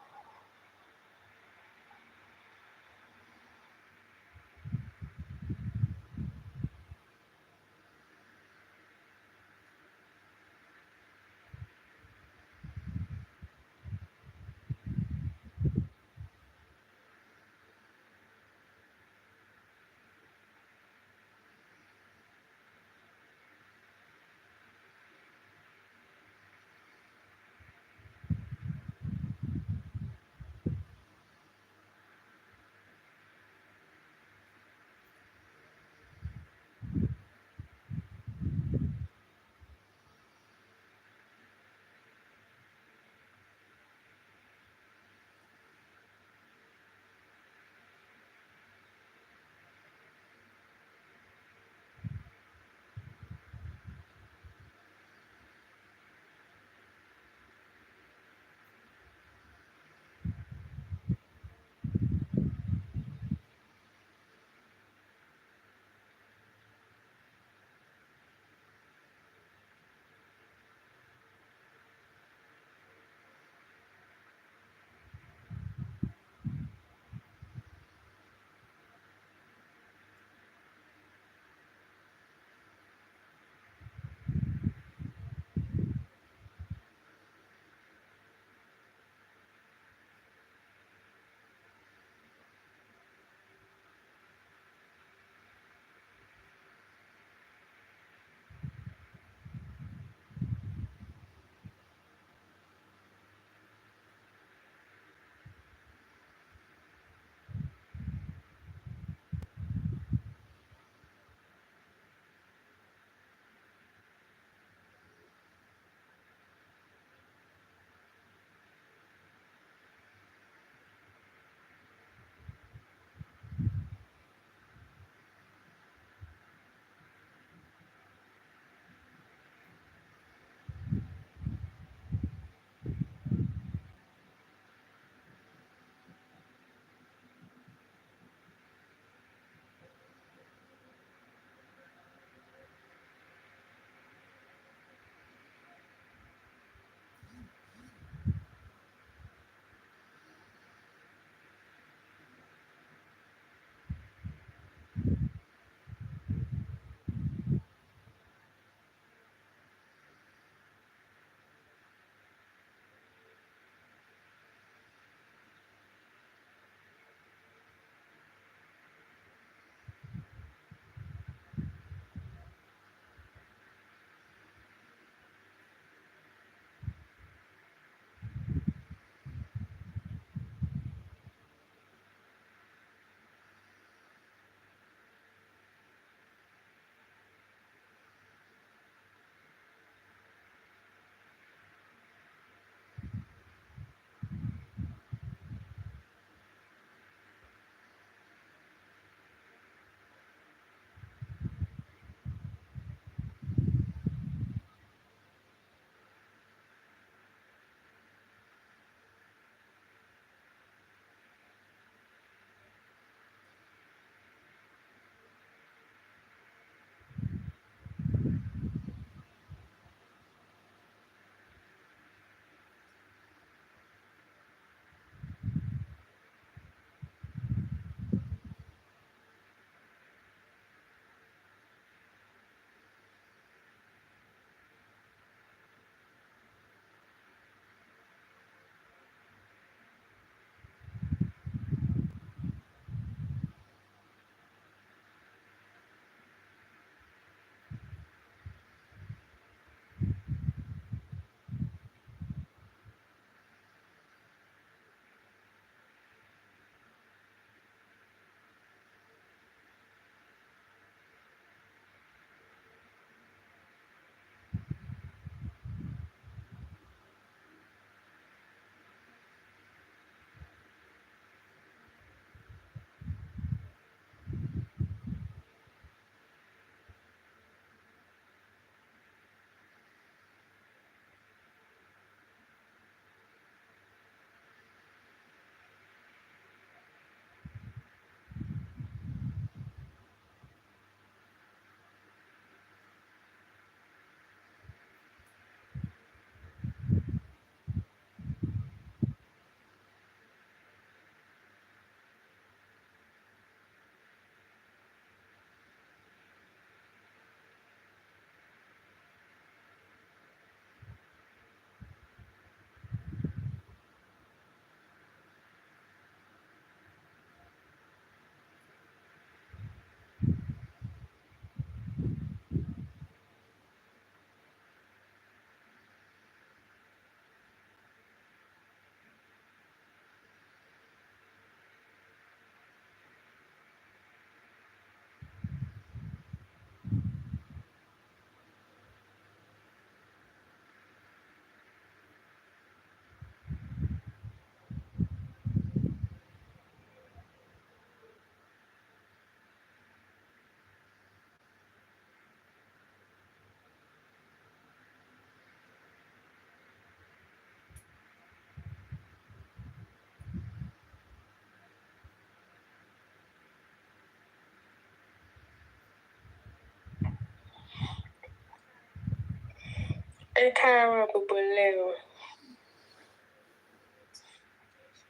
[SPEAKER 8] I can't remember.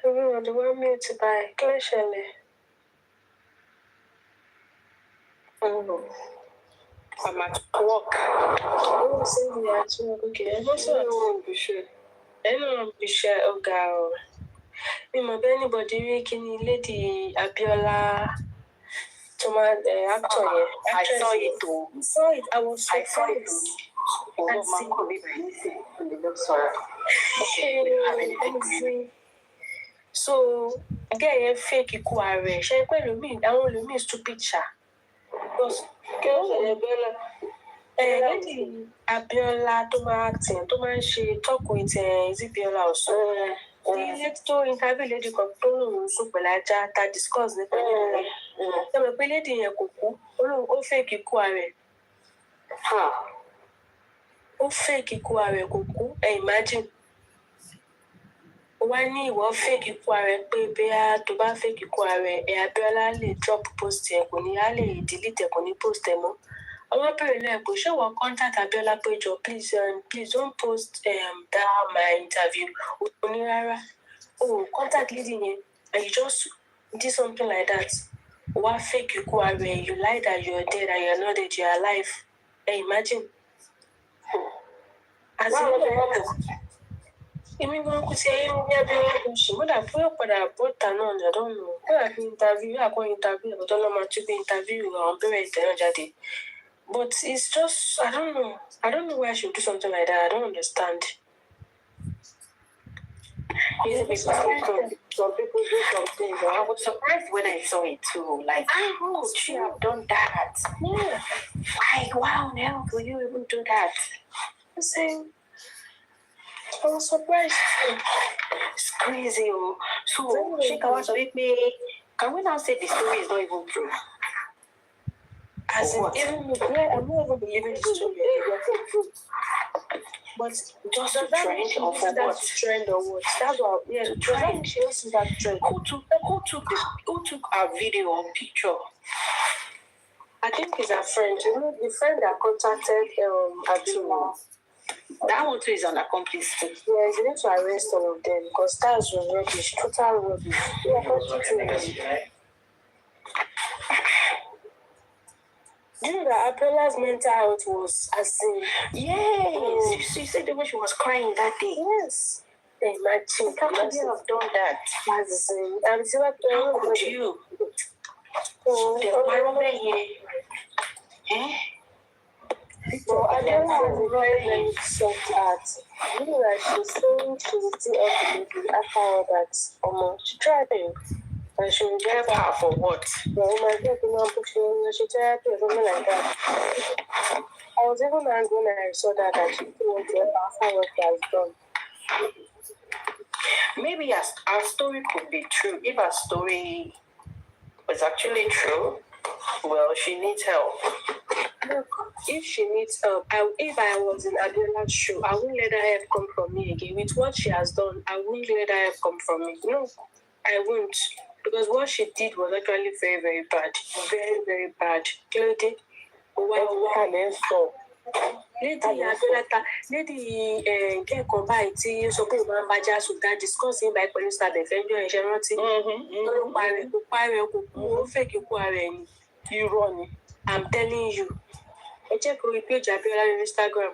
[SPEAKER 8] Everyone, the one me to buy. Clearly.
[SPEAKER 7] I'm at work.
[SPEAKER 8] Oh, see the actual okay. Anyone be sure. Anyone be sure. Oh, girl. Anybody making Lady Abiola actor here.
[SPEAKER 7] I saw it too.
[SPEAKER 8] You saw it. I was
[SPEAKER 7] I saw it
[SPEAKER 8] surprised. So, get a fake ikú ààrẹ. Ṣé pé ẹlòmíì stupid ṣá? Because Lady Abiola tó máa acting tó máa ń ṣe talk with Biola ọ̀sán. Ilé tó interview lady kan tó lòun sùn pẹ̀lú ajá ta discuss nípa nípa. Ṣé mo pé lady yẹn kò kú? Ó fake ikú ààrẹ. Ó fake ikú ààrẹ kò kú. Imagine. Ó wá ní ìwọ fake ikú ààrẹ pé bóyá tó bá fake ikú ààrẹ Abiola lè drop post ẹ̀ kò ní á lè delete ẹ̀ kò ní post ẹ̀ mọ́. Àwọn bẹ̀rẹ̀ lẹ́ẹ̀kọ́ ṣé wọ́n contact Abiola pé jọ please don't post that my interview. Ó ní rárá. Contact lady yẹn and you just did something like that. Wá fake ikú ààrẹ, you lie that you're dead and you're not dead, you're alive. Imagine. As èmi gan kú sí ẹyẹ ní Abiola kò ṣe mọ́dà fún ọ̀padà bọ́ta náà ní ọ̀dọ́ mi. Kódà fi interview ọ̀dọ́ lọ́ máa tún bí interview àwọn bẹ̀rẹ̀ ìtẹ̀ràn jáde. But it's just, I don't know why I should do something like that. I don't understand.
[SPEAKER 7] Some people do some things. I was surprised when I saw it too. Like, how could you have done that?
[SPEAKER 8] Yeah.
[SPEAKER 7] Like, wow, now could you even do that?
[SPEAKER 8] I'm saying, I was surprised.
[SPEAKER 7] It's crazy. So, she can we now say the story is not even true?
[SPEAKER 8] As in, I'm not even believing the story. But
[SPEAKER 7] just to trend or for what?
[SPEAKER 8] Trend or what? That's what. Yeah, to trend. She also that trend.
[SPEAKER 7] Who took our video or picture?
[SPEAKER 8] I think it's a friend. You know, the friend that contacted Abiola.
[SPEAKER 7] That one too is an accomplice too.
[SPEAKER 8] Yeah, you need to arrest all of them because that was rubbish, total rubbish. Yeah, do you know that Abiola's mental health was as in?
[SPEAKER 7] Yes, she said the way she was crying that day.
[SPEAKER 8] Yes. Imagine.
[SPEAKER 7] How could you have done that?
[SPEAKER 8] As in,
[SPEAKER 7] how could you?
[SPEAKER 8] Well, Abiola is very soft heart. You know that she's saying she will still help the baby after all that. She tried to. And she will
[SPEAKER 7] help her for what?
[SPEAKER 8] Yeah, my God, she tried to something like that. I was even angry when I saw that she didn't want to help after what she has done.
[SPEAKER 7] Maybe our story could be true. If our story was actually true, well, she needs help.
[SPEAKER 8] Look, if she needs help, if I was in Abiola's shoe, I wouldn't let her help come from me again. With what she has done, I wouldn't let her help come from me. No, I wouldn't. Because what she did was actually very, very bad. Very, very bad. Lady kẹ́kọ̀ọ́ báyìí tí ó sọ pé òun máa ń bá já sùn dá discuss yín báyìí pẹ̀lú star defender ẹ̀ṣẹ̀ rántí. Ó parẹ́ kò kú ó fèkì kú ara ẹ̀ ni. Irọ́ ni. I'm telling you. Ẹ jẹ́ kó rí page Abiola on Instagram.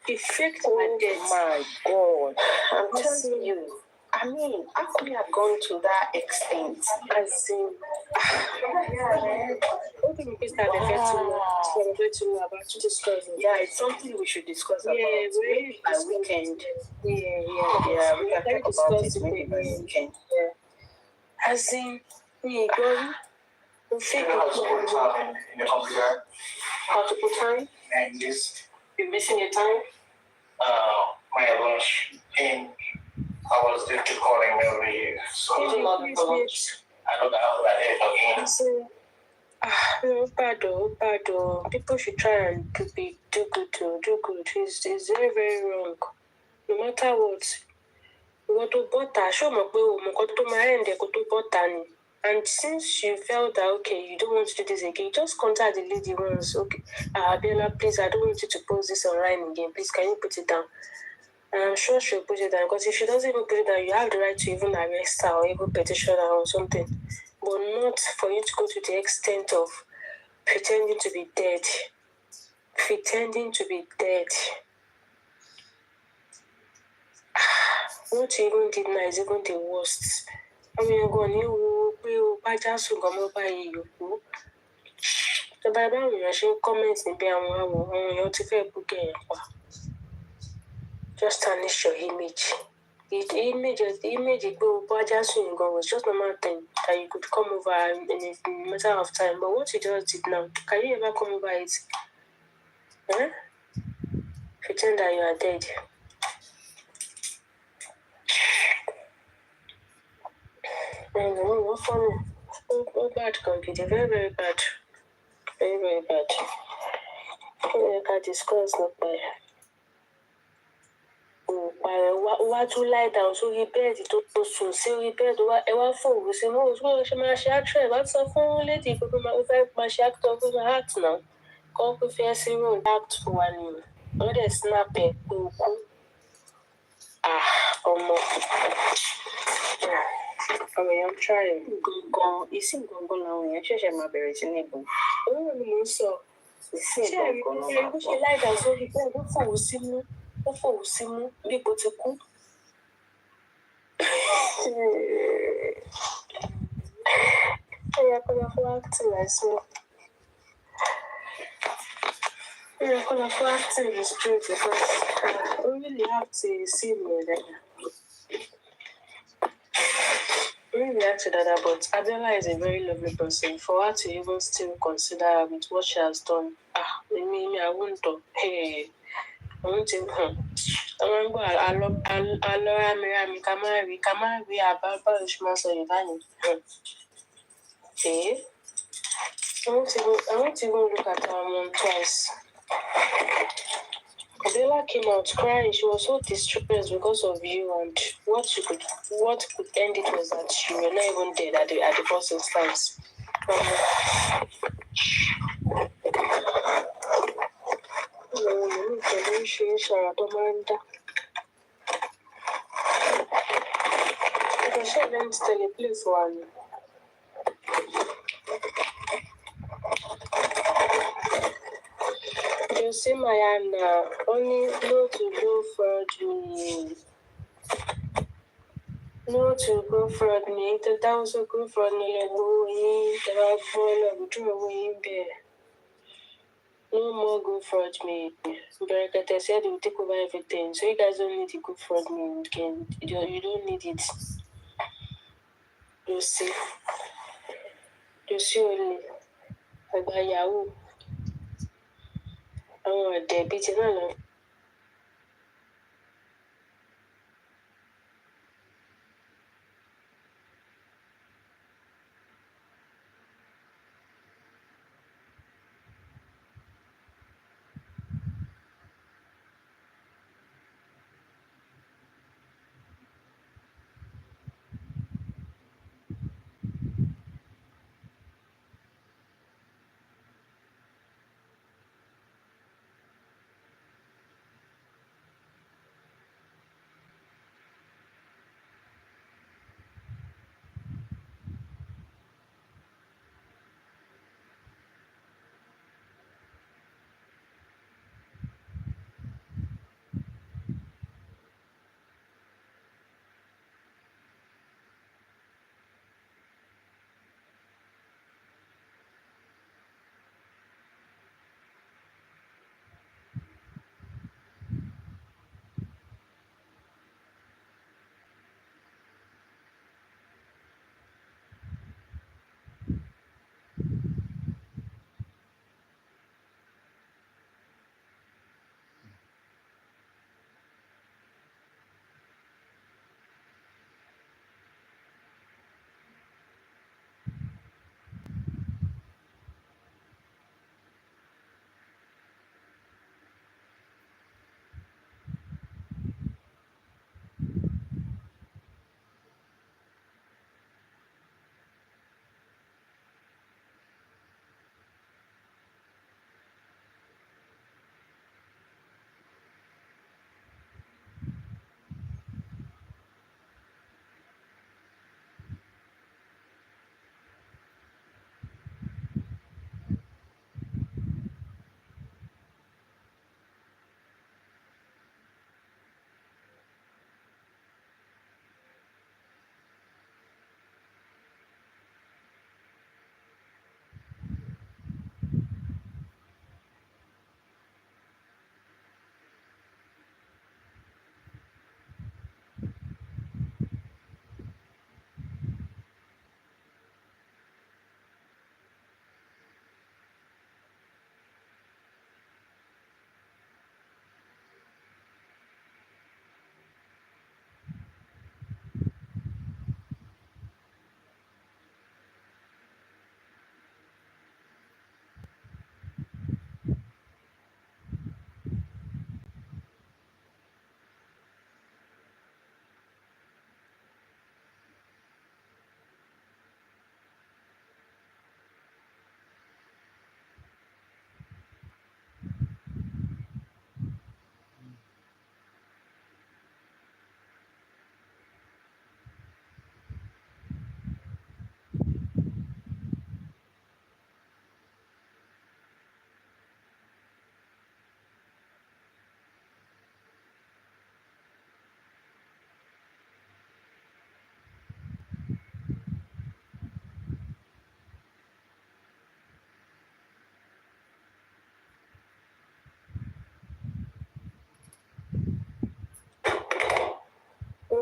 [SPEAKER 8] He faked her death.
[SPEAKER 7] Oh my God. I'm telling you. I mean, how could you have gone to that extent?
[SPEAKER 8] As in, what do you think that to know about to discuss?
[SPEAKER 7] Yeah, it's something we should discuss about.
[SPEAKER 8] Yeah,
[SPEAKER 7] maybe by weekend.
[SPEAKER 8] Yeah,
[SPEAKER 7] we can talk about it maybe by weekend.
[SPEAKER 8] Yeah. As in, going.
[SPEAKER 7] Multiple time?
[SPEAKER 10] And this,
[SPEAKER 7] you're missing your time?
[SPEAKER 10] My lunch in. I was due to calling maybe so I don't know
[SPEAKER 8] how that bad. People should try and do good. It's very, very wrong. No matter what. You want to butter, show me pé o mọ nǹkan tó máa end ẹ̀ kó tó butter ni. And since you felt that, okay, you don't want to do this again, just contact the lady once. Okay, Abiola, please, I don't want you to post this online again. Please, can you put it down? And I'm sure she'll put it down, because if she doesn't even put it down, you have the right to even arrest her or even petition her or something. But not for you to go to the extent of pretending to be dead. Pretending to be dead. What you even did now is even the worst. I mean, you're going to buy just to come over you. The Bible will comments in your just tarnish your image. The image was just normal thing that you could come over in a matter of time. But what you just did now, can you ever come over it? Huh? Pretend that you are dead. And what funny? Oh, bad computer, very, very bad. Very, very bad. We can discuss not by. Wá tún lie down sórí bẹ́ẹ̀dì tó sùn sí orí bẹ́ẹ̀dì ẹ wá fòwò sí mọ́ òṣùwọ̀n ló ṣe máa ṣe actress wá sọ fún lady pé ó fẹ́ máa ṣe actor pé máa act náà kọ́ pé fẹ́ sí role act fún wa ni wọ́n dẹ̀ snap ẹ̀ pé ó kú. Ọmọ èèyàn ń try gangan ìsìn gangan làwọn èèyàn ṣẹ̀ṣẹ̀ máa bẹ̀rẹ̀ sí ní ìbò. Òun ni mò ń sọ ìsìn gangan ló máa bọ̀. Ṣé lie down sórí bẹ́ẹ̀dì ó fòwò sí mú bí ipò ti kú. You're gonna have acting as well. You're gonna have acting in the street because we really have to see me there. Really have to do that, but Adela is a very lovely person. For her to even still consider her with what she has done, I won't do. Hey, I won't even. I want to go. I'll Kamari, about Ishmael Yorùbá. Hey. I won't even look at her mom twice. Adela came out crying. She was so distressed because of you, and what could end it was that you were not even dead at the first instance. Let me tell you, please, one. You see, Mayana, only no to go fraud me. No to go fraud me. That was a good fraud me. Like, no more go fraud me. Berekete said he will take over everything. So you guys don't need to go fraud me again. You don't need it. You see only. Agba Yahoo. Àwọn ọ̀dẹ̀ bíi ti náà lọ.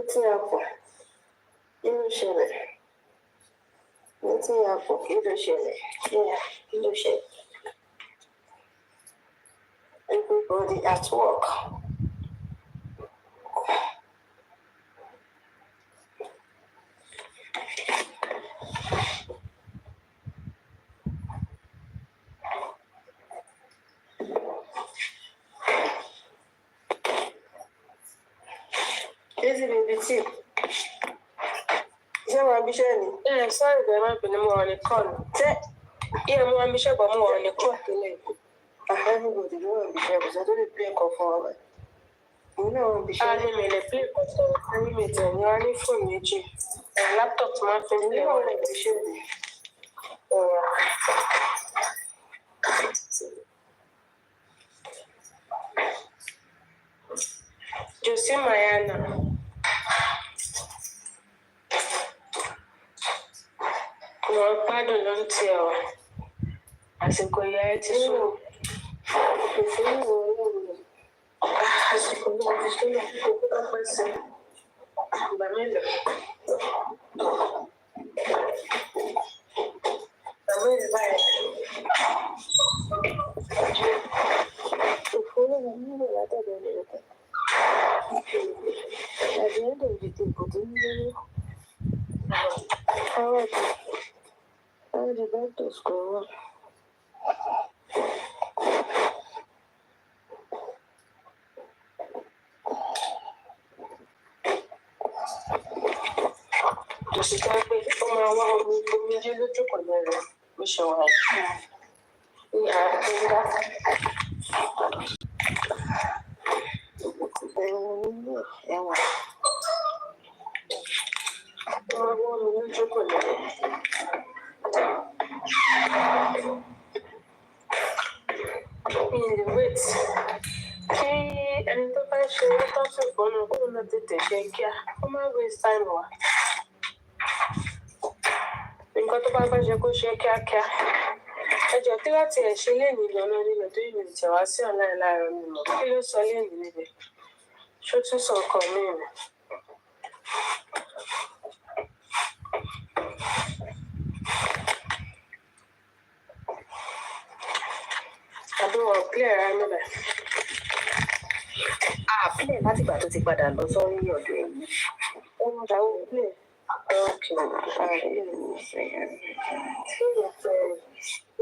[SPEAKER 8] Nothing happened. Kilo ṣẹlẹ̀. Nothing happened. Kilo ṣẹlẹ̀. Yeah, kilo ṣẹlẹ̀. Everybody at work. Easy baby tip. Ṣé wàá bíṣẹ́ ni? Sorry, bẹ̀rẹ̀ máa bínú mo wà ní kọ́ọ̀nù. Mo wà bíṣẹ́ bọ̀ mo wà ní kọ́ọ̀nù tẹ́lẹ̀. Everybody ló wà bíṣẹ́ kò sẹ́ tó lè pín ẹ̀kọ́ fún wa. Èmi náà wà bíṣẹ́. A ní mi lè pín ẹ̀kọ́ sọ̀rọ̀ fún mi tẹ̀ ní wá ní fóònù méjì. Láptọ̀pù máa ń fi ń pín ọ̀rọ̀ bíṣẹ́ ni. Josie Mayana. Mo gbádùn ló ń tiẹ̀ wá. Àsìkò ìyá ẹ ti sùn. Ìfún wo ló ń lò? Àsìkò náà ti sùn náà kó kó pẹ́ sí. Ìgbà mélòó? Ìgbà mélòó báyìí? Ìfún wo ló ń lò látọ̀dọ̀ ní ọkọ̀? At the end of the day, kò tó ní lórí. How the doctors go on? Jòsí ká pé ó máa wá omi jẹ́ lójú kan lẹ́rọ bó ṣe wà ní yàrá tó ń dá. Ẹ̀wọ̀n. Ó máa wá omi lójú kan lẹ́rọ. In the wait. Kí ẹni tó bá ṣe autopsy fún un kó lọ tètè ṣe kíá kó má waste time wa. Nǹkan tó bá fẹ́ ṣe kó ṣe kíákíá. Ẹjọ́ kí láti ẹ̀ ṣe léèní lọ́nà nílẹ̀ tó yìí tẹ̀ wá sí online láàárọ̀ nínú. Kí ló sọ léèní níbẹ̀? Ṣó tún sọ nǹkan míì ni? Àbí wọn clear ara níbẹ̀? Àpilẹ̀ láti ìgbà tó ti padà lọ sọ́rí ọ̀dọ̀ ẹ̀yìn. Ó ń da owó play. Okay,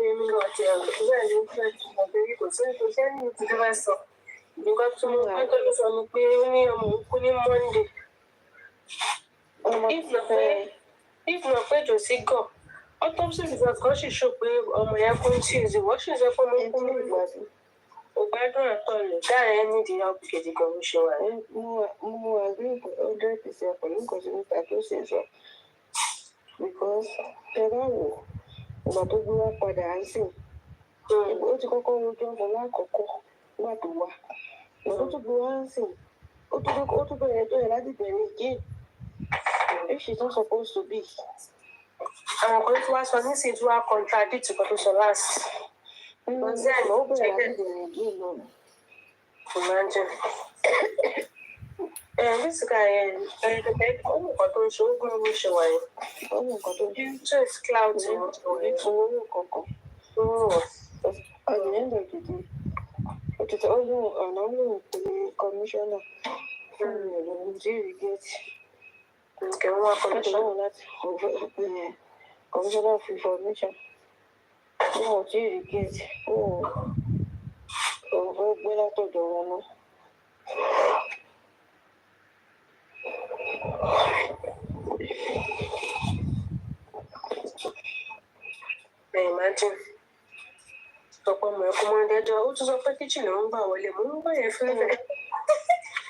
[SPEAKER 8] èmi náà ti ẹ̀rù bẹ́ẹ̀ ni fẹ́ ọ̀bẹ̀rẹ̀ kò sẹ́ni ti fẹ́ sọ. Nǹkan tí mo fẹ́ tó sọ ni pé ó ní ọmọ òkú ní Monday. If not pé Josie gọ̀, autopsy result kan sì show pé ọmọ yẹn kú Tuesday, wọ́n sì sọ pé ọmọ kú ní ìgbàdùn. Ògbádùn àtọ̀lẹ̀ dáhùn ẹni di ọ̀pọ̀ kejì kan bó ṣe wà. Mo agree 100% pẹ̀lú nǹkan tí Mr. Tosin sọ. Because tẹ bá wò ìgbà tó gbé wá padà á sìn. Ó ti kọ́kọ́ rojọ́ ọmọ lákọ̀ọ́kọ́ nígbà tó wá. Ìgbà tó tún gbé wá ń sìn. Ó tún bẹ̀rẹ̀ tó yẹ láti bẹ̀rẹ̀ again. If she's not supposed to be. Àwọn kan tí wàá sọ nísìnyí tí wàá contradict nǹkan tó sọ last. Then ó bẹ̀rẹ̀ láti bẹ̀rẹ̀ again náà. Imagine. This guy, ó mú nǹkan tó ń ṣe, ó gbọ́n bó ṣe wà yẹn. Ó mú nǹkan tó ń ṣe. Interest cloud ní owó kankan. At the end of the day, ó ti tọ́ ọ̀nà òun kò ní kọmíṣánná fún ìròyìn tí ì get. Kẹ̀ wọ́n wá kọmíṣánná láti kọmíṣánná of information. Wọ́n tí ì get. Ó gbé látọ̀dọ̀ wọn náà. Imagine. Ọ̀pọ̀ ọmọ ẹ̀kọ́ máa ń dẹ́jọ́. Ó tún sọ pé kíchìn ló ń gbà wọlé. Mo ń gbà yẹn fẹ́lẹ̀.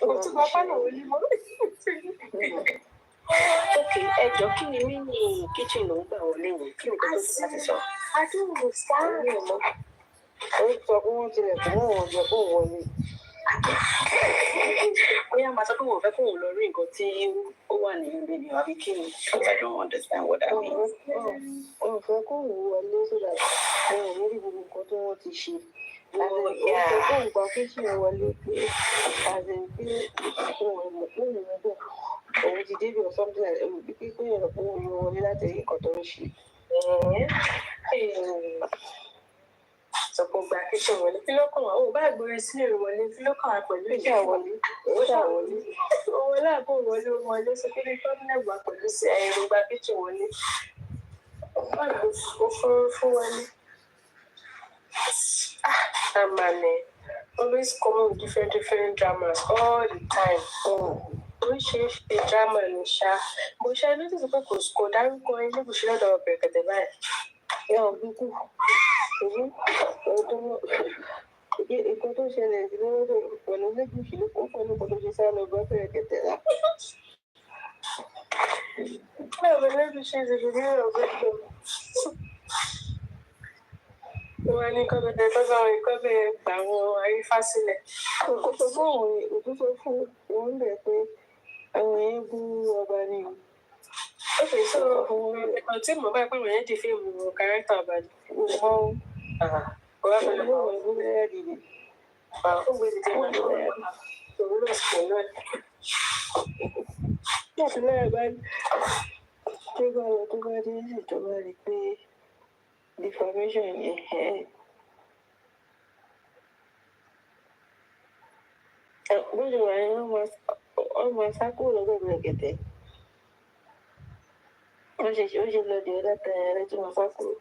[SPEAKER 8] Kò tún bá pálọ̀ wọlé mọ́. Okay, ẹjọ́ kí ni mí ní kíchìn ló ń gbà wọlé yẹn? Kí ni kò tó ti láti sọ? Adúgbò sáà. Ó sọ pé wọ́n tilẹ̀ kó mọ́ wọn jọ kó wọlé. Bóyá máa sọ pé wọ́n fẹ́ kó wọn lọ rí nǹkan tí ó wà nínú ilé ni àbí kí ni? I don't understand what that means. Wọ́n fẹ́ kó wọn wọlé so that wọn ò ní rí gbogbo nǹkan tí wọ́n ti ṣe Òun ti débi or something like that. Pé èèyàn lọ fún oyún wọlé láti rí nǹkan tó ń ṣe.
[SPEAKER 2] Sọ̀kò gba kíṣìn wọlé. Kí ló kàn wá? Ó bá gbé sílé wọlé. Kí ló kàn wá pẹ̀lú
[SPEAKER 8] ìjà wọlé? Ó ṣàwọlé.
[SPEAKER 2] Owó láàbò wọlé. Sọ pé ní gómìnà gbà pẹ̀lú ẹ̀rù gba kíṣìn wọlé. Wọ́n lò fún wọlé. Amane. Always coming with different dramas all the time. Oríṣiríṣi drama ni ṣá. Mo ṣe notice pé kò dárúkọ ilé ìbùsùn lọ́dọ̀ Bẹ̀rẹ̀kẹ̀tẹ̀ báyìí.
[SPEAKER 8] Ẹ ò bí kú. Nǹkan tó ṣẹlẹ̀ sí lọ́dọ̀ pẹ̀lú lẹ́gùsì ló kún fún nǹkan tó ṣe sá lọ bá Bẹ̀rẹ̀kẹ̀tẹ̀ rà.
[SPEAKER 2] Báwo ni lẹ́gùsì ṣe ṣe ní ọ̀gbẹ́gbẹ̀? Wọ́n ní kọ́bẹ̀rẹ̀ gbà wọn àrífá sílẹ̀.
[SPEAKER 8] Òkú sọ fún wọn bẹ̀ pé àwọn èèyàn bú ọba ni.
[SPEAKER 2] Ó fi sọ ọ̀kan tí mo bá pẹ́ wọ́n yẹn di fíìmù kárẹ́tà ọba ni.
[SPEAKER 8] Ọ̀rọ̀ pẹ̀lú àwọn ìbúlé rẹ̀ dìde.
[SPEAKER 2] Ó gbé dìde wọn lọ́wọ́ òun náà sì pẹ̀lú ẹ̀.
[SPEAKER 8] Láti lọ́yà bá tó bá lọ tó bá dé ìjọba rí pé defamation yẹn bó ṣe wà ní wọ́n máa sá kúrò lọ́dọ̀ Bẹ̀rẹ̀kẹ̀tẹ̀. Ó ṣe lọ di ọ̀dà kan ẹ̀rẹ́ tí wọ́n sá kúrò.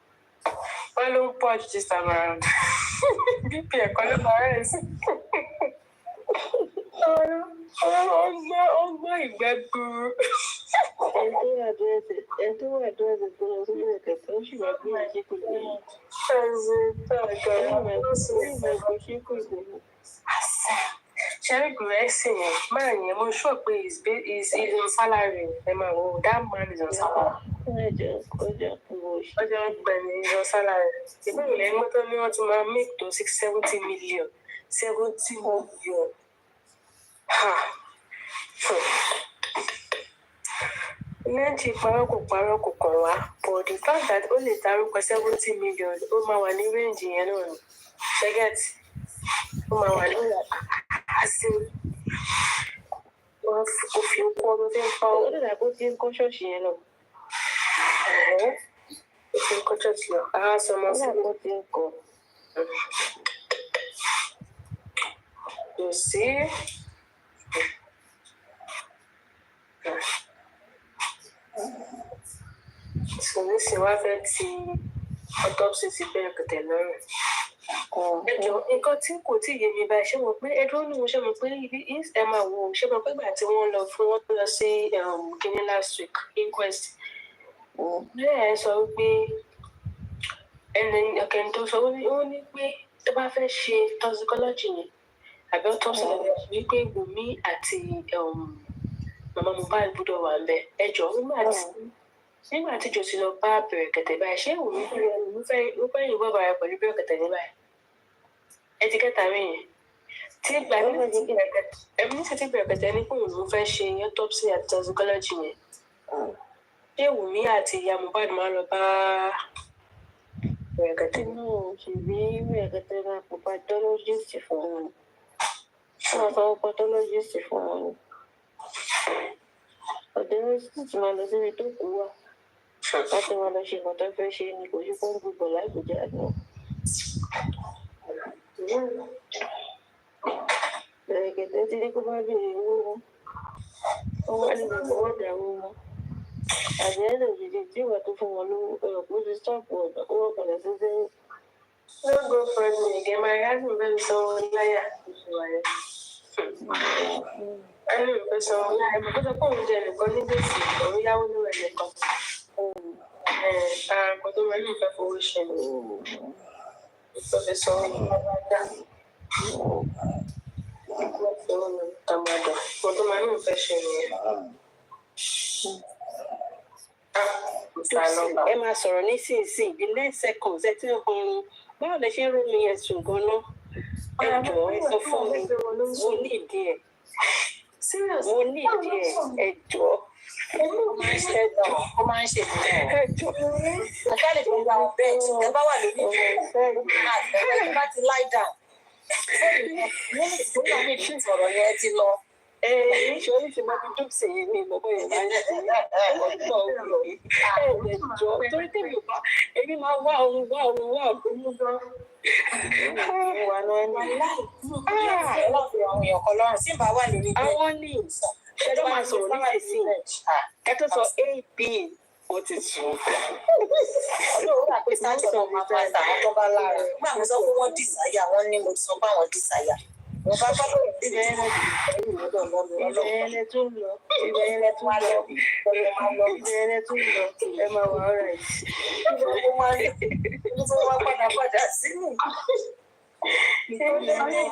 [SPEAKER 2] Wọ́n ló ń pọ̀ jù this time around. BP ẹ̀kọ́ ló máa rẹ̀ sí. Ó gbọ́ ìgbẹ́ gbúrú.
[SPEAKER 8] Ẹni tó wà dúró tó lọ sí Bẹ̀rẹ̀kẹ̀tẹ̀ ó sì máa gbé ìṣíkù lẹ́yìn.
[SPEAKER 2] Sherry Gracie, man, I'm sure pé is on salary. That man is on salary. Ọjọ́ ìgbẹ̀ni is on salary. Ìgbẹ̀ni ilẹ̀ ẹgbẹ́ tó ní wọ́n ti máa make to 70 million. 70 million. Ilé ti parọ́ kò kàn wá. But the fact that ó lè tarúkọ 70 million, ó máa wà ní range yẹn náà ni. Ṣẹ́gẹ̀tì. Ó máa wà ní àṣì. Wọ́n fi okú ọmọ tí ń pa ọ́.
[SPEAKER 8] Ó dàgbà bó ti ń kọ́ ṣọ́ọ̀ṣì yẹn lọ.
[SPEAKER 2] Ó ti ń kọ́ ṣọ́ọ̀ṣì lọ. Àá sọ ọmọ sí
[SPEAKER 8] Ó ti ń kọ́.
[SPEAKER 2] Kò sí. Sòníṣì wá fẹ́ ti autopsy ti Bẹ̀rẹ̀kẹ̀tẹ̀ lọ́rùn. Ẹjọ́ nǹkan tí kò tí yé mi báyìí ṣé mo pé ẹdúró ní mo ṣe mo pé ibi ẹ máa wo ṣé mo pé gbà tí wọ́n lọ sí Guinea last week inquest. Bẹ́ẹ̀ ẹ sọ wípé ẹni ọ̀kẹ́ni tó sọ ó ní pé tó bá fẹ́ ṣe toxicology yẹn àbí autopsy wípé Wummi àti màmá Mohbad gbọ́dọ̀ wà ń bẹ̀. Ẹjọ́ nígbà tí jòsí lọ bá Bẹ̀rẹ̀kẹ̀tẹ̀ báyìí ṣé Wummi fẹ́ yìnbọn bàrà pẹ̀lú Bẹ̀rẹ̀kẹ̀tẹ̀ ní báyìí. Ẹtikẹ́ta mi yẹn tí gbà ní ti Bẹ̀rẹ̀kẹ̀tẹ̀ ní pé òun fẹ́ ṣe autopsy àti toxicology yẹn. Ṣé Wummi àti ìyá Mohbad máa lọ bá Bẹ̀rẹ̀kẹ̀tẹ̀?
[SPEAKER 8] Náà ṣe bí Bẹ̀rẹ̀kẹ̀tẹ̀ máa pọ̀ pathologist fún wọn. Wọ́n sọ pathologist fún wọn. Ọ̀dọ́ sì máa lọ síbi tó kú wà. Láti máa lọ ṣe nǹkan tó fẹ́ ṣe ni kò sí fún gbogbo láìpẹ́jà náà. Bẹ̀rẹ̀kẹ̀tẹ̀ ti ní kó bá bèèrè owó wọn. Wọ́n wá ní gbogbo wọn dàrú wọn. Àbí ẹ̀rọ òjijì tí ìwà tó fún wọn lówó ẹ̀rọ kó ti stọ́ọ̀pù ọ̀dọ̀ kó wọ́n padà sí sẹ́yìn.
[SPEAKER 2] No go for me again. My husband been so liar. Ẹni ìfẹ́ sọ wọn láì bó tó kóun jẹ nìkan ní gbèsè òun yáwó ní rẹ̀ nìkan. Nǹkan tó máa ń fẹ́ fowó ṣe ni. Ìfẹ́ sọ wọn ní ọba dá. Wọ́n fi wọn ní tàmádà. Nǹkan tó máa ń fẹ́ ṣe nìyẹn.
[SPEAKER 8] Ẹ máa sọ̀rọ̀ nísinsìnyí the next seconds ẹ tí ń họrun báwo lẹ ṣe ń rú mi ẹ̀sùn gan-an ẹ jọ̀ọ́ ẹ sọ fún mi mo ní ìdí ẹ̀ mo ní ìdí ẹ̀ ẹ jọ̀ọ́
[SPEAKER 1] ó máa ń ṣe
[SPEAKER 8] ẹ jọ̀ọ́.
[SPEAKER 1] àtàlẹ̀ tó gba ọbẹ̀ ẹ bá wà lórí ìfẹ́ bá ti lie down sọ̀rọ̀ yẹn ti lọ.
[SPEAKER 9] Nítorí tí mo fi dùn sí yìí ní ìmọ̀ bóyá máa ń ṣe ẹ̀ẹ́dẹ̀jọ́ torí tèmi ò bá èmi máa wá òun mú gan. Wà náà ní.
[SPEAKER 1] Àwọn èèyàn kan lọ́rùn tí ń bá wà lórí bẹ́ẹ̀.
[SPEAKER 9] Àwọn ní ṣẹjọ́ máa sọ̀rọ̀ nísinsìnyí. Ẹ tó sọ AB wọ́n ti sùn.
[SPEAKER 1] Olóòwò rà pé sájọ náà máa máa tà wọ́n tó bá lára. Nígbà mo sọ pé wọ́n dìsáyà, wọ́n ní mo sọ pé àwọn dìsáyà. Mo bá bá lórí
[SPEAKER 9] Ibẹ̀ yẹn tún lọ. Ẹ máa wà ọ́rà yìí.
[SPEAKER 1] Mo wá padà sínú.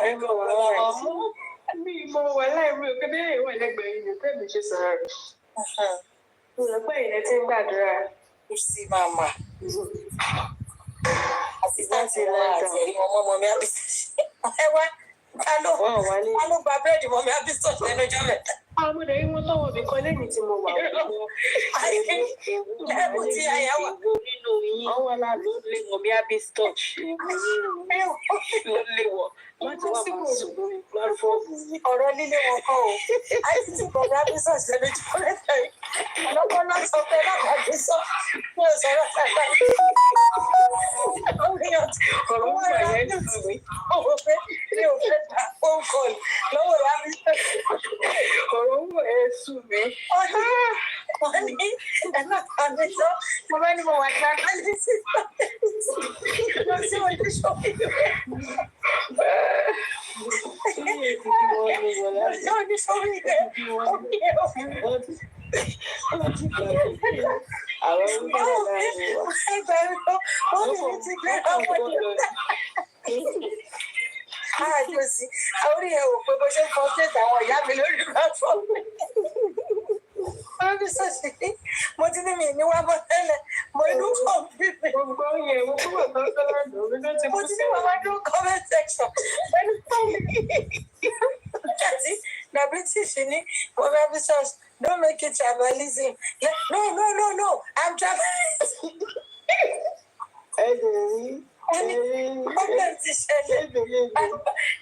[SPEAKER 9] Ẹ máa wà ọ́rà yìí. Mo wà láìpẹ́ òkèdè ìwọ̀n ẹlẹgbẹ̀ẹ́ yìí tẹ́lẹ̀ mi ṣe sọ̀rọ̀ rẹ̀. Mo rò pé ìyẹn ti ń gbàdúrà.
[SPEAKER 1] Kò sí màmá. Àti láti ra àti ẹ̀rí ọmọ mi àbí. Ẹ wá. Ká ló gba búrẹ́dì mọ́ mi àbí sọ̀tì lẹ́nu ọjọ́ mẹ́ta.
[SPEAKER 9] Àwọn ọmọdé yìí wọ́n tọ́wọ́ mi kan lẹ́yìn tí mo wà
[SPEAKER 1] Lẹ́bù tí àyà wà.
[SPEAKER 9] Nínú yín. Àwọn aláàlú lé wọn bí àbí stọ̀ch. Ló lé wọ̀. Wọ́n ti wá máa sùn lórí pílátífọ́ọ̀mù yìí.
[SPEAKER 1] Ọ̀rọ̀ líle wọn kọ́ o. Àìsí ti bọ̀ bí àbí sọ̀tì lẹ́nu ọjọ́ mẹ́ta yìí. Lọ́kọ́ náà sọ pé lábàbí sọ. Mi ò sọ̀rọ̀ ṣàgbá.
[SPEAKER 9] Ọ̀rọ̀ wà yẹn sùn mí.
[SPEAKER 1] Ọ̀rọ̀ pé mi ò fẹ́ ta phone call lọ́wọ́ àbí sọ̀tì.
[SPEAKER 9] Ọ̀rọ̀ wà yẹn sùn mí.
[SPEAKER 1] Wọ́n ní ẹ̀nà àmì sọ. Mo bá ní mo wà ní àkáǹtì sí lọ sí ojú ṣọ́ọ̀bù. Yóò ní sọ́ọ̀bù rẹ̀.
[SPEAKER 9] Àwọn ọmọ
[SPEAKER 1] Ẹgbẹ̀rún ó ní ti gbé ọmọ ìlú. Àjòsí, orí ẹ̀ ò pé bó ṣe ń fọ́ síta àwọn ìyá mi lórí platform. Wọ́n bí sọ̀sì ní mo ti ní mi ní wá bọ́ tẹ́lẹ̀, mo inú kàn bí mi.
[SPEAKER 9] gbogbo yẹn mo kúrò lọ́sọ̀rọ̀ lórí ló ti
[SPEAKER 1] Mo ti ní wọ́n wá dúró comment section. Pẹ̀lú fáìlì. Kàtí nàbí tí ṣì ní mo bá bí sọ̀sì, don't make it tribalism. No, I'm tribalism.
[SPEAKER 9] ẹ lè rí.
[SPEAKER 1] Ọ̀pẹ̀ ti ṣẹlẹ̀.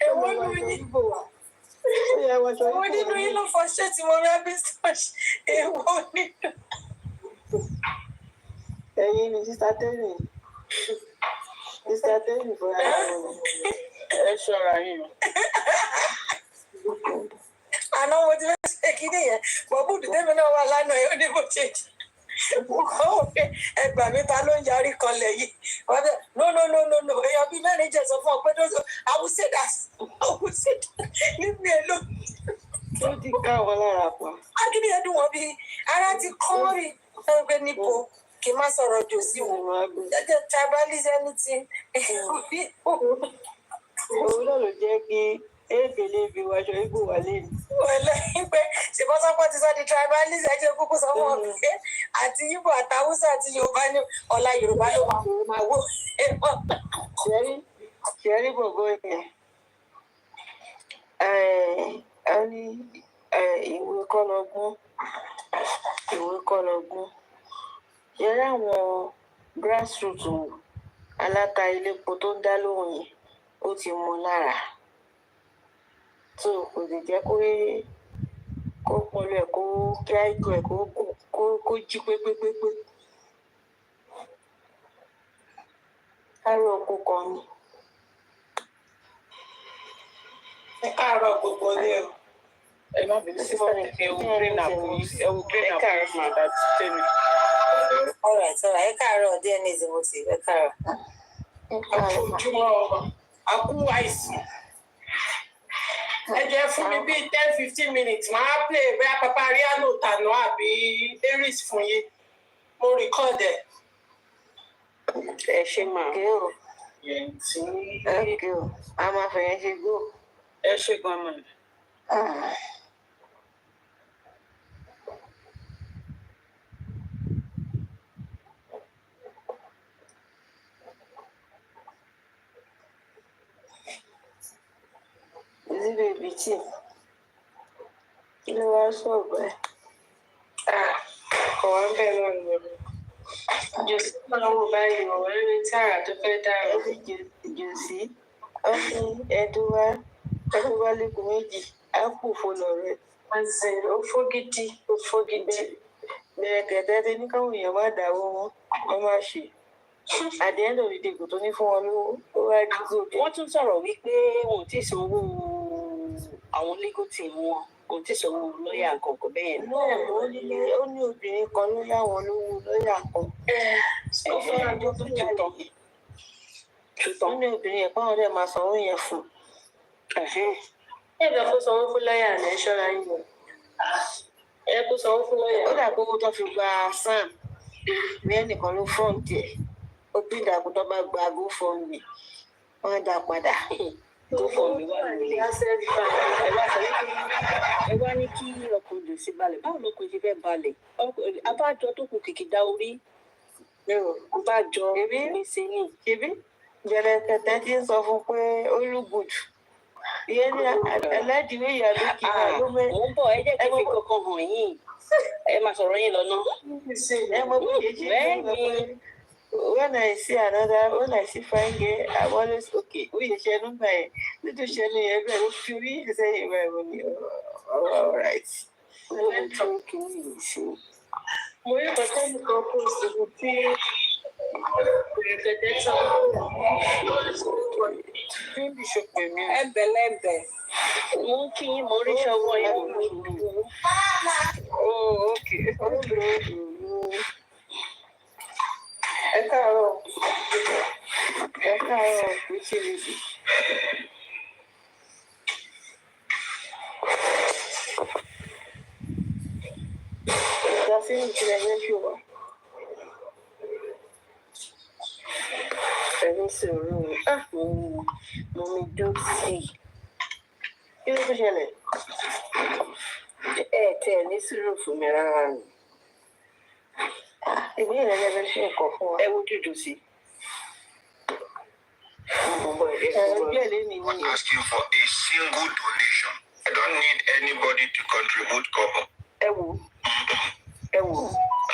[SPEAKER 1] Èwo ló ní? Èwo nínú yín ló fọ ṣẹ́ẹ̀tì mo bá bí sọ̀sì? Èwo nínú?
[SPEAKER 9] Ẹ̀yin ni sísá tẹ́lẹ̀. Sísá tẹ́lẹ̀ fún ara rẹ̀. Ẹ ṣọ́ra yín o.
[SPEAKER 1] Àná mo ti fẹ́ ṣe kíní yẹn, bọ̀búùdù tẹ́mi náà wà lánàá yóò ní bó ṣe jẹ́. Mo kọ́ wò pé ẹgbàá mi ta ló ń yarí kanlẹ̀ yìí. Wọ́n fẹ́ no, èèyàn bíi mẹ́rin jẹ́ sọ fún ọ pé I will say that. Leave me alone.
[SPEAKER 9] Ó ti ká wọn lára pa.
[SPEAKER 1] Akíní yẹn dùn wọ́n bí ara ti kọ́ rí ẹgbẹ́ nípo kì í má sọ̀rọ̀ jù sí wọn. Jẹ́jẹ́ tribalism anything.
[SPEAKER 9] Òun náà ló jẹ́ kí èébèlè bí wáṣọ igbó wà lẹ́nu.
[SPEAKER 1] Lẹ́yìn pé ṣèbọ́sọ́pọ̀ ti sọ di tribalism ẹ̀jẹ̀ kúkú sọ fún ọ pé àti Yíbò àtàwùsà àti Yorùbá ní ọ̀la Yorùbá ló máa wò.
[SPEAKER 9] Ṣẹ́rí bọ̀bọ̀ yẹn. A ní ìwé kọ́lọ́gbọ́n. Ṣẹ́rí àwọn grassroots aláta iléepo tó ń dá lóhùn yẹn ó ti mú lára. Tó kò lè jẹ́ kó pọlọ ẹ̀ kó kí àìkú ẹ̀ kó jí pépépépé. Káàárọ̀ oko kan ni.
[SPEAKER 1] Ẹ káàárọ̀ gbogbo ní ẹ̀.
[SPEAKER 9] Ẹ má bínú sí fún ewu green apple yìí. Ewu green apple yìí máa dá tẹ́lẹ̀.
[SPEAKER 1] Alright. Ẹ káàárọ̀ DNA Timothy. Ẹ káàárọ̀.
[SPEAKER 2] Àfojúmọ́ àkú àìsàn. Ẹ jẹ́ fún mi bíi 10-15 minutes. Màá play bóyá Papa Riano tànà àbí Aries fún yín. Mo record ẹ̀.
[SPEAKER 9] Ẹ ṣe máa.
[SPEAKER 2] Yẹ̀ntì.
[SPEAKER 9] A máa fẹ̀yẹ́ ṣe gbó. Ẹ ṣe gan-an. Ìdílé ibi tí kí ló wá sọ̀rọ̀ ẹ̀?
[SPEAKER 2] Kọ̀ wá bẹ́ẹ̀ náà ni ẹ̀rọ. Jòsí máa ń wò báyìí ọ̀rọ̀ ẹni tí àrà tó fẹ́ dára.
[SPEAKER 9] Jòsí
[SPEAKER 8] Ẹ̀dùnwá lẹ́kùn méjì, á kù fọlọ̀ rẹ̀. Ó fógídí. Bẹ̀rẹ̀kẹ̀tẹ̀ ti ní káwọn èèyàn má dáwọ́ wọn, wọ́n má ṣe. At the end of the day, kò tó ní fún wọn lówó, ó wá di gòkè.
[SPEAKER 7] Wọ́n tún sọ̀rọ̀ wípé wọn ò tí ì sanwó àwọn legal team wọn, kò tí ì sanwó lọ́ọ̀yà kankan bẹ́ẹ̀ ni.
[SPEAKER 8] Ó ní obìnrin kan ló láwọn lówó lọ́ọ̀yà kan.
[SPEAKER 7] Ó fẹ́ràn tó tún tutọ́.
[SPEAKER 8] Ó ní obìnrin yẹn pàwọn dẹ̀ máa sanwó yẹn fún.
[SPEAKER 7] Ẹ bẹ̀ kó sanwó fún lọ́ọ̀yà ní ṣọ́ra yín lọ. Ẹ kó sanwó fún lọ́ọ̀yà.
[SPEAKER 8] Ó dà pé owó tó fi gba Sam ní ẹnìkan ló front ẹ̀. Ó bí ìdàkú tó bá gba GoFundMe, wọ́n á dá padà.
[SPEAKER 7] GoFundMe wà lórí. Ẹ wá ní kí ọkùnrin lè sí balẹ̀. Báwo lọkùnrin ṣe fẹ́ balẹ̀? Abájọ tó kù kìkì dá orí. Abájọ gbèsè ni.
[SPEAKER 8] Ṣebí Bẹ̀rẹ̀kẹ̀tẹ̀ ti ń sọ fún pé ó lùgùdù. Ìyẹn ní aládìwé ìyá lókè náà ló mẹ́.
[SPEAKER 7] Mò ń bọ̀, ẹ jẹ́ kí n fi kankan hàn yín. Ẹ máa sọ̀rọ̀ yín lọ́nà.
[SPEAKER 8] Ẹ mọ bí ṣe ṣe ń lọ pé when I see fine girl, I'm always okay. Ó yẹ ṣe nígbà yẹn. Nítorí ṣe ní ẹgbẹ́ ló fi orí ìṣẹ́ ìwà ẹ̀rọ ni all right.
[SPEAKER 7] Mo rí bàtà nìkan kó ìṣòro tí Bẹ̀rẹ̀kẹ̀tẹ̀ sọ
[SPEAKER 8] Bí ṣe pè mí.
[SPEAKER 7] ẹ̀bẹ̀lẹ̀bẹ̀. Mo ń kí yín, mo rí ṣọwọ́ yín.
[SPEAKER 8] Oh, okay. Ẹ káàárọ̀. Kìrìsìmẹ́sì. Ìdásílẹ̀ ìjìnlẹ̀ yẹn ṣù wá.
[SPEAKER 7] Ẹ̀rín sòrò mo mi dọ́sì.
[SPEAKER 8] Kí ló tún ṣẹlẹ̀?
[SPEAKER 7] Ẹ tẹ̀ ní sùúrù fún mi rárá ni.
[SPEAKER 8] Ìwé ìrẹ́lẹ̀ fẹ́ ṣe nǹkan fún wa.
[SPEAKER 7] Ẹ wo jùjù sí.
[SPEAKER 5] I'm asking for a single donation. I don't need anybody to contribute cover.
[SPEAKER 7] Ẹ wo.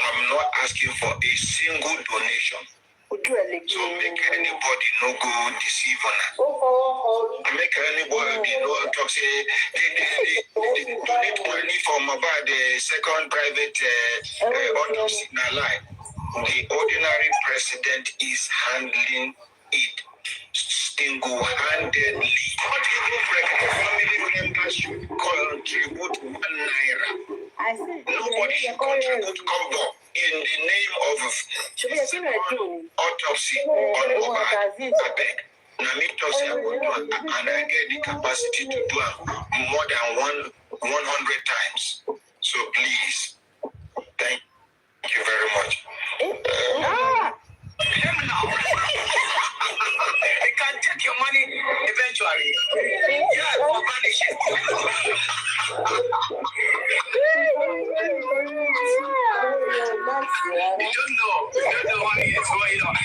[SPEAKER 5] I'm not asking for a single donation.
[SPEAKER 7] Ojú ẹ̀ lè
[SPEAKER 5] So make anybody no go deceive on us.
[SPEAKER 7] Ó fọwọ́ kọ.
[SPEAKER 5] Make anybody no talk say they donate money from about the second private autopsy na lie. The ordinary president is handling it single-handedly. Not even family members should contribute #1. Nobody should contribute kobo in the name of autopsy on Mohbad. Abeg. Now me talk say I go do am, and I get the capacity to do am more than 100 times. So please, thank you very much. I can take your money eventually. Yeah, for vanishing. You don't know what is going on.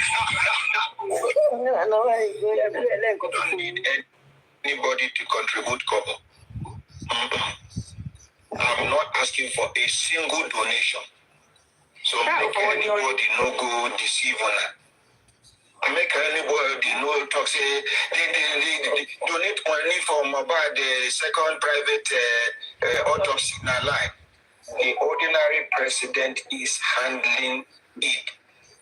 [SPEAKER 5] Don't need anybody to contribute cover. I'm not asking for a single donation. So make anybody no go deceive on her. Make anybody no talk say they donate money from about the second private autopsy na lie. The ordinary president is handling it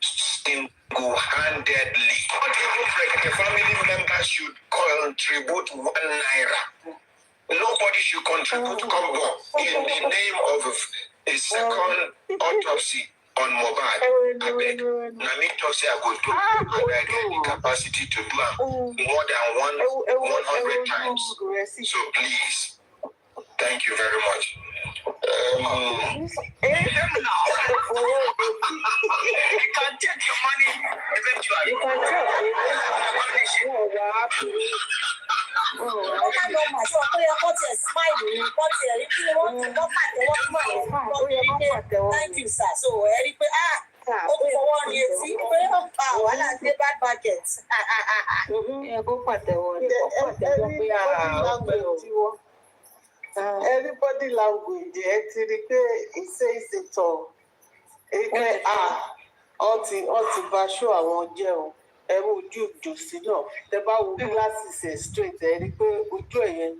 [SPEAKER 5] single-handedly. Not even the family members should contribute #1. Nobody should contribute kobo in the name of a second autopsy on Mohbad. Abeg. Na me talk say I go do, and I get the capacity to do am more than 100 times. So please, thank you very much. You can take your money eventually.
[SPEAKER 8] You can take
[SPEAKER 1] Thank you, sir. So, ó fọwọ́ ní etí pé wàhálà dé bad budget.
[SPEAKER 8] Ẹ kó pàtẹ́wọ́ pé everybody language ẹ ti rí pé ìṣètò ẹ ti bá ṣó àwọn jẹ́ o.
[SPEAKER 2] ẹ wo ojú jòsí náà tẹ bá wo glasses ẹ straight ẹ rí pé ojú ẹ yẹn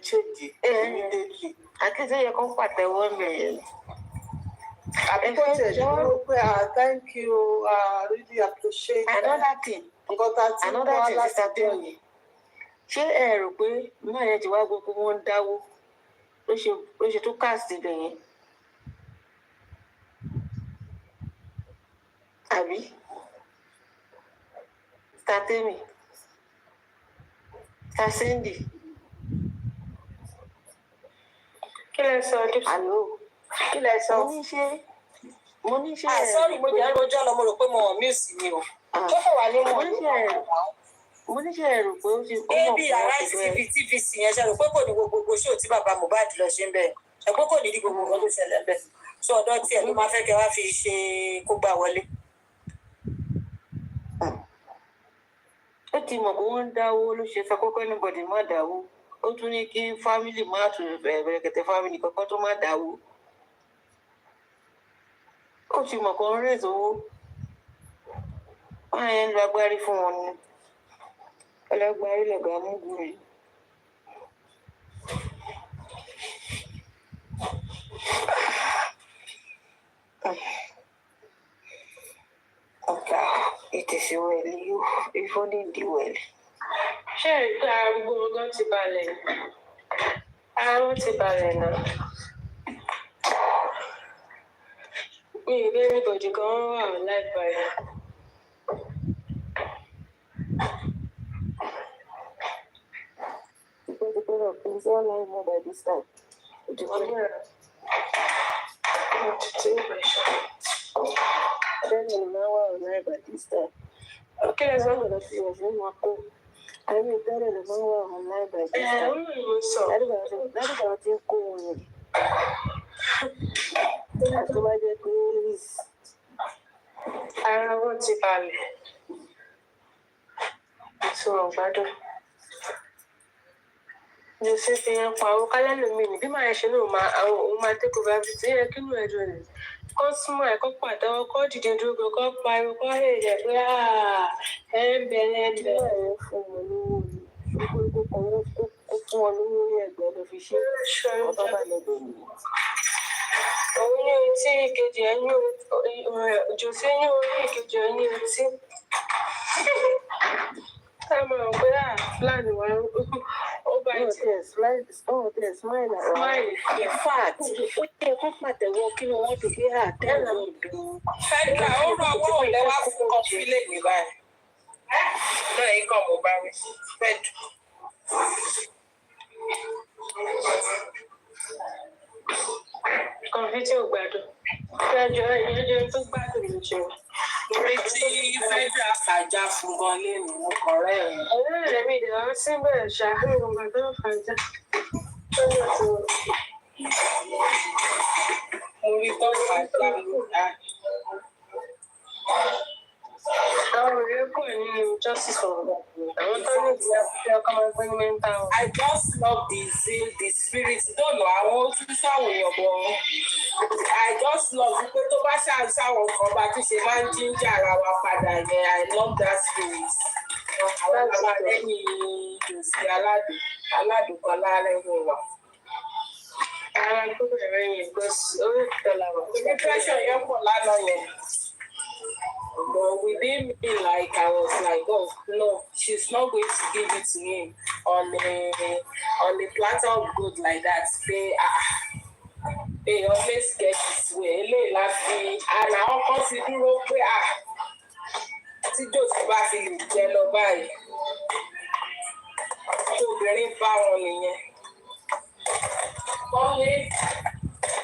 [SPEAKER 2] change immediately.
[SPEAKER 8] Àkíyèsí yẹ kó pàtẹ́wọ́ mẹ́rin.
[SPEAKER 2] Àbí kò tẹ̀ dúró pé thank you, really appreciate it.
[SPEAKER 8] Another thing.
[SPEAKER 2] Nǹkan tá a ti ń wá láti jọ yìí.
[SPEAKER 8] Ṣé ẹ rò pé máa yẹn ti wá gbogbo wọn ń dáwó ló ṣe tó cast ibẹ̀ yẹn? Àbí? Statemi? Stasendi?
[SPEAKER 2] Kí lẹ sọ ọdún?
[SPEAKER 8] Àlọ́.
[SPEAKER 2] Kí lẹ sọ?
[SPEAKER 8] Mo ní ṣe
[SPEAKER 1] Sorry, mo jẹ́ àròjọ́ lọ, mo rò pé mo hàn miss mi o. Kókò wà ní mo ní
[SPEAKER 8] mo ní ṣe ẹ̀rù pé ó ti kọ́ mọ̀
[SPEAKER 1] Ebi Arise TV TVC yẹn ṣe rò pé kò ní gbogbo ṣó tí bàbá Mohbad lọ ṣe ń bẹ̀. Ẹ pé kò ní di gbogbo nǹkan tó ṣẹlẹ̀ bẹ̀. So ọ̀dọ́ tiẹ̀ ló máa fẹ́ kẹ́ wá fi ṣe kó gbà wọlé.
[SPEAKER 8] Ó ti mọ̀ pé wọ́n ń dáwó ló ṣe sọ kókó anybody má dáwó. Ó tún ní kí fámìlì má tún Bẹ̀rẹ̀kẹ̀tẹ̀ fámìlì kankan tó má dáwó. Ó ti mọ̀ kan raise owó. Wọ́n yẹn ń lo agbárí fún wọn ni. Ọlọ́gbárí lọ̀gá múgù rẹ̀. It is well, you, if only the well.
[SPEAKER 2] Ṣé ìgbà gbogbo ọgọ́ ti balẹ̀? Ara wọn ti balẹ̀ náà. Mi ì rí everybody kan wà live báyìí.
[SPEAKER 8] Is there online more by this time? Then the man was online by this time.
[SPEAKER 2] Okay, let's go.
[SPEAKER 8] I mean, tell the man was online by this time. That's what I think.
[SPEAKER 2] Ara wọn ti balẹ̀. Ìṣòro gbádùn. Ní ṣe fi hàn pa àwọn kálẹ̀ lómi ní bí màá ṣe náà òun máa take over everything yẹ kí inú ẹjọ́ rẹ̀. Kọ́ súnmọ́ ẹ̀ kọ́ pàtẹ́wọ́ kọ́ dìde dúró kọ́ pariwo kọ́ èèyàn pé ẹ ń bẹ̀rẹ̀ ẹ̀ bẹ̀rẹ̀
[SPEAKER 8] fún wọn lówó kó fún wọn lówó ní ẹgbẹ́ ló fi ṣe ọ̀tọ́ bá lẹ́gbẹ̀ẹ́ mi.
[SPEAKER 2] Òun ní etí ìkejì ẹ̀ ní òjòsí ní orí ìkejì ẹ̀ ní etí. Ká mọ̀ pé fúlàní wa ó bá
[SPEAKER 8] tẹ̀ smile. In fact, ó yẹ kó pàtẹ́wọ́ kí wọ́n ti gbé àtẹ́wọ́ dùn.
[SPEAKER 1] Fẹ́dà ó rọ owó òlẹ́wà fún kọfílẹ̀ mi báyìí. Náà yìí kàn mo bá rí. Fẹ́dù.
[SPEAKER 2] Kọ̀ǹfì tí ò gbádùn. Ìyẹn tó gbádùn ló ṣe.
[SPEAKER 1] Orí tí Fẹ́dà fàjà fún gan léèmí mo kọ̀rẹ́ ẹ̀.
[SPEAKER 2] Ọ̀rẹ́ rẹ̀ mi ìdè wá síbẹ̀ ṣàhùn ọgbà tó ń fàjà.
[SPEAKER 1] Orí tó fàjà ló dá.
[SPEAKER 2] Àwọn ọ̀rẹ́ pọ̀ nínú justice for all. Àwọn tó ní ìdí ọkọ̀ máa ń gbé ní mental.
[SPEAKER 1] I just love the zeal, the spirit. Don't know, àwọn tún sáwọn èèyàn bọ̀. I just love pé tó bá ṣàwọn nǹkan bá tún ṣe máa ń jíjà ara wa padà yẹn. I love that spirit. Àwọn bàbá lẹ́yìn Jòsí aládùúgbò alárẹ̀wò wa.
[SPEAKER 2] Ara gbogbo ẹ̀rọ yẹn gbọ́ orí ìtọ́lá wa.
[SPEAKER 1] Depression yẹn pọ̀ lánàá yẹn. But within me, like I was like, oh no, she's not going to give it to him on a platter of gold like that. They always get his way. And àwọn kan ti dúró pé tí Jòsí bá fi lè jẹ lọ báyìí, tí obìnrin bá wọn nìyẹn.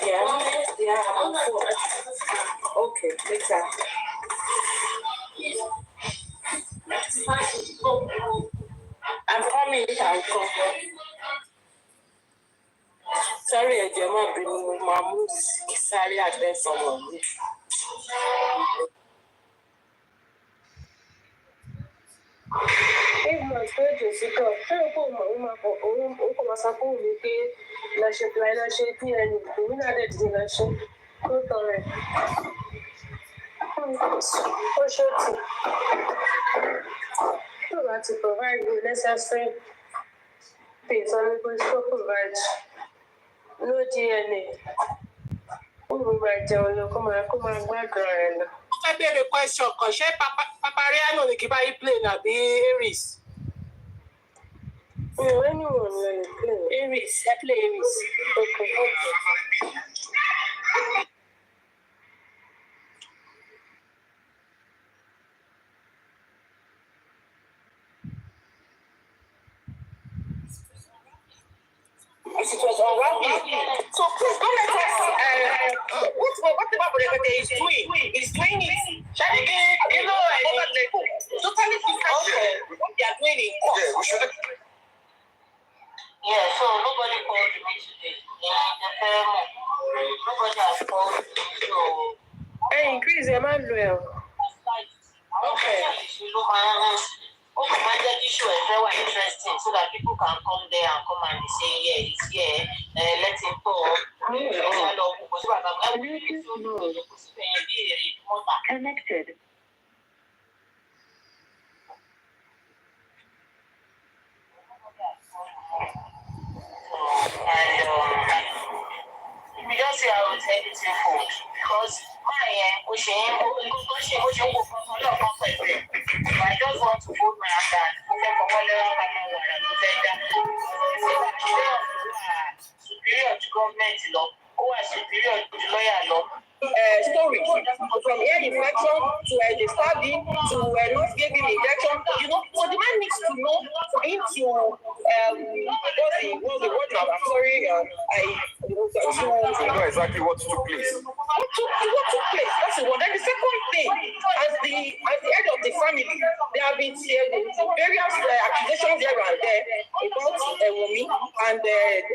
[SPEAKER 1] Yeah, I'm full. Okay, later. I'm coming. I'll come. Sorry, ẹ̀jẹ̀ má bínú, mo máa mú sáré àgbẹ̀sọ̀mọ̀ mi.
[SPEAKER 2] Ìgbìmọ̀ ìpínlẹ̀ Jòsí kan, ṣé o kò mọ̀ òun kò máa sọ fún mi pé lọ́ṣẹ̀ DNA èmi náà dẹ̀ dìde lọ́ṣẹ̀ kó tọrẹ. Ó ṣe tì.
[SPEAKER 8] to provide the necessary things on the provide. No DNA.
[SPEAKER 2] I beg a question. Ṣé Papariano ni kí bá yí play na bí Aries?
[SPEAKER 8] Anyone will play.
[SPEAKER 2] Aries, I play Aries.
[SPEAKER 8] Okay.
[SPEAKER 1] It was unraveling. So please don't let us. What the Bible is doing? He's doing it. Totally different. What they are doing in court.
[SPEAKER 5] Yeah, we should.
[SPEAKER 8] Yeah, so nobody called me today. Nobody has called me, so. Hey, increase your man, well. Okay. My issue is very interesting so that people can come there and come and say, yeah, it's here, let him talk.
[SPEAKER 11] Connected.
[SPEAKER 8] And we just say I will take it in food because I just want to hold my hand superior to government law, who are superior to lawyer law.
[SPEAKER 1] Story from ear infection to the stabbing to not giving injection, so the man needs to know for him to what's the word now? I'm sorry,
[SPEAKER 5] to know exactly what took place.
[SPEAKER 1] What took place? That's the one. Then the second thing, as the head of the family, there have been various accusations here and there about Wummi and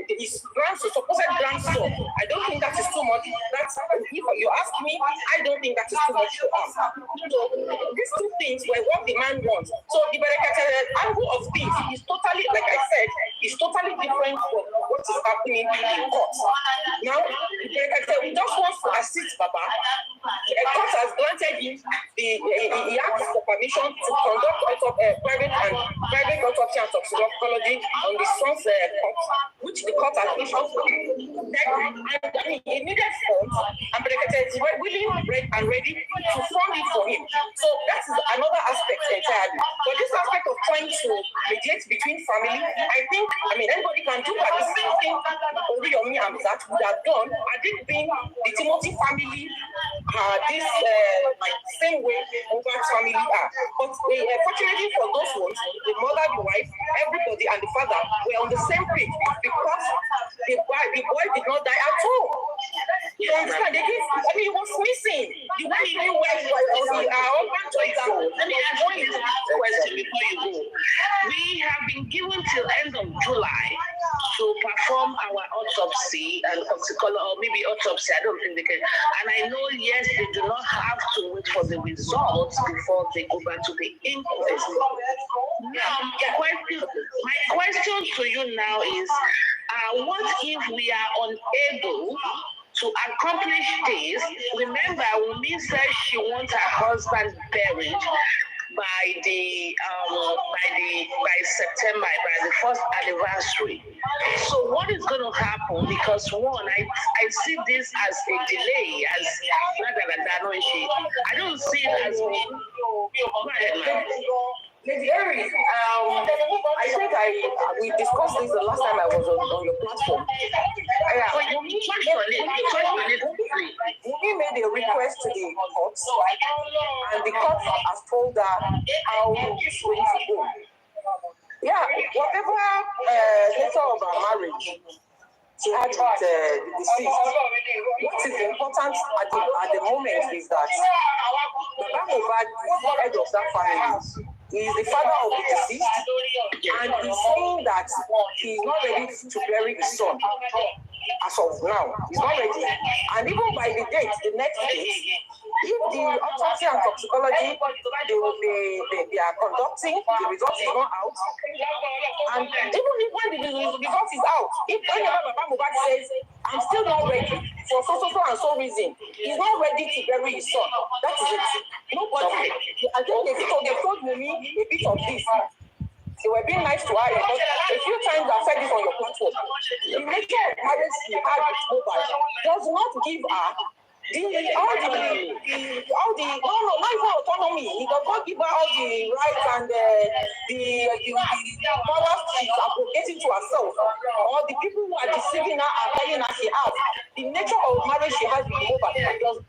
[SPEAKER 1] his supposed grandson. I don't think that is too much. That's if you ask me, I don't think that is too much to ask. So these two things were what the man wants. So the angle of things is totally, like I said, is totally different from what is happening in court. Now, we just want to assist Baba. A court has granted him he asked for permission to conduct private autopsy and toxicology on the son's corpse, which the court has issued for. And he needed funds, and is willing and ready to fund it for him. So that is another aspect entirely. But this aspect of trying to mediate between family, anybody can do that. The same thing Oriyomi and that would have done had it been the Timothy family this same way Mubarak's family are. But fortunately for those ones, the mother, the wife, everybody, and the father were on the same page because the boy did not die at all. You understand? He was missing. The way he knew where he was,
[SPEAKER 7] let me ask you this last question before you go. We have been given till end of July to perform our autopsy and toxicology, or maybe autopsy, I don't think they can. And I know, yes, they do not have to wait for the results before they go back to the inquest. Now, my question to you now is, what if we are unable to accomplish this? Remember, Wummi said she wants her husband buried by September, by the first anniversary. So what is going to happen? Because one, I see this as a delay, as I don't see it as being. Go ahead, ma'am.
[SPEAKER 1] Lady Erin, I think we discussed this the last time I was on your platform. Wummi made a request to the court, and the court has told her how she's going to go. Yeah, whatever nature of our marriage she had with the deceased, what is important at the moment is that Baba Mohbad is the head of that family. He is the father of the deceased, and he's saying that he is not ready to bury his son. As of now, he's not ready. And even by the date, the next date, if the autopsy and toxicology they are conducting, the result is not out. And even when the result is out, if Baba Mohbad says, I'm still not ready for so and so reason, he's not ready to bury his son. That is it. Nobody. I think they told Wummi a bit of this. They were being nice to her because a few times I said this on your platform. The nature of marriage she had with Mobile does not give her not even autonomy. He does not give her all the rights and the powers she's abrogating to herself, or the people who are deceiving her are telling her she has. The nature of marriage she has with Mobile does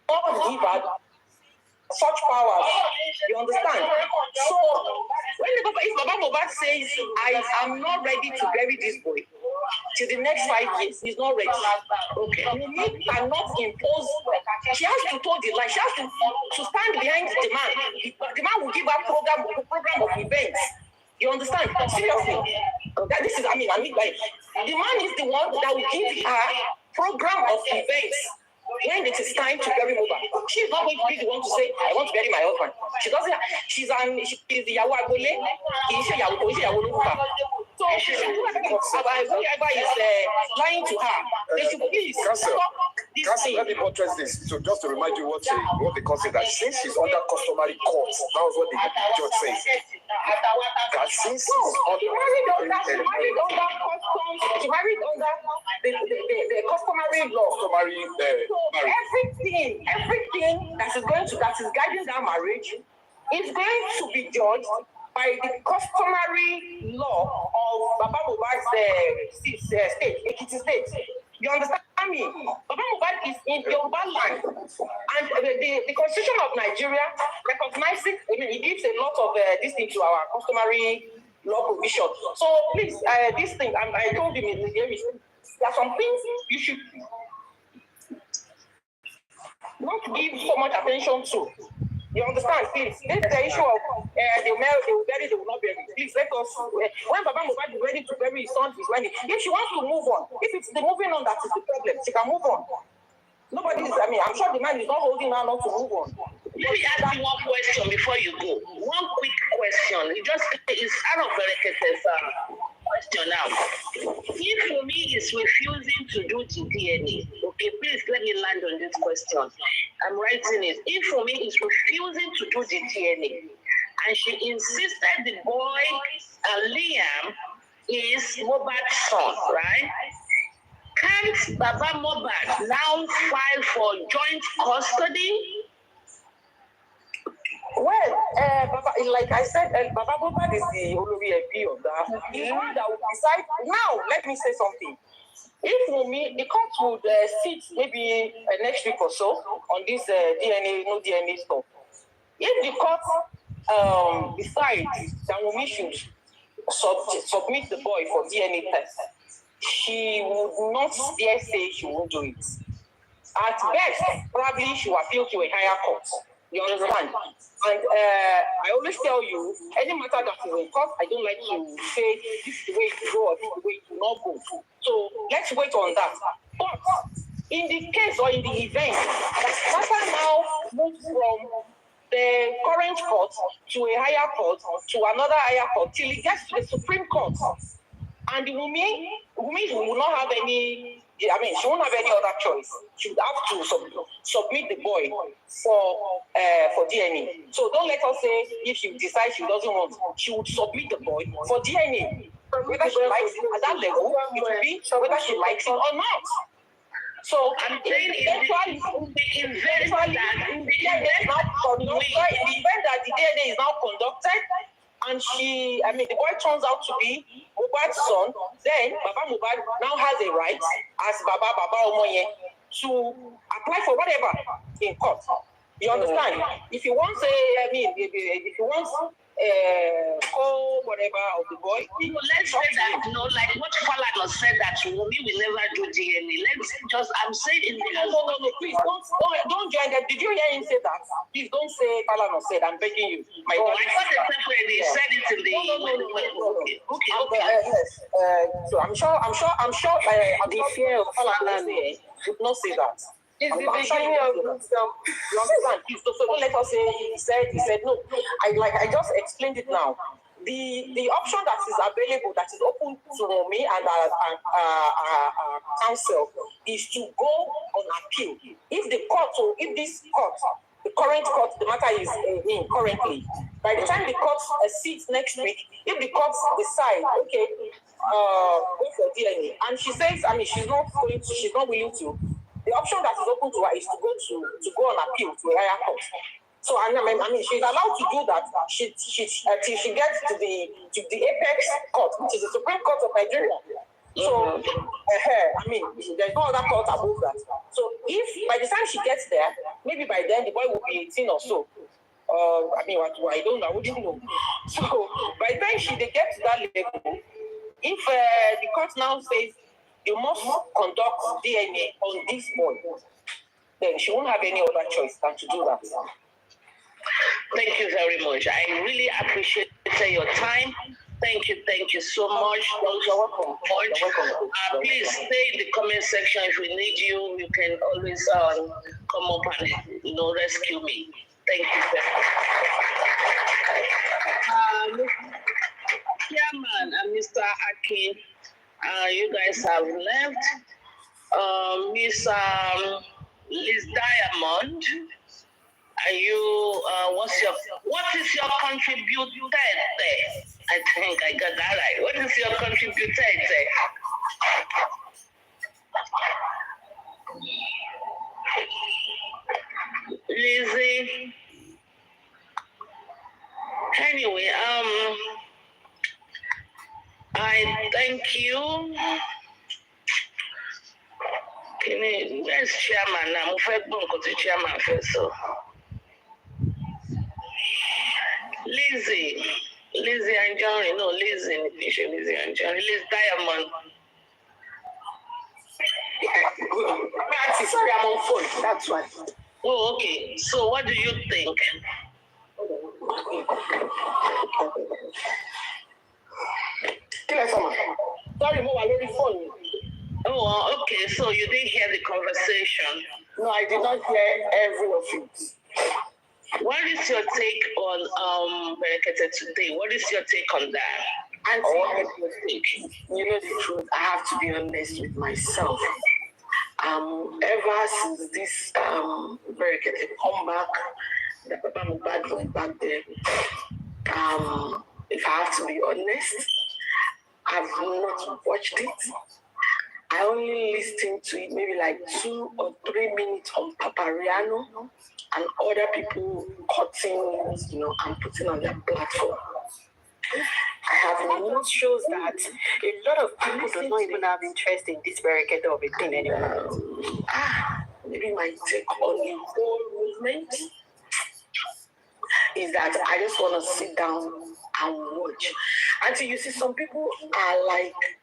[SPEAKER 1] not give her such powers. You understand? So when if Baba Mohbad says, I am not ready to bury this boy till the next 5 years, he's not ready. Okay. Wunmi cannot impose. She has to toe the line. She has to stand behind the man. The man will give her program of events. You understand? Seriously. That this is like the man is the one that will give her program of events. When it is time to bury Mohbad, she's not going to be the one to say, I want to bury my husband. She doesn't. She's the Yawa Agole. So whoever is lying to her, they should please stop this thing.
[SPEAKER 6] Let me buttress this. So just to remind you what the court said, that since she's under customary court, that was what the judge says. That since
[SPEAKER 1] she married under the customary law. So everything that is guiding that marriage is going to be judged by the customary law of Baba Mohbad's state, Ekiti State. You understand me? Baba Mohbad is in Yoruba land, and the Constitution of Nigeria recognizes. It gives a lot of this thing to our customary law provision. So please, this thing, I told him there are some things you should not give so much attention to. You understand, please? This is the issue of they will bury, they will not bury. Please let us, when Baba Mohbad is ready to bury his son, he's ready. If she wants to move on, if it's the moving on that is the problem, she can move on. Nobody is, I'm sure the man is not holding her not to move on.
[SPEAKER 7] Let me ask you one question before you go. One quick question. It's out of Berekete's question now. If Wunmi is refusing to do the DNA, okay, please let me land on this question. I'm writing it. If Wunmi is refusing to do the DNA, and she insisted the boy Liam is Mohbad's son, right? Can't Baba Mohbad now file for joint custody?
[SPEAKER 1] Well, Baba, like I said, Baba Mohbad is the Olori Ebi of that. He's the one that will decide. Now, let me say something. If Wunmi, the court would sit maybe next week or so on this DNA, no DNA stuff. If the court decides that Wunmi should submit the boy for DNA test, she would not dare say she won't do it. At best, probably she will appeal to a higher court. You understand? And I always tell you, any matter that is in court, I don't like to say this is the way to go or this is the way to not go. So let's wait on that. But in the case or in the event that matter now moves from the current court to a higher court to another higher court till it gets to the Supreme Court, and Wunmi will not have any. She won't have any other choice. She would have to submit the boy for DNA. So don't let her say if she decides she doesn't want, she would submit the boy for DNA. Whether she likes it at that level, it will be whether she likes it or not. So
[SPEAKER 7] I'm saying in the event
[SPEAKER 1] that the DNA is now conducted, and the boy turns out to be Mohbad's son, then Baba Mohbad now has a right as Baba Omoye to apply for whatever in court. You understand? If you want if you want whatever of the boy.
[SPEAKER 7] Let's say that, like what Falana said, that Wunmi will never do DNA. I'm saying in the...
[SPEAKER 1] No, please, don't join them. Did you hear him say that? Please don't say Falana said, I'm begging you.
[SPEAKER 7] I thought they said it in the... Okay.
[SPEAKER 1] Yes. So I'm sure the fear of Falana should not say that. It's the beginning of wisdom. You understand? So don't let us say he said no. I just explained it now. The option that is available, that is open to me and our counsel, is to go on appeal. If this court
[SPEAKER 7] the current court, the matter is in currently. By the time the court sits next week, if the court decide, okay, go for DNA, and she says, I mean, she's not willing to. The option that is open to her is to go on appeal to a higher court. So I mean, she's allowed to do that. Till she gets to the apex court, which is the Supreme Court of Nigeria. So, I mean, there's no other court above that. So, if by the time she gets there, maybe by then the boy will be 18 or so. I mean, I don't know. I wouldn't know. So, by the time they get to that level, if the court now says you must conduct DNA on this boy, then she won't have any other choice than to do that.
[SPEAKER 11] Thank you very much. I really appreciate your time. Thank you so much.
[SPEAKER 7] You're welcome.
[SPEAKER 11] Please stay in the comment section. If we need you, you can always come up and rescue me. Thank you very much. Chairman and Mr. Akin, you guys have left. Miss Liz Diamond, are you? What is your contributed there? I think I got that right. What is your contributed there? Lizzie. Anyway, I thank you. Where's chairman now? I'm going to chairman first. So, Lizzie and Johnny. No, Lizzie and Johnny. Liz Diamond.
[SPEAKER 7] Sorry, I'm on phone. That's why.
[SPEAKER 11] Oh, okay. So, what do you think?
[SPEAKER 7] Sorry, Mo, I'm on the phone.
[SPEAKER 11] Oh, okay. So you didn't hear the conversation?
[SPEAKER 7] No, I did not hear every of it.
[SPEAKER 11] What is your take on Berekete today? What is your take on that?
[SPEAKER 1] And you know the truth, I have to be honest with myself. Ever since this Berekete come back, the Papa Mohbad went back there. If I have to be honest, I've not watched it. I only listened to it maybe like 2 or 3 minutes on Papariano and other people cutting, and putting on their platform. I have not shows that a lot of people do not even have interest in this Berekete of a thing anymore. Maybe my take on the whole movement is that I just want to sit down and watch. Until you see some people are like,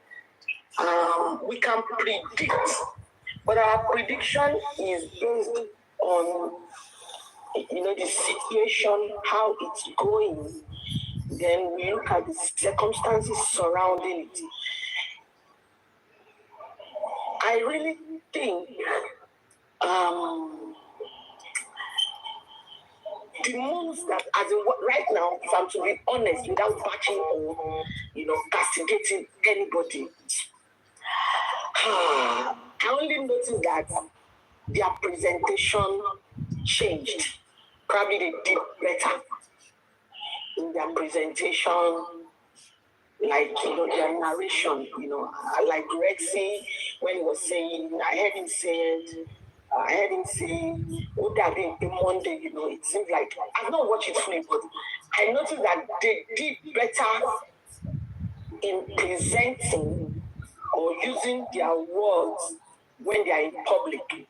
[SPEAKER 1] we can predict, but our prediction is based on, the situation, how it's going. Then we look at the circumstances surrounding it. I really think the moves that, right now, if I'm to be honest, without backing or, castigating anybody, I only noticed that their presentation changed. Probably they did better in their presentation, like, their narration, like Rexy, when he was saying, I heard him say, oh, that being Monday, it seems like, I've not watched it fully, but I noticed that they did better in presenting or using their words when they are in public,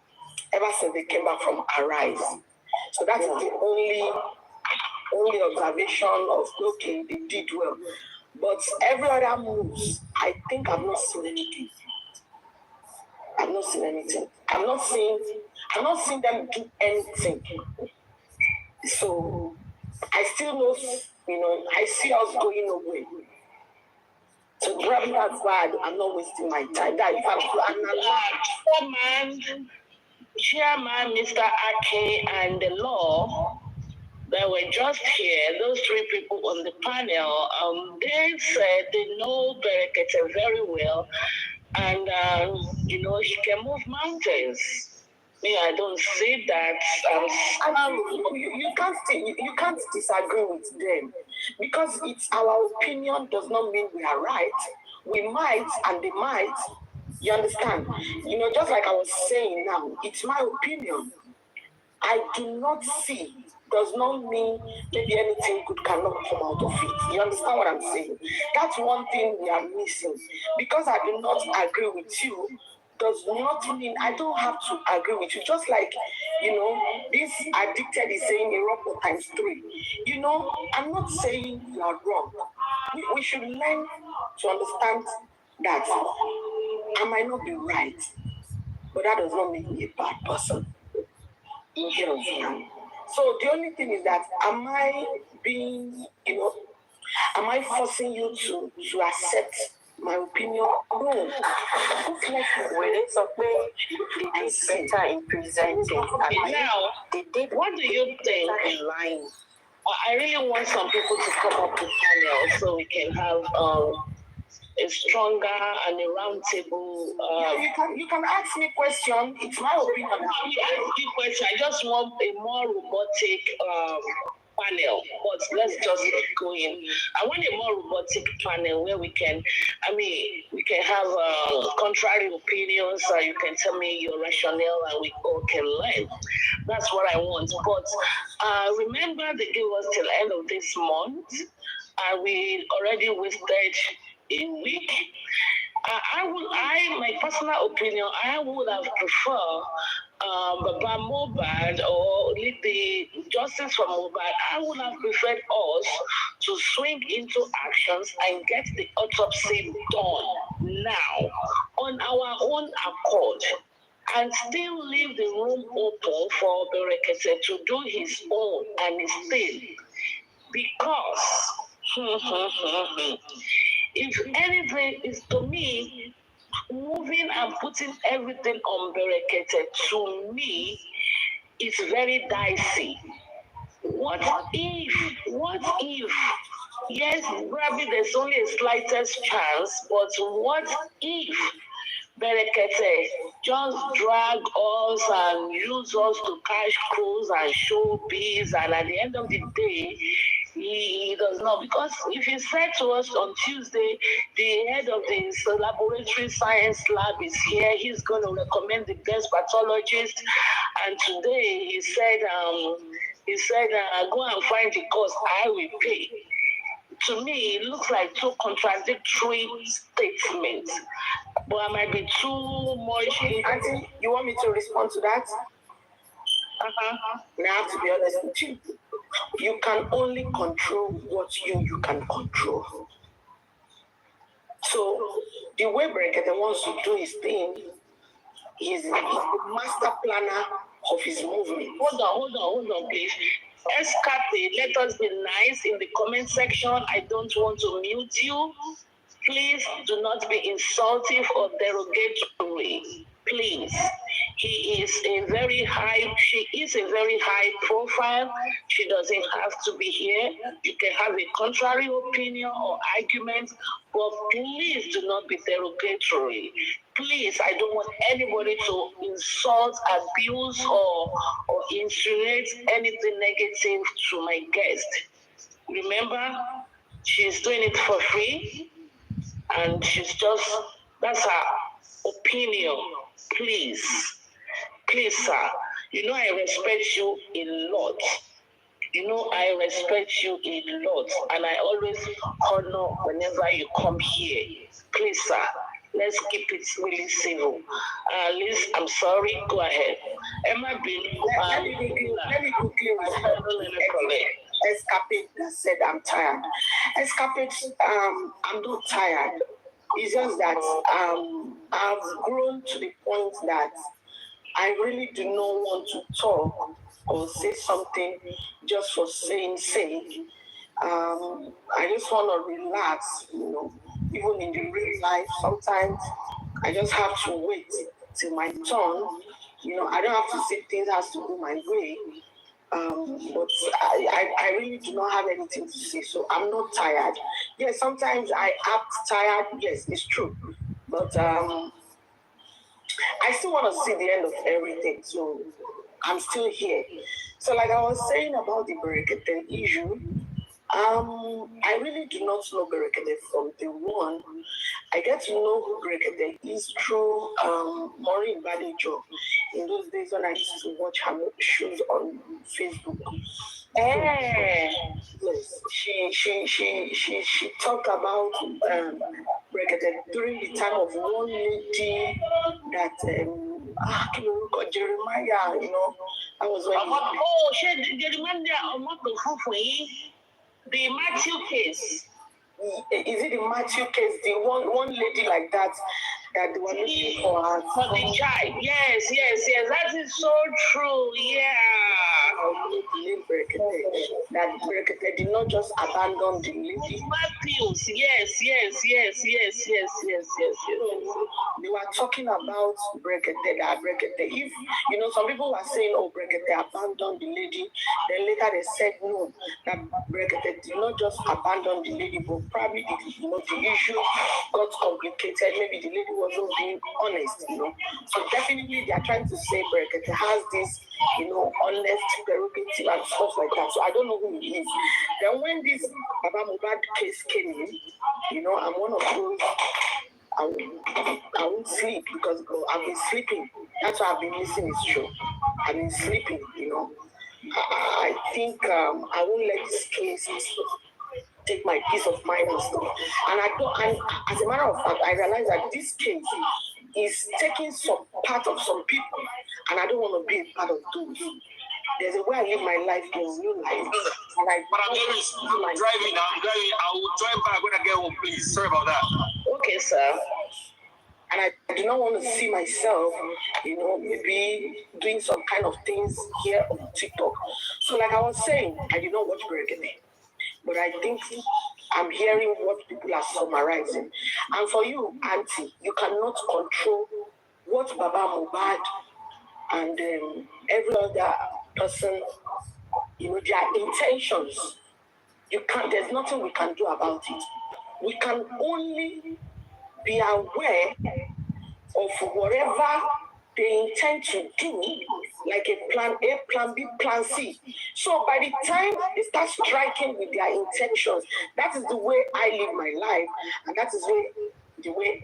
[SPEAKER 1] ever since they came back from Arise. So that is the only observation of, okay, they did well. But every other moves, I think I've not seen anything. I've not seen them do anything. So I still know, I see us going away. So probably that's why I'm not wasting my time. That if I'm to analyze.
[SPEAKER 11] Chairman, Mr. Ake, and the law that were just here, those 3 people on the panel, they said they know Berekete very well, and he can move mountains. Me, I don't see that.
[SPEAKER 9] You can't disagree with them because it's our opinion does not mean we are right. We might and they might. You understand? You know, just like I was saying now, it's my opinion. I do not see does not mean maybe anything good cannot come out of it. You understand what I'm saying? That's one thing we are missing. Because I do not agree with you does not mean I don't have to agree with you. Just like, you know, this addicted is saying a rock times 3. You know, I'm not saying you are wrong. We should learn to understand that I might not be right, but that does not make me a bad person. You understand? So the only thing is that am I being, you know, am I forcing you to accept my opinion? No.
[SPEAKER 8] It's okay. They did better in presenting.
[SPEAKER 11] Now, what do you think?
[SPEAKER 8] In line.
[SPEAKER 11] I really want some people to come up with panel so we can have a stronger and a round table.
[SPEAKER 9] You can ask me question. It's my opinion.
[SPEAKER 11] I just want a more robotic panel, but let's just get going. I want a more robotic panel where we can have contrary opinions. You can tell me your rationale and we all can learn. That's what I want. But remember, they gave us till end of this month. We already wasted a week. My personal opinion, I would have preferred Baba Mobad or the justice from Mobad. I would have preferred us to swing into actions and get the autopsy done now on our own accord and still leave the room open for Berekete to do his own and his thing. Because if anything is to me, moving and putting everything on Berekete to me is very dicey. What if, yes, probably there's only a slightest chance, but what if Berekete just drag us and use us to cash crews and show bees, and at the end of the day, he does not. Because if he said to us on Tuesday, the head of the laboratory science lab is here, he's going to recommend the best pathologist, and today he said, go and find the cost, I will pay. To me, it looks like two contradictory statements. But I might be too much.
[SPEAKER 9] Auntie, you want me to respond to that? I have to be honest with you. You can only control what you can control. So the way Berekete wants to do his thing, he's the master planner of his movement.
[SPEAKER 11] Hold on, please. Escape, let us be nice in the comment section. I don't want to mute you. Please do not be insultive or derogatory. Please. She is a very high profile. She doesn't have to be here. You can have a contrary opinion or argument, but please do not be derogatory. Please, I don't want anybody to insult, abuse, or insinuate anything negative to my guest. Remember, she's doing it for free, and that's her opinion. Please, sir, you know I respect you a lot. You know I respect you a lot, and I always honor whenever you come here. Please, sir, let's keep it really civil. Liz, I'm sorry, go ahead. Emma,
[SPEAKER 9] let me quickly respond. Escape that said I'm tired. Escape, I'm not tired. It's just that I've grown to the point that I really do not want to talk or say something just for saying sake. I just want to relax, you know. Even in the real life, sometimes I just have to wait till my turn. You know, I don't have to say things has to go my way. But I really do not have anything to say, so I'm not tired. Yes, sometimes I act tired. Yes, it's true. But
[SPEAKER 2] I still want to see the end of everything. So I'm still here. So like I was saying about the Berekete issue, I really do not know Berekete from the one. I get to know who Berekete is through Maureen Badejo. In those days when I used to watch her shows on Facebook. Yes, she talked about Berekete during the time of one lady that Jeremiah, you know, that was when
[SPEAKER 11] the Matthew case.
[SPEAKER 2] Is it the Matthew case? The one lady like that they were looking for her
[SPEAKER 11] for the child. Yes. That is so true. Yeah.
[SPEAKER 2] That Berekete did not just abandon the lady.
[SPEAKER 11] Matthews. Yes.
[SPEAKER 2] They were talking about Berekete. That Berekete, if you know, some people were saying, "Oh, Berekete abandoned the lady." Then later they said, "No, that Berekete did not just abandon the lady, but probably the issue got complicated. Maybe the lady wasn't being honest, you know." So definitely they are trying to say Berekete has this, honest prerogative and stuff like that. So I don't know who he is. Then when this Baba Mubad case came in, I'm one of those. I won't sleep because I've been sleeping. That's why I've been missing his show. I've been sleeping, I think I won't let this case take my peace of mind and stuff. And as a matter of fact, I realize that this case is taking some part of some people, and I don't want to be a part of those. There's a way I live my life in real life. And
[SPEAKER 12] but I'm driving. I will drive back when I get home, please. Sorry about that.
[SPEAKER 11] Okay, sir.
[SPEAKER 2] And I do not want to see myself, maybe doing some kind of things here on TikTok. So like I was saying, I did not watch Berekete. But I think I'm hearing what people are summarizing. And for you, Auntie, you cannot control what Baba Mubad and every other person, their intentions. There's nothing we can do about it. We can only be aware of whatever they intend to do, like a plan A, plan B, plan C. So by the time they start striking with their intentions, that is the way I live my life, and that is the way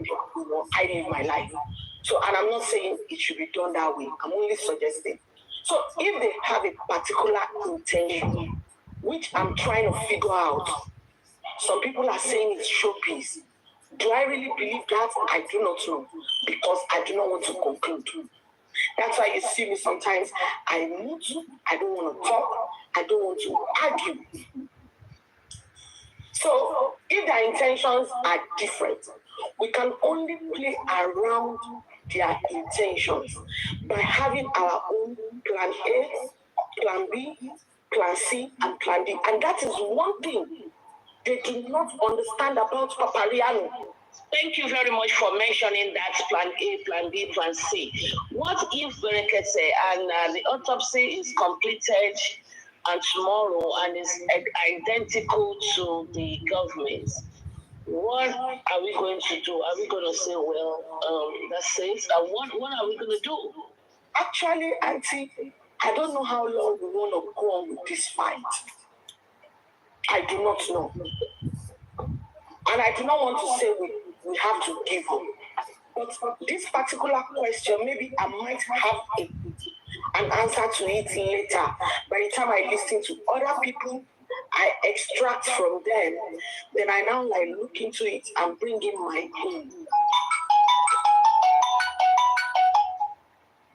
[SPEAKER 2] I live my life. So, and I'm not saying it should be done that way. I'm only suggesting. So if they have a particular intention, which I'm trying to figure out, some people are saying it's showpiece. Do I really believe that? I do not know, because I do not want to conclude. That's why you see me sometimes, I mute, I don't want to talk, I don't want to argue. So if their intentions are different, we can only play around their intentions by having our own plan A, plan B, plan C, and plan D. And that is one thing they do not understand about Papariano.
[SPEAKER 11] Thank you very much for mentioning that plan A, plan B, plan C. What if Berekete and the autopsy is completed and tomorrow and is identical to the government? What are we going to do? Are we going to say, well, that's it? And what are we going to do?
[SPEAKER 2] Actually, Auntie, I don't know how long we want to go on with this fight. I do not know. And I do not want to say we have to give up. But this particular question, maybe I might have an answer to it later. By the time I listen to other people, I extract from them, then I now look into it and bring in my own.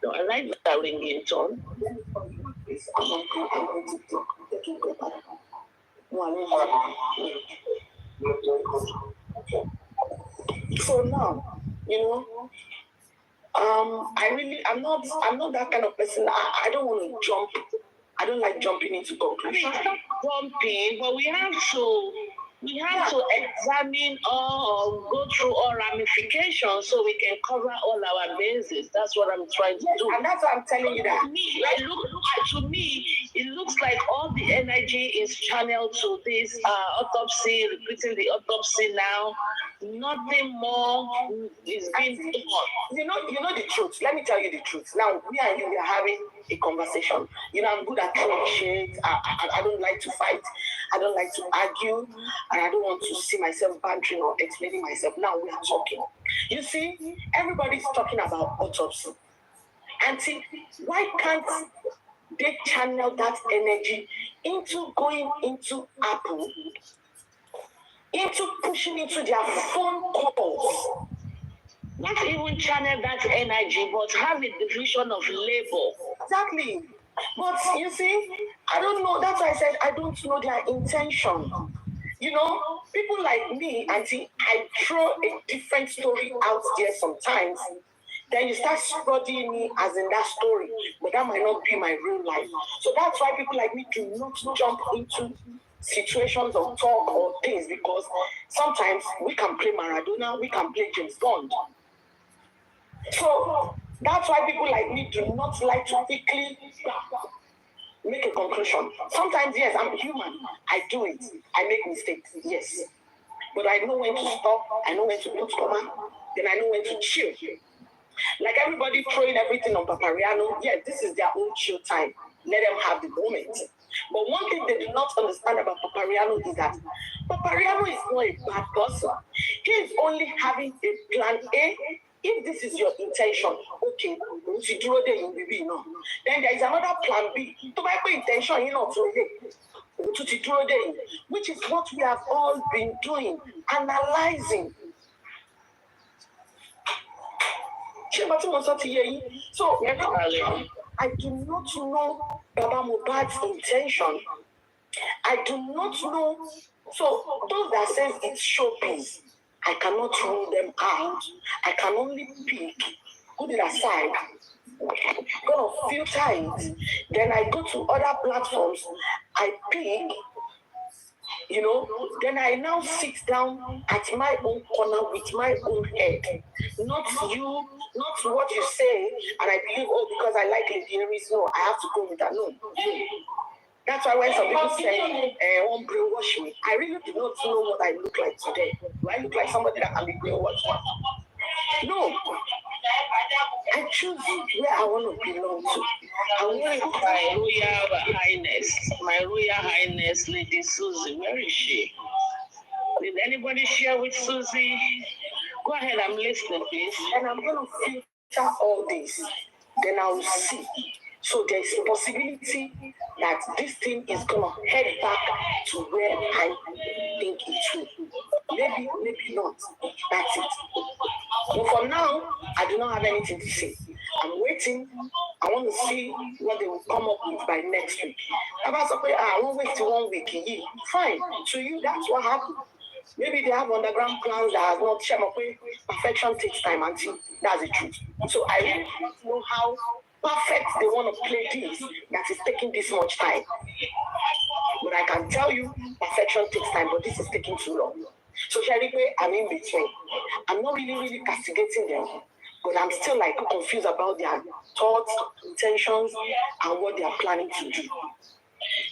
[SPEAKER 11] No, I like that ringing tone.
[SPEAKER 2] So now, I'm not that kind of person. I don't want to jump. I don't like jumping into conclusions.
[SPEAKER 11] It's not jumping, but we have to examine or go through all ramifications so we can cover all our bases. That's what I'm trying to do.
[SPEAKER 2] And that's what I'm telling you that.
[SPEAKER 11] To me, it looks like all the energy is channeled to this autopsy, repeating the autopsy now, Nothing more is being done.
[SPEAKER 2] You know the truth. Let me tell you the truth. Now, me and you, we are having a conversation. You know, I'm good at throwing shit. I don't like to fight. I don't like to argue. And I don't want to see myself bantering or explaining myself. Now we are talking. You see, everybody's talking about autopsy. Auntie, why can't they channel that energy into going into Apple, into pushing into their phone calls?
[SPEAKER 11] Not even channel that energy, but have a division of labor.
[SPEAKER 2] Exactly. But you see, I don't know. That's why I said I don't know their intention. You know, people like me, Auntie, I throw a different story out there sometimes. Then you start studying me as in that story, but that might not be my real life. So that's why people like me do not jump into situations of talk or things, because sometimes we can play Maradona, we can play James Bond. So that's why people like me do not like to quickly make a conclusion. Sometimes, yes, I'm human. I do it. I make mistakes, yes. But I know when to stop. I know when to put comma. Then I know when to chill. Like everybody throwing everything on Papariano. Yeah, this is their own chill time. Let them have the moment. But one thing they do not understand about Papariano is that Papariano is not a bad person. He is only having a plan A. If this is your intention, okay, then there is another plan B. To my intention, which is what we have all been doing, analyzing. So I do not know Baba Mohbad's intention. I do not know. So those that says it's showbiz, I cannot rule them out. I can only pick, put it aside, gonna filter it. Then I go to other platforms. I pick, then I now sit down at my own corner with my own head. Not you, not what you say, and I believe, because I like Lady Aries, no, I have to go with that. No. That's why when some people say, won't brainwash me, I really do not know what I look like today. Do I look like somebody that can be brainwashed? No. I choose where I want to belong to. I want
[SPEAKER 11] My Royal Highness, Lady Susie, where is she? Did anybody share with Susie? Go ahead, I'm listening, please.
[SPEAKER 2] And I'm going to filter all this. Then I will see. So there's a possibility that this thing is going to head back to where I think it should. Maybe, maybe not. That's it. But for now, I do not have anything to say. I'm waiting. I want to see what they will come up with by next week. I won't wait till 1 week. Fine. To you, that's what happened. Maybe they have underground plans that has not shown up. Perfection takes time, until that's the truth. So I really don't know how perfect they want to play this that is taking this much time. But I can tell you, perfection takes time, but this is taking too long. So Sharipe, I'm in between. I'm not really castigating them, but I'm still confused about their thoughts, intentions, and what they are planning to do.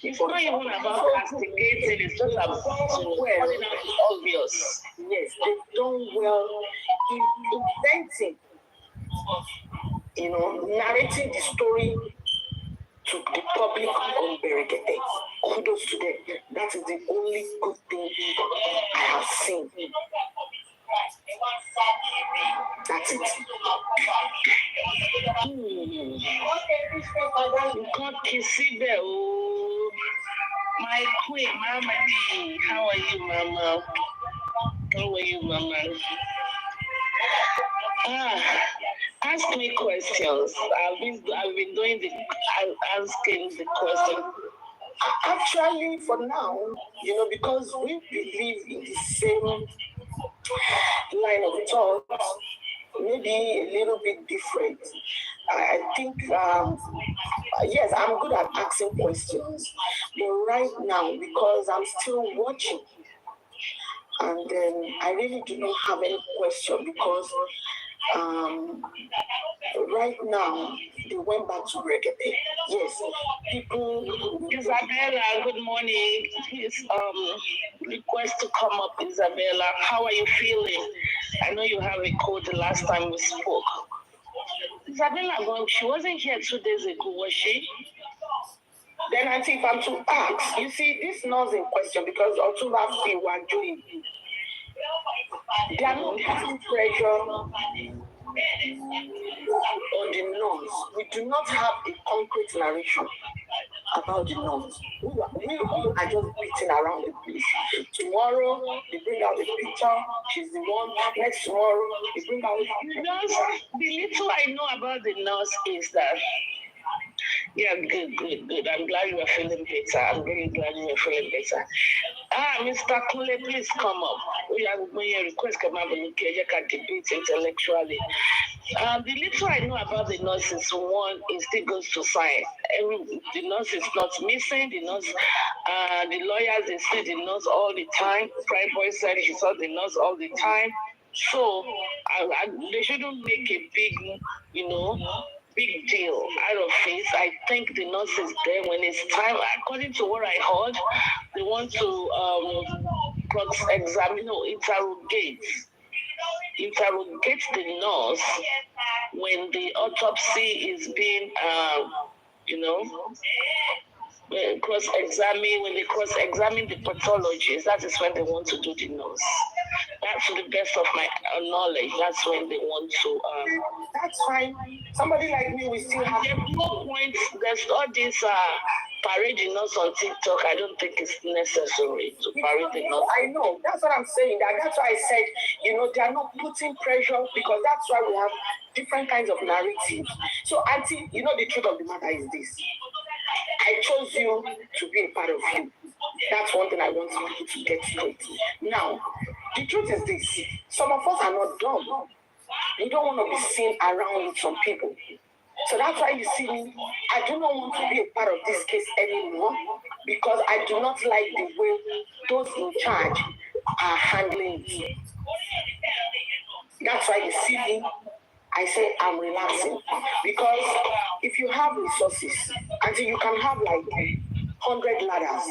[SPEAKER 11] It's not even about castigating, it's just about calling out the obvious.
[SPEAKER 2] Yes, they've done well in inventing, narrating the story to the public on Berekete. Kudos to them. That is the only good thing I have seen. That's it.
[SPEAKER 11] My queen, Mama D. How are you, Mama? How are you, Mama? Ask me questions. I've been doing asking the question.
[SPEAKER 2] Actually, for now, because we believe in the same line of thought, maybe a little bit different. I think, yes, I'm good at asking questions, but right now, because I'm still watching, and I really do not have any question, because
[SPEAKER 9] Right now, they went back to Brekete. Yes, people.
[SPEAKER 11] Isabella, good morning. Please, request to come up, Isabella. How are you feeling? I know you have a cold the last time we spoke. Isabella, she wasn't here 2 days ago, was she?
[SPEAKER 9] Then I think I'm to ask. You see, this nurse in question, because Otuba feel were doing. They are not putting pressure on the norms. We do not have a concrete narration about the norms. We are just beating around the place. Tomorrow, they bring out the picture. She's the one. Next tomorrow, they bring out
[SPEAKER 11] the little I know about the nurse is that, yeah, good. I'm glad you are feeling better. I'm really glad you are feeling better. Mr. Kule, please come up. We are going to request come up and debate intellectually. The little I know about the nurses, one, it still goes to sign. The nurse is not missing. The nurse, the lawyers, they see the nurse all the time. Prime Boy said he saw the nurse all the time. So they shouldn't make a big deal out of it. I think the nurse is there when it's time. According to what I heard, they want to cross-examine or interrogate the nurse when the autopsy is being, when they cross-examine the pathologist. That is when they want to do the nurse. That's to the best of my knowledge. That's when they want to.
[SPEAKER 9] That's fine. Somebody like me, we still have.
[SPEAKER 11] There's no point. There's all this parading us on TikTok. I don't think it's necessary to parade the nurse.
[SPEAKER 9] I know. That's what I'm saying. That's why I said, they are not putting pressure, because that's why we have different kinds of narratives. So, Auntie, the truth of the matter is this. I chose you to be a part of you. That's one thing I want people to get straight. Now, the truth is this. Some of us are not dumb. We don't want to be seen around with some people. So that's why you see me. I do not want to be a part of this case anymore, because I do not like the way those in charge are handling it. That's why you see me. I say I'm relaxing, because if you have resources, until you can have like 100 ladders,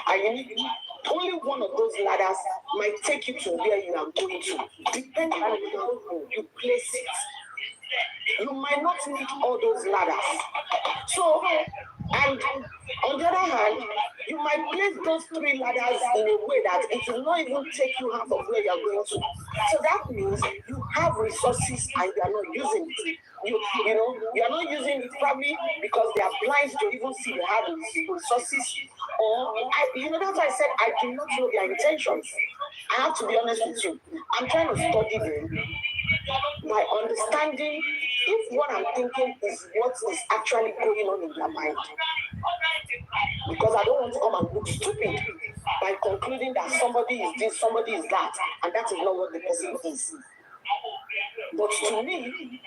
[SPEAKER 9] and you need only one of those ladders might take you to where you are going to, depending on how you place it. You might not need all those ladders. So, and on the other hand, you might place those 3 ladders in a way that it will not even take you half of where you are going to. So that means you have resources and you are not using it. You are not using it probably because they are blind to even see you have resources. Or, that's why I said I do not know their intentions. I have to be honest with you. I'm trying to study them. My understanding, if what I'm thinking is what is actually going on in their mind. Because I don't want to come and look stupid by concluding that somebody is this, somebody is that, and that is not what the person is. But to me,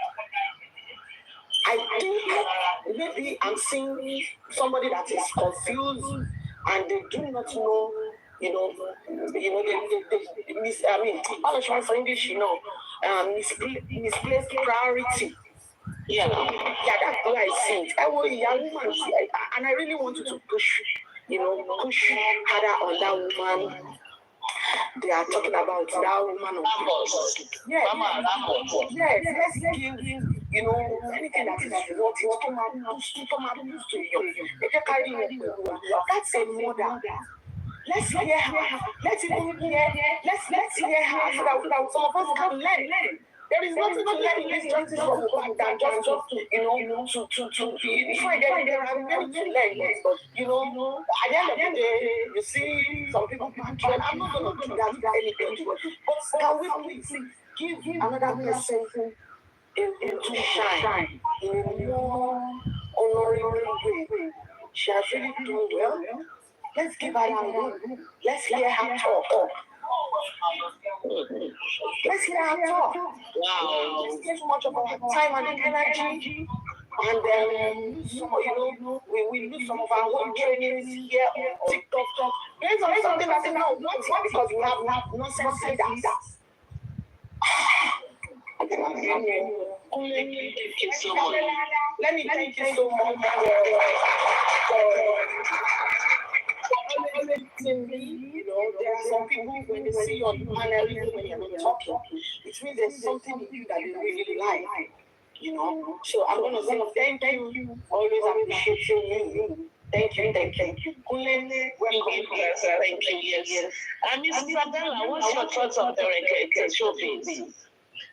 [SPEAKER 9] I think maybe I'm seeing somebody that is confused and they do not know, misplaced priority. Yeah, that's what I see. And I really wanted to push harder on that woman. They are talking about that woman. Yes, let's give anything that is what to come out to you. That's a mother. Let's hear her. Let's hear her so that some of us can learn. There is nothing to learn in this justice from Mohbad than just to before I get there, I'm going to learn. But at the end of the day, you see some people and I'm not going to do that to anybody. But can we please give another person to shine in a more honorable way? She has really done well. Let's give her a room. Let's hear her talk. Let's hear her talk. Wow. Let's give much of our time and energy. And then, we lose some of our own trainings here on TikTok. There's something that's now, not because we have nonsense leaders.
[SPEAKER 11] Thank you so much.
[SPEAKER 2] Let me thank you so much for always listening me. You know, there are some people when they see you on the panel, even when you're not talking, it means there's something in you that they really like. You know, so I'm gonna say thank you. Always appreciating you. Thank you.
[SPEAKER 11] Thank you, yes. And Miss Isabella, what's your thoughts on the showbiz?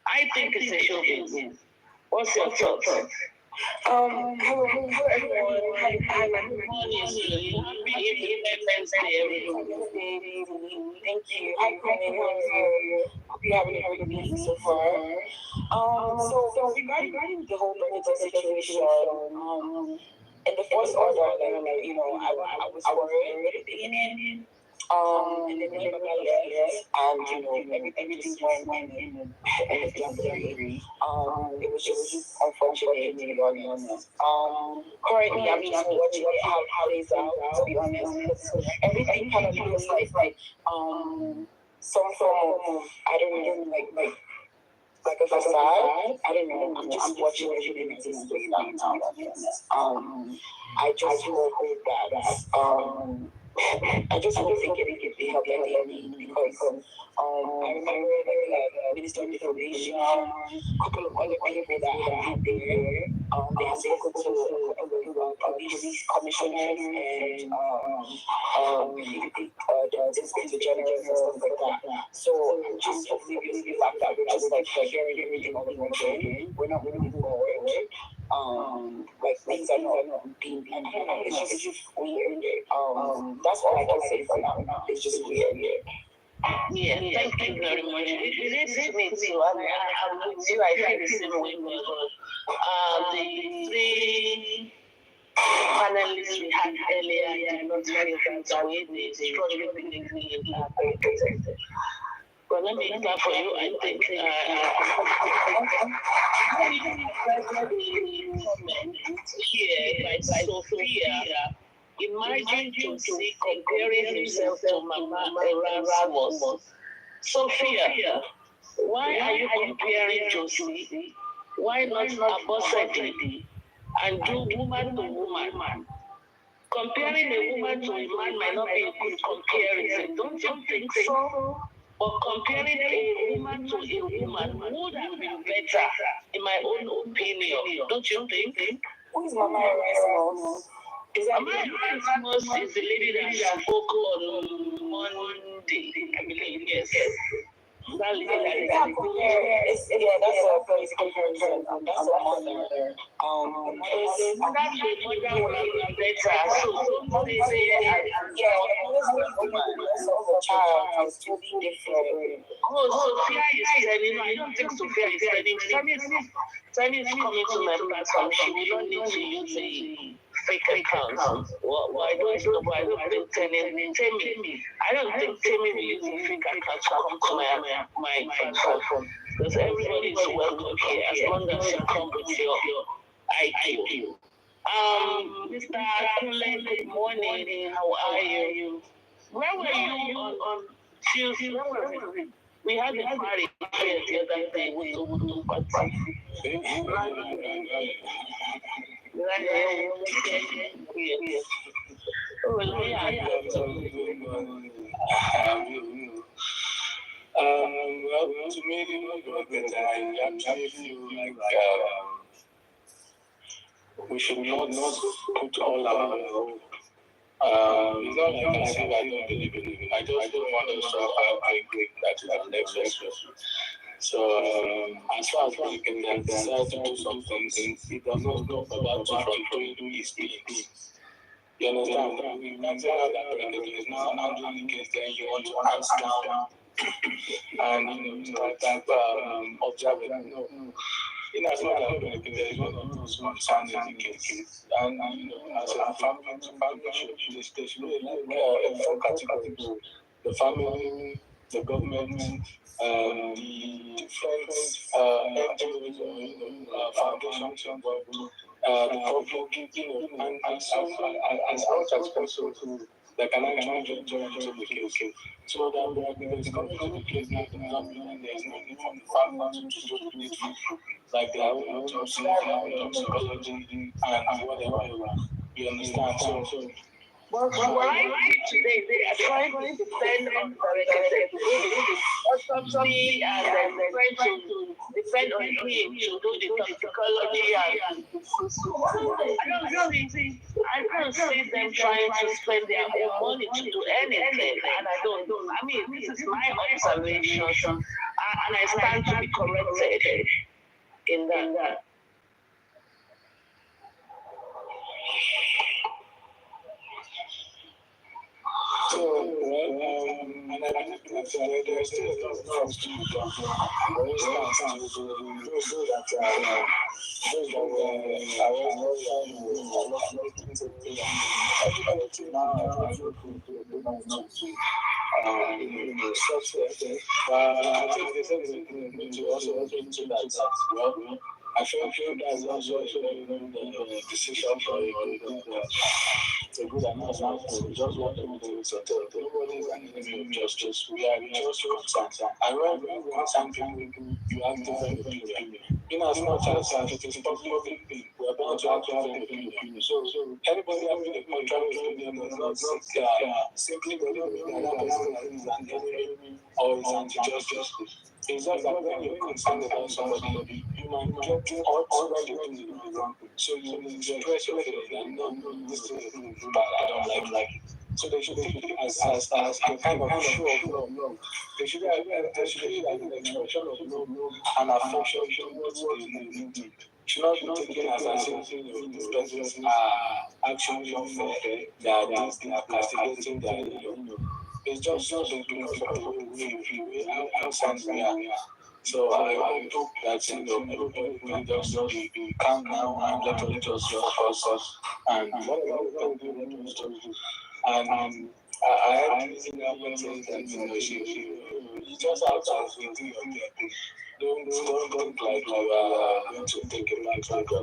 [SPEAKER 11] I think it's a showbiz. What's your thoughts?
[SPEAKER 2] Hello everyone.
[SPEAKER 11] Happy Independence Day, everyone.
[SPEAKER 2] Thank you. Hi, hope you're having a great week so far. So regarding the whole Bernadette situation, in the first order, I was worried at the beginning. And then when Baba left, and everything just went in January. It was just unfortunate, to be honest. Currently, I'm just watching it how it plays out, to be honest, because everything kind of looks like some form of, I don't know, like a facade. I don't know. I'm just watching everything that is going on, to be honest. I just hope that I just hope they get help that they need, because I remember Minister of Information, a couple of other people that had been there. They had spoken to police commissioners and the inspector general and stuff like that. So I'm just oblivious to the fact that we're just hearing everything all over again. We're not moving forward. Things are not being done. It's just weird. That's all I can say for now. It's just weird.
[SPEAKER 11] Yeah, thank you very much. It is me too. I'm with you. I feel the same way. The three panelists we had earlier did not feel that way. They strongly believe we are very protected. But let me start for you. I think here, like Sophia, imagine Josie comparing himself to Mama Erasmus. Sophia, why are you comparing Josie? Why not Abosedi? And do woman to woman? Comparing a woman to a man might not be a good comparison. Don't you think so? But comparing a woman to a woman would have been better, in my own opinion. Don't you think?
[SPEAKER 2] Who is Mama Erasmus?
[SPEAKER 11] Mama Erasmus is the lady that spoke on Monday, I believe, yes. That lady that is
[SPEAKER 2] that's a police comparison. That's a mother.
[SPEAKER 11] That's a mother better. So don't say
[SPEAKER 2] child is totally different.
[SPEAKER 11] Oh, Sophia is telling. I don't think Sophia is telling. Tani is coming to my platform. She will not need to use a fake account. Why don't think Tani? I don't think Tani will use a fake account to come to my platform, because everybody is welcome here as long as you come with your IQ. Mr. Kunle, good morning. How are you? Where were you on Tuesday? Where were we? We had a party here the other day with the party.
[SPEAKER 13] Well, to me, I actually feel like we should not put all our hope. It's not like I say I don't believe in it. I just don't want us to have a great that is our next question. So, as far as we can decide to do something, it does not stop about you from doing his things. You understand? We can't say that President is now handling the case, then you want to hands down and start observing. No. In as much as there is one of those concerns in the case, and as a family should be like four categories: the family, the government, the different NGOs or foundations involved, the public, and so as much as possible, that can actually join into the case. So that there's coming to the case now, there's no need for the family to do the needful, like their own autopsy, their own toxicology, and whatever. You understand? So
[SPEAKER 11] what I see today, they are trying to depend on the autopsy and then trying to depend on him to do the toxicology and I don't see them trying to spend their own money to do anything, and I don't. I mean, this is my observation, and I stand to be corrected in that.
[SPEAKER 13] So, and I believe that there is still a lot of things to be done. For instance, those that are I feel that's also a good decision for a good announcement. We just want everything to settle. Nobody is an enemy of justice. We are just concerned. And when we concern people, you have different opinion. In as much as it is public, we are bound to have different opinion. So anybody having a contrary opinion does not simply believe that that person is an enemy or is anti-justice. It's just that when you're concerned about somebody, you might get all when you do the wrong thing. So you express your feelings and no, this is bad, I don't like it. So they should take it as a kind of show of love. They should be like an expression of love and affection towards the need. Should not be taken as if these persons are actually unfair, they are castigating, they are it's just because of the way we feel, how sad we are. So I hope that everybody can just be calm now and let us just focus and whatever we can do, let us just do. And I had this in saying that you just have to do your thing. Don't think like you are going to take a back like let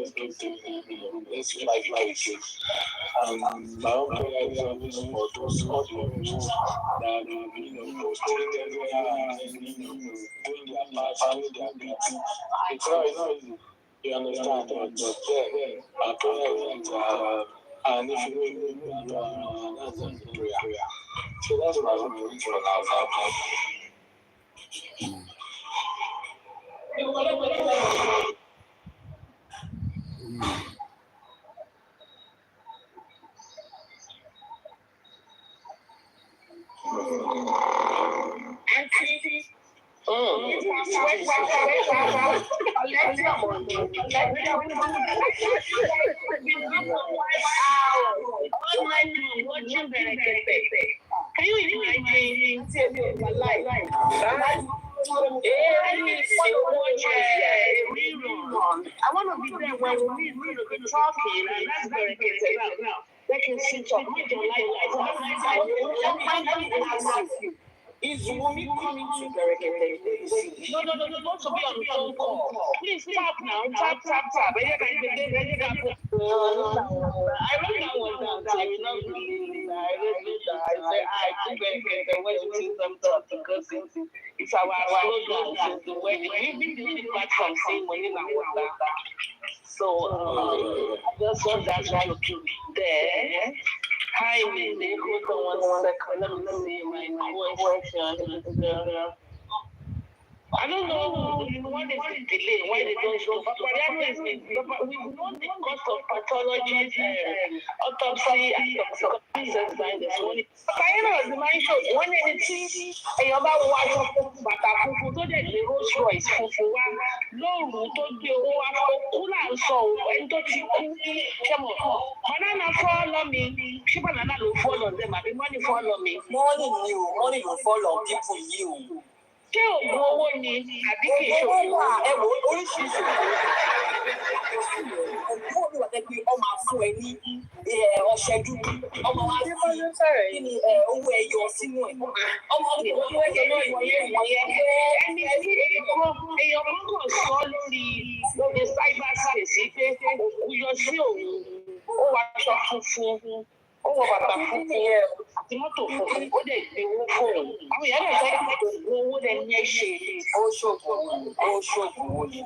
[SPEAKER 13] us keep doing let's like it. My own prayer is always for those audiences that posting everywhere and doing their part, doing their bit. It's not easy, you understand, but then our prayer is and if you know, that's the prayer. So that's my own prayer for now.
[SPEAKER 11] Can you imagine my life? I want to be there when we going to be talking, and that's very good. They can sit up with your life.
[SPEAKER 1] Is Wummi coming to Berekete?
[SPEAKER 11] No, want to be on the phone call. Please tap now, tap. I wrote that one down, so you know, I said, I think Berekete when you see some stuff because it's our slogan since the wedding. We've been doing it back from seeing money and water. So, just want that to there. Hi, Mindy. Hold on 1 second. Let me see my question. I don't know what is the delay, why they don't show. But we've known the cost of pathology, autopsy, and toxicology this morning. But the mind show when anything èèyàn bá wọ aṣọ funfun bàtà funfun tó dẹ̀ gbé Rolls Royce funfun wá lóòrùn tó gbé owó wá kú là ń sọ ẹni tó ti kú ṣẹ́mọ̀. Banana fall on me. Ṣé banana ló fall on them àbí money fall on me?
[SPEAKER 1] Money ló fall on people yìí o.
[SPEAKER 11] Ṣé oògùn owó ni àbí kì í ṣe oògùn owó?
[SPEAKER 1] Ẹ wo oríṣiríṣi oògùn owó wà tẹ́gbẹ́ ọmọ fún ẹ ní ọṣẹ dúdú ọmọ wa sí kí ni owó ẹyọ sínú ẹ ọmọ owó ẹyọ náà ìwọ̀nyẹn.
[SPEAKER 11] Ẹni tí èèyàn kan sọ lórí cyber space pé òkú yọ sí òun. ó wọ aṣọ funfun, ó wọ bàtà funfun àti mọ́tò funfun, ó dẹ̀ gbé owó fóun. Àwọn èèyàn náà fẹ́ kí owó rẹ̀ ní ẹ ṣe.
[SPEAKER 1] Ó ṣògùn owó ni.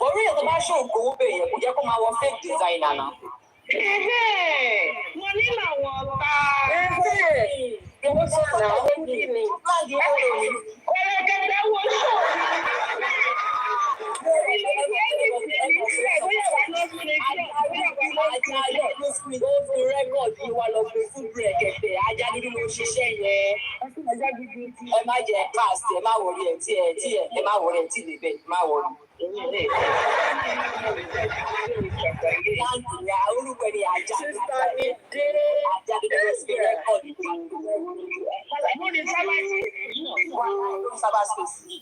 [SPEAKER 1] Orí ètò bá ṣògùn owó bẹ̀yẹ̀ kò jẹ́ kó máa wọ fake designer náà.
[SPEAKER 11] Mo ní làwọn ọ̀tá.
[SPEAKER 1] Owó sọ̀rọ̀ àwọn ẹbí mi.
[SPEAKER 11] Ọ̀rẹ́gẹ̀dẹ̀ wo sọ̀rọ̀?
[SPEAKER 1] Ajá dúdú ló ṣiṣẹ́ yẹn. Ẹ má jẹ káàsì, ẹ má wọrí ẹ̀ tí ẹ má wọrí ẹ̀ tí lè bẹ̀, má wọrí. Orúkọ ni ajá dúdú ló ṣe rẹ́kọ̀dì. Sábà spèsì.